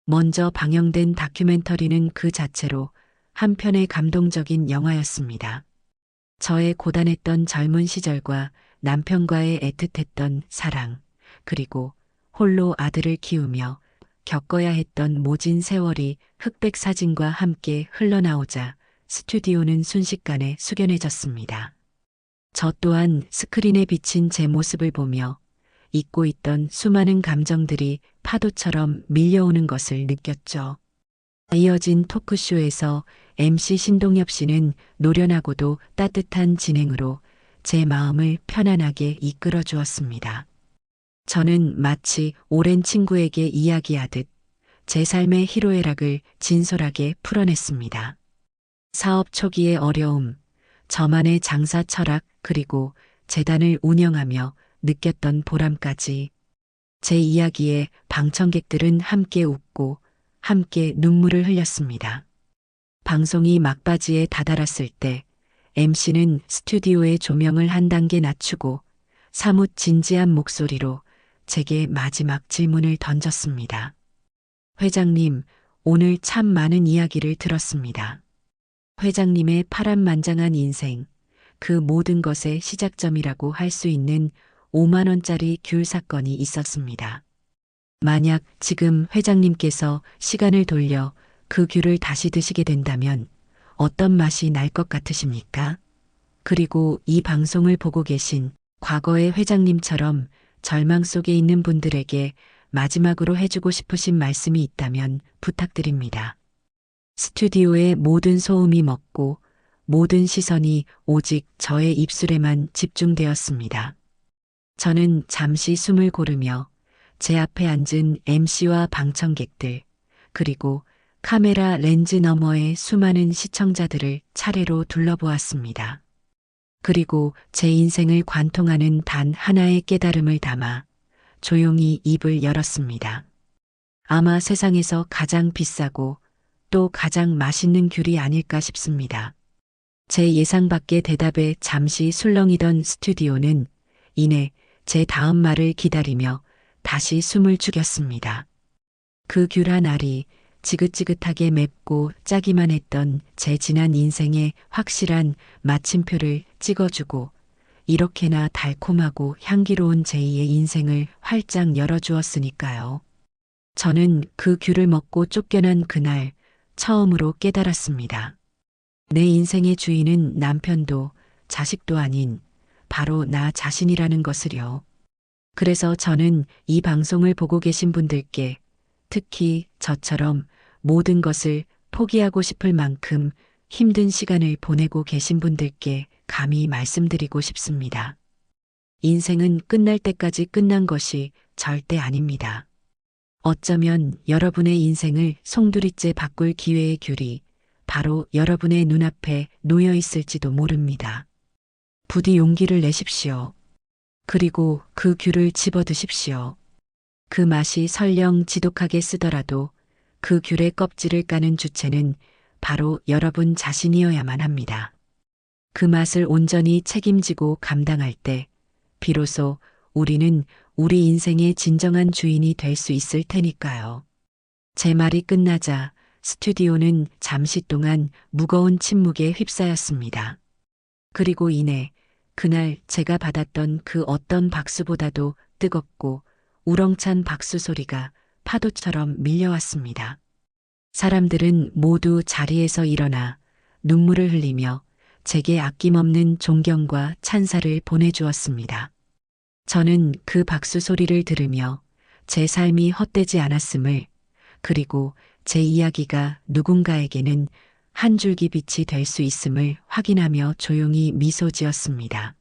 먼저 방영된 다큐멘터리는 그 자체로 한 편의 감동적인 영화였습니다. 저의 고단했던 젊은 시절과 남편과의 애틋했던 사랑, 그리고 홀로 아들을 키우며 겪어야 했던 모진 세월이 흑백 사진과 함께 흘러나오자 스튜디오는 순식간에 숙연해졌습니다. 저 또한 스크린에 비친 제 모습을 보며 잊고 있던 수많은 감정들이 파도처럼 밀려오는 것을 느꼈죠. 이어진 토크쇼에서 MC 신동엽 씨는 노련하고도 따뜻한 진행으로 제 마음을 편안하게 이끌어 주었습니다. 저는 마치 오랜 친구에게 이야기하듯 제 삶의 희로애락을 진솔하게 풀어냈습니다. 사업 초기의 어려움, 저만의 장사 철학, 그리고 재단을 운영하며 느꼈던 보람까지 제 이야기에 방청객들은 함께 웃고 함께 눈물을 흘렸습니다. 방송이 막바지에 다다랐을 때 MC는 스튜디오의 조명을 한 단계 낮추고 사뭇 진지한 목소리로 제게 마지막 질문을 던졌습니다. 회장님, 오늘 참 많은 이야기를 들었습니다. 회장님의 파란만장한 인생, 그 모든 것의 시작점이라고 할 수 있는 5만 원짜리 귤 사건이 있었습니다. 만약 지금 회장님께서 시간을 돌려 그 귤을 다시 드시게 된다면 어떤 맛이 날 것 같으십니까? 그리고 이 방송을 보고 계신 과거의 회장님처럼 절망 속에 있는 분들에게 마지막으로 해주고 싶으신 말씀이 있다면 부탁드립니다. 스튜디오의 모든 소음이 멎고 모든 시선이 오직 저의 입술에만 집중되었습니다. 저는 잠시 숨을 고르며 제 앞에 앉은 MC와 방청객들, 그리고 카메라 렌즈 너머의 수많은 시청자들을 차례로 둘러보았습니다. 그리고 제 인생을 관통하는 단 하나의 깨달음을 담아 조용히 입을 열었습니다. 아마 세상에서 가장 비싸고 또 가장 맛있는 귤이 아닐까 싶습니다. 제 예상 밖의 대답에 잠시 술렁이던 스튜디오는 이내 제 다음 말을 기다리며 다시 숨을 죽였습니다. 그 귤 한 알이 지긋지긋하게 맵고 짜기만 했던 제 지난 인생에 확실한 마침표를 찍어주고 이렇게나 달콤하고 향기로운 제2의 인생을 활짝 열어주었으니까요. 저는 그 귤을 먹고 쫓겨난 그날 처음으로 깨달았습니다. 내 인생의 주인은 남편도 자식도 아닌 바로 나 자신이라는 것을요. 그래서 저는 이 방송을 보고 계신 분들께 특히 저처럼 모든 것을 포기하고 싶을 만큼 힘든 시간을 보내고 계신 분들께 감히 말씀드리고 싶습니다. 인생은 끝날 때까지 끝난 것이 절대 아닙니다. 어쩌면 여러분의 인생을 송두리째 바꿀 기회의 귤이 바로 여러분의 눈앞에 놓여 있을지도 모릅니다. 부디 용기를 내십시오. 그리고 그 귤을 집어 드십시오. 그 맛이 설령 지독하게 쓰더라도 그 귤의 껍질을 까는 주체는 바로 여러분 자신이어야만 합니다. 그 맛을 온전히 책임지고 감당할 때 비로소 우리는 우리 인생의 진정한 주인이 될 수 있을 테니까요. 제 말이 끝나자 스튜디오는 잠시 동안 무거운 침묵에 휩싸였습니다. 그리고 이내 그날 제가 받았던 그 어떤 박수보다도 뜨겁고 우렁찬 박수 소리가 파도처럼 밀려왔습니다. 사람들은 모두 자리에서 일어나 눈물을 흘리며 제게 아낌없는 존경과 찬사를 보내주었습니다. 저는 그 박수 소리를 들으며 제 삶이 헛되지 않았음을, 그리고 제 이야기가 누군가에게는 한 줄기 빛이 될 수 있음을 확인하며 조용히 미소 지었습니다.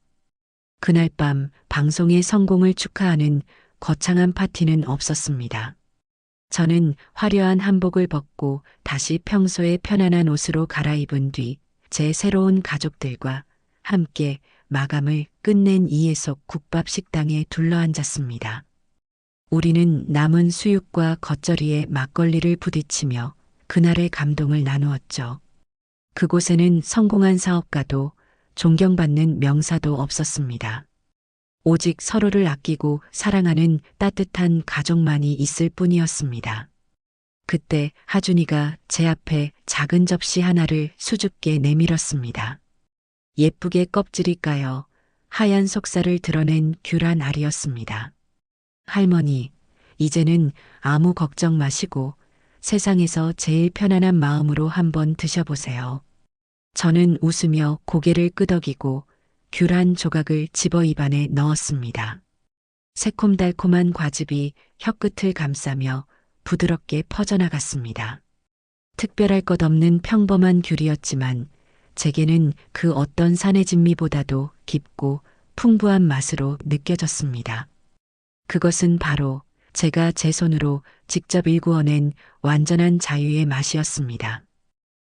그날 밤 방송의 성공을 축하하는 거창한 파티는 없었습니다. 저는 화려한 한복을 벗고 다시 평소의 편안한 옷으로 갈아입은 뒤 제 새로운 가족들과 함께 마감을 끝낸 이예속 국밥 식당에 둘러앉았습니다. 우리는 남은 수육과 겉절이에 막걸리를 부딪히며 그날의 감동을 나누었죠. 그곳에는 성공한 사업가도 존경받는 명사도 없었습니다. 오직 서로를 아끼고 사랑하는 따뜻한 가족만이 있을 뿐이었습니다. 그때 하준이가 제 앞에 작은 접시 하나를 수줍게 내밀었습니다. 예쁘게 껍질이 까여 하얀 속살을 드러낸 귤 한 알이었습니다. 할머니, 이제는 아무 걱정 마시고 세상에서 제일 편안한 마음으로 한번 드셔보세요. 저는 웃으며 고개를 끄덕이고 귤 한 조각을 집어 입안에 넣었습니다. 새콤달콤한 과즙이 혀끝을 감싸며 부드럽게 퍼져나갔습니다. 특별할 것 없는 평범한 귤이었지만 제게는 그 어떤 산의 진미보다도 깊고 풍부한 맛으로 느껴졌습니다. 그것은 바로 제가 제 손으로 직접 일구어낸 완전한 자유의 맛이었습니다.